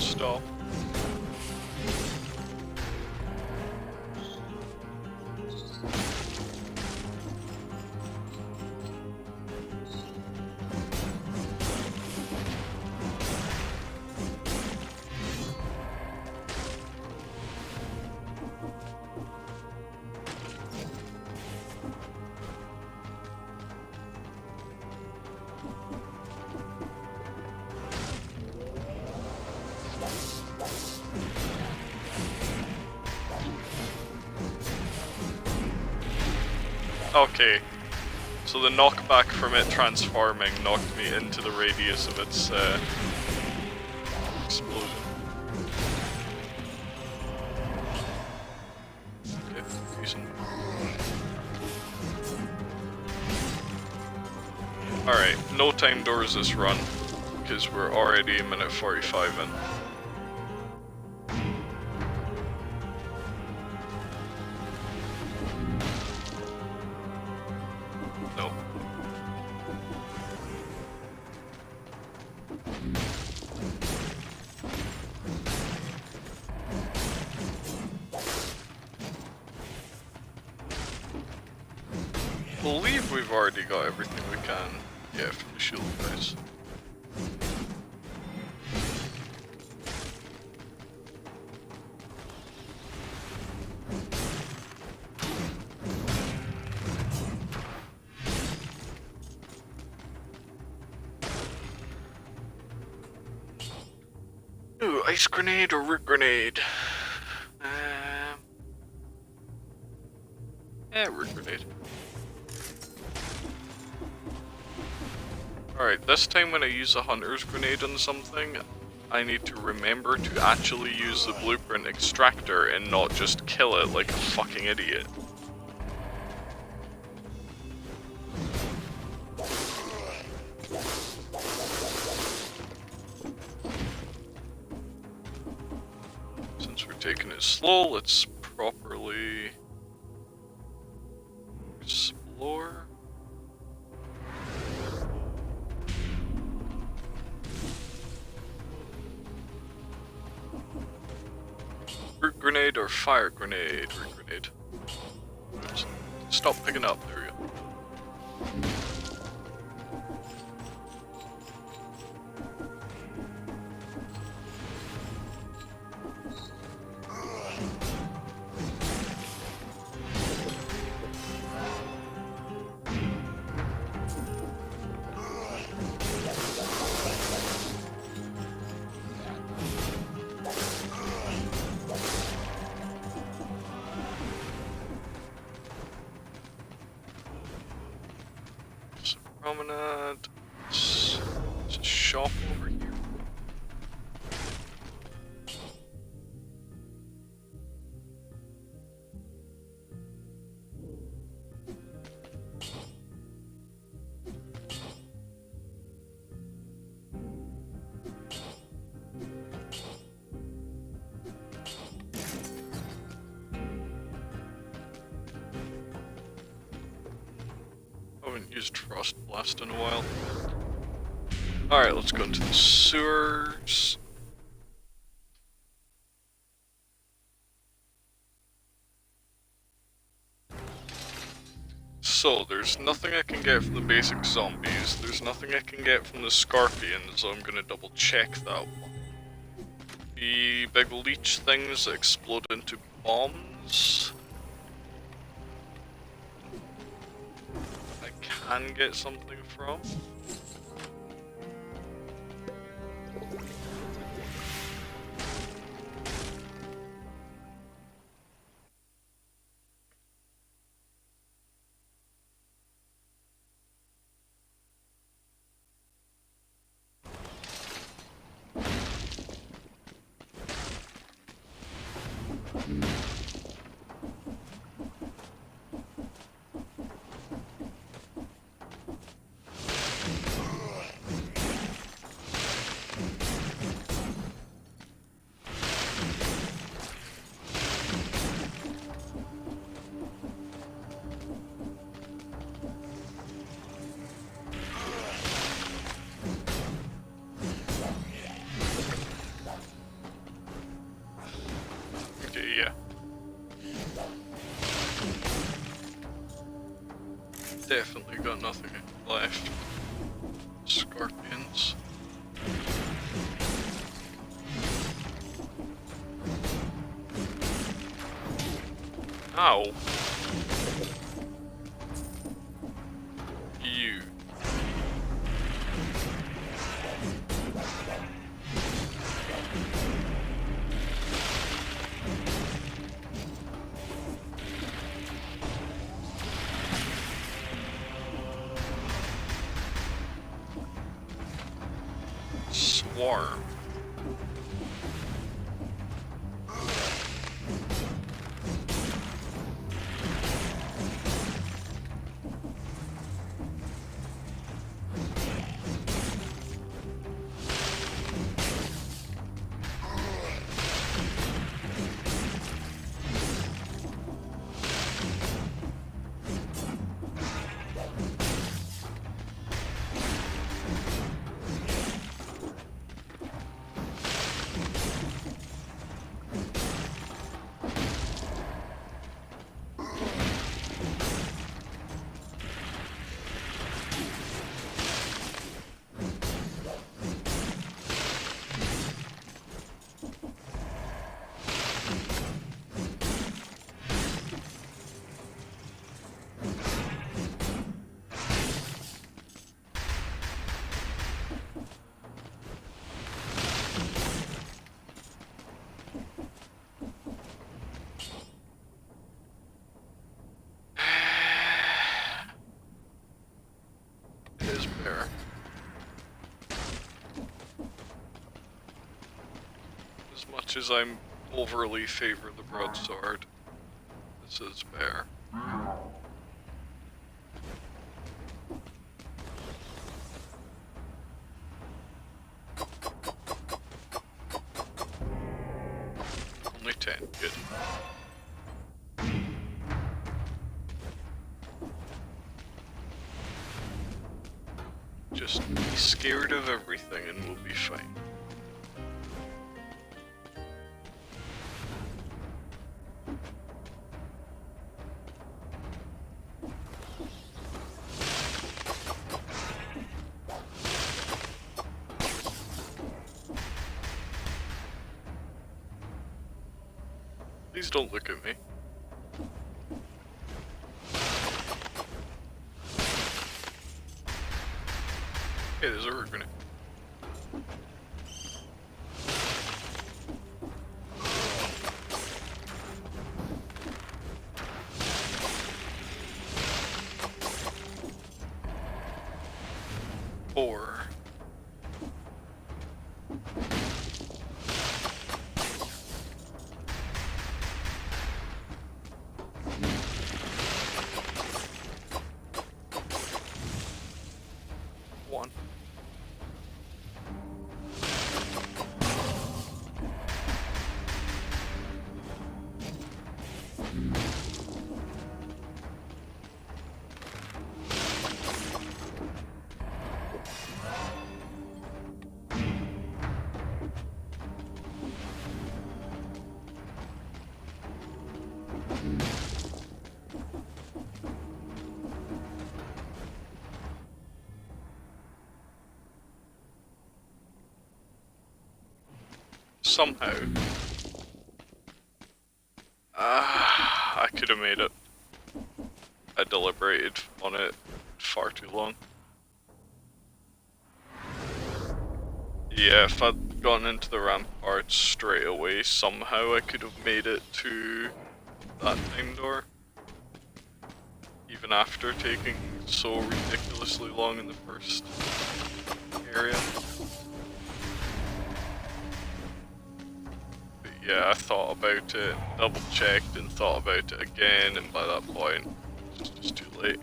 Stop. Okay, so the knockback from it transforming knocked me into the radius of its explosion. Okay, decent. Alright, no time doors this run, because we're already a minute 45 in. No. I believe we've already got everything we can get from the shield guys. Ooh, ice grenade or root grenade? Root grenade. Alright, this time when I use a hunter's grenade on something, I need to remember to actually use the blueprint extractor and not just kill it like a fucking idiot. Since we're taking it slow, let's properly explore. Root grenade or fire grenade? Root grenade. Oops. Stop picking up, there we go. Promenade. There's a shop over here. Haven't used Frost Blast in a while. Alright, let's go into the sewers. So, there's nothing I can get from the basic zombies, there's nothing I can get from the scorpions, so I'm gonna double check that one. The big leech things that explode into bombs. I can get something from. left. Scorpions. Ow. You. Swarm. As much as I'm overly favor the broadsword, this is bear. Only 10, good. Just be scared of everything and we'll be fine. Please don't look at me. Okay, there's a root grenade. Four. One. Somehow. I could have made it. I deliberated on it far too long. Yeah, if I'd gone into the ramparts straight away, somehow I could have made it to that time door. Even after taking so ridiculously long in the first area. But yeah, I thought about it, double checked and thought about it again, and by that point, it's just too late.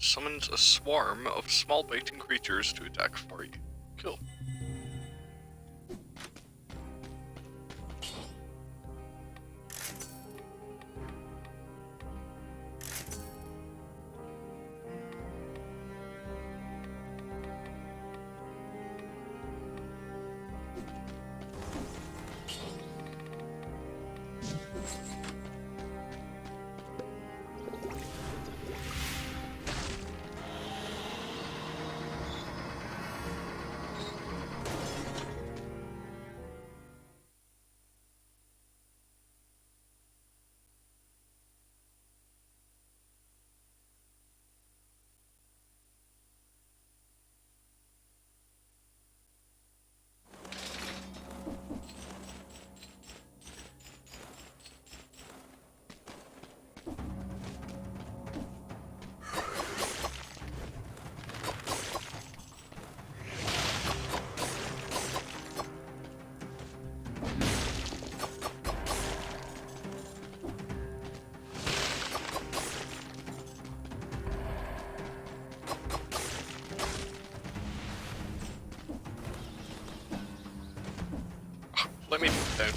Summons a swarm of small biting creatures to attack for you. Cool. Let me down.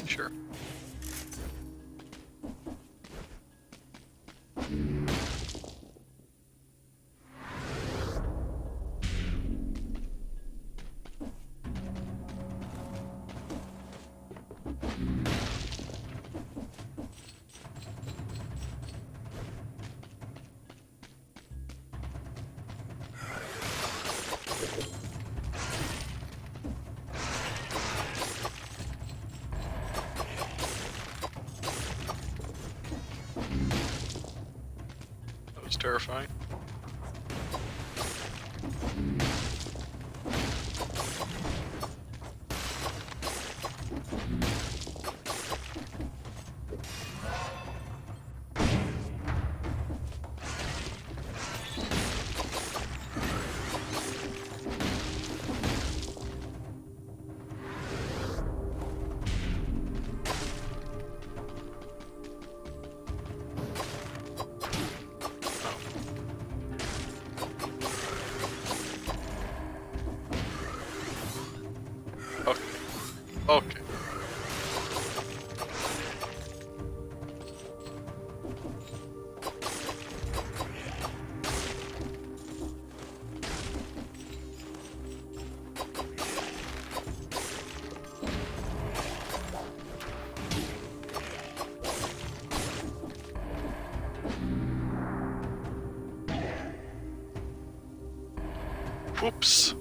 Sure. That was terrifying. Whoops.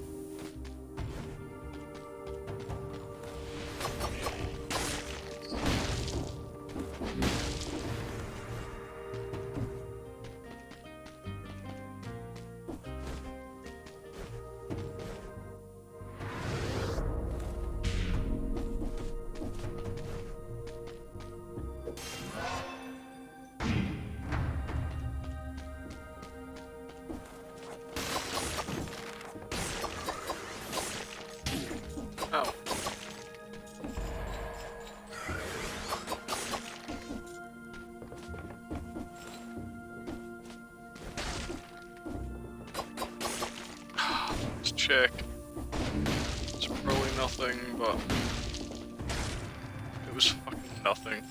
Oh. Let's check. It's probably nothing, but it was fucking nothing.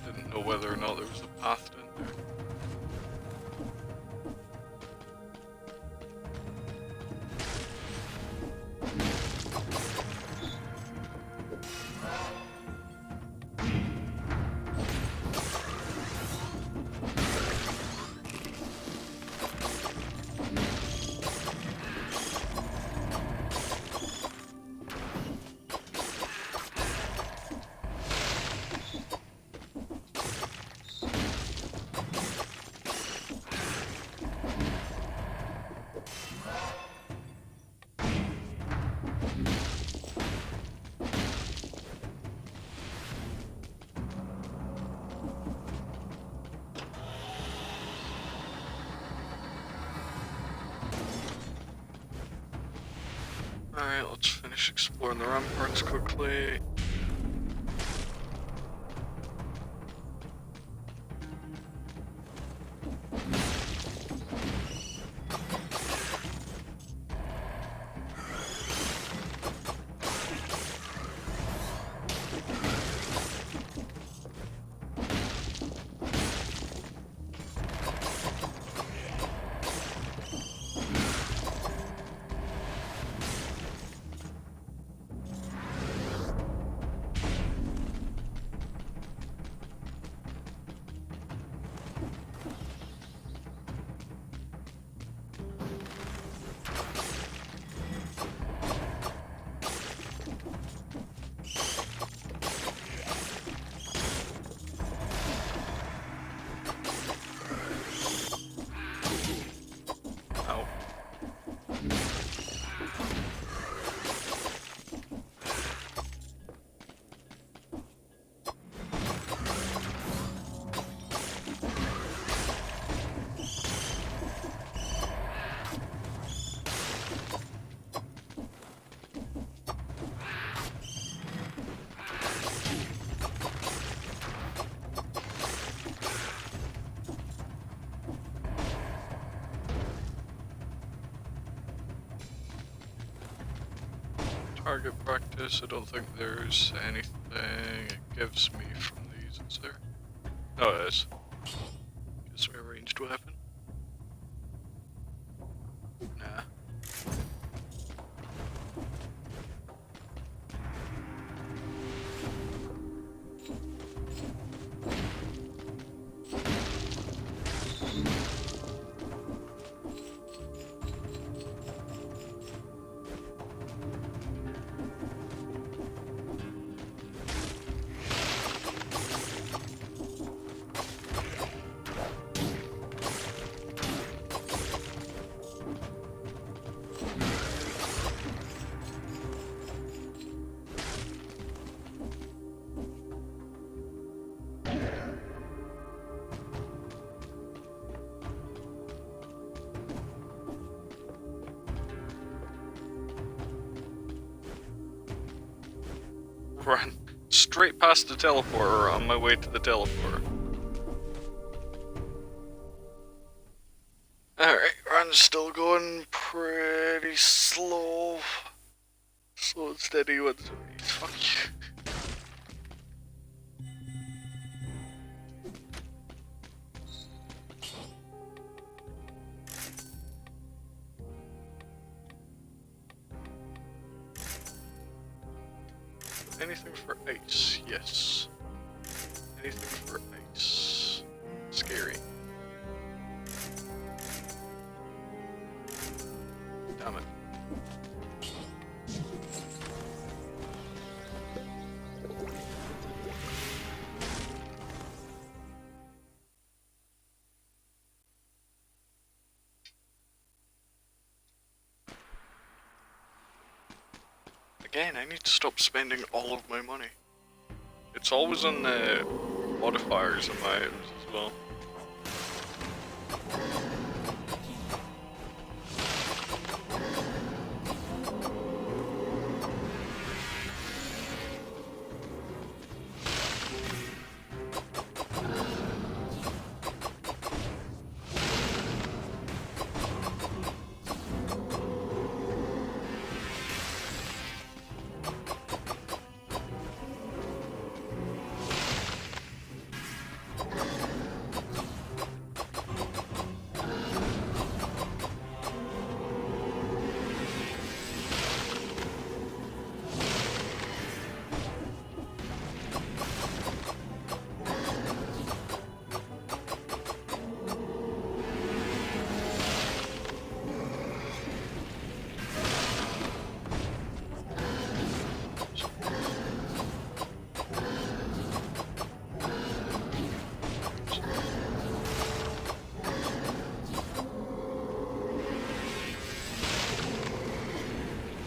Didn't know whether or not there was a path down there. Alright, let's finish exploring the ramparts quickly. Ow. Target practice, I don't think there's anything it gives me from these, is there? Oh, it is. Gives me a ranged weapon. Nah. Ran straight past the teleporter on my way to the teleporter. Alright, run's still going pretty slow. Slow and steady with these. Fuck you. Anything for ice? Yes. Anything for ice? Scary. Again, I need to stop spending all of my money. It's always on the modifiers of my items as well.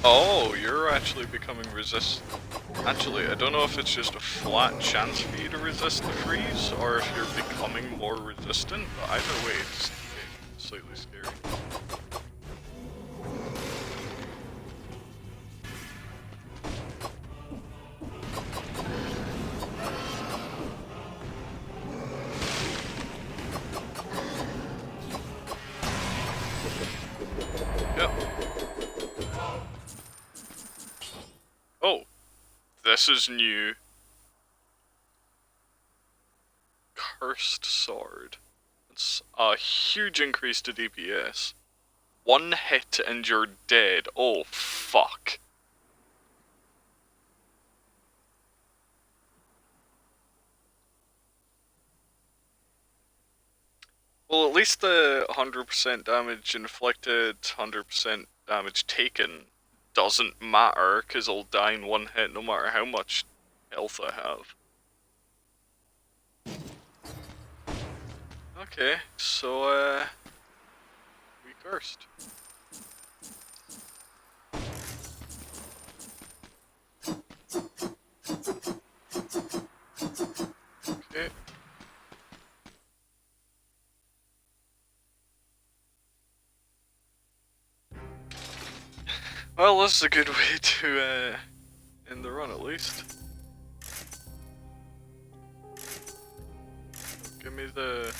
Oh, you're actually becoming resistant. Actually, I don't know if it's just a flat chance for you to resist the freeze, or if you're becoming more resistant, but either way, it's slightly scary. Yep. Oh, this is new. Cursed Sword. It's a huge increase to DPS. One hit and you're dead. Oh, fuck. Well, at least the 100% damage inflicted, 100% damage taken doesn't matter, because I'll die in one hit no matter how much health I have. Okay, so, we cursed. Okay. Well, this is a good way to, end the run at least. Give me the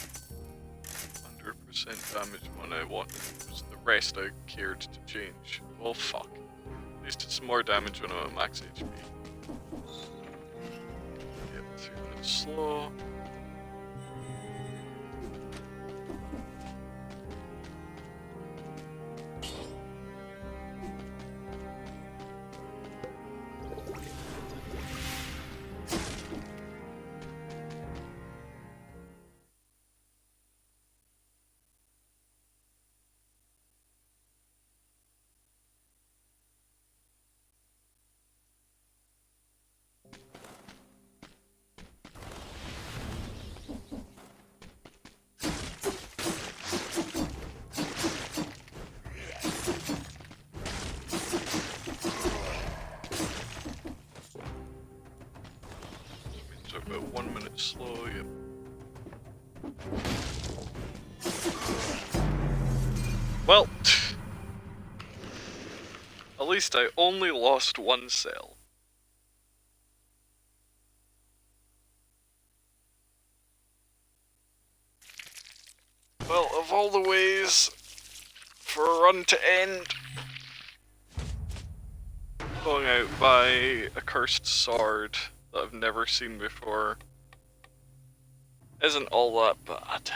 100% damage one I wanted. It was the rest I cared to change. Well, fuck. At least it's more damage when I'm at max HP. Yep, 3 minutes slow. So about 1 minute slow, yep. Well, at least I only lost one cell. Well, of all the ways for a run to end, going out by a cursed sword that I've never seen before isn't all that bad.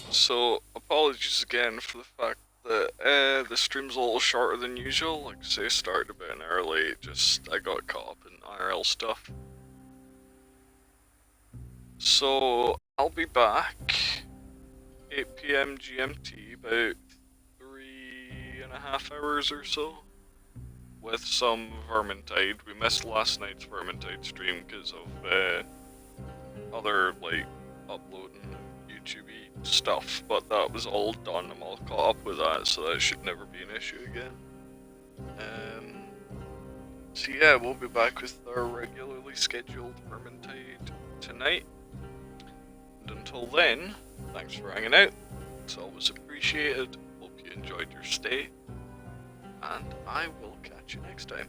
So, apologies again for the fact that the stream's a little shorter than usual. Like I say, I started a bit early, just I got caught up in IRL stuff. So, I'll be back 8 PM GMT, about 3.5 hours or so, with some Vermintide. We missed last night's Vermintide stream because of other, like, uploading YouTube stuff, but that was all done. I'm all caught up with that, so that should never be an issue again. So yeah, we'll be back with our regularly scheduled Vermintide tonight. And until then, thanks for hanging out. It's always appreciated. Hope you enjoyed your stay. And I will catch you next time.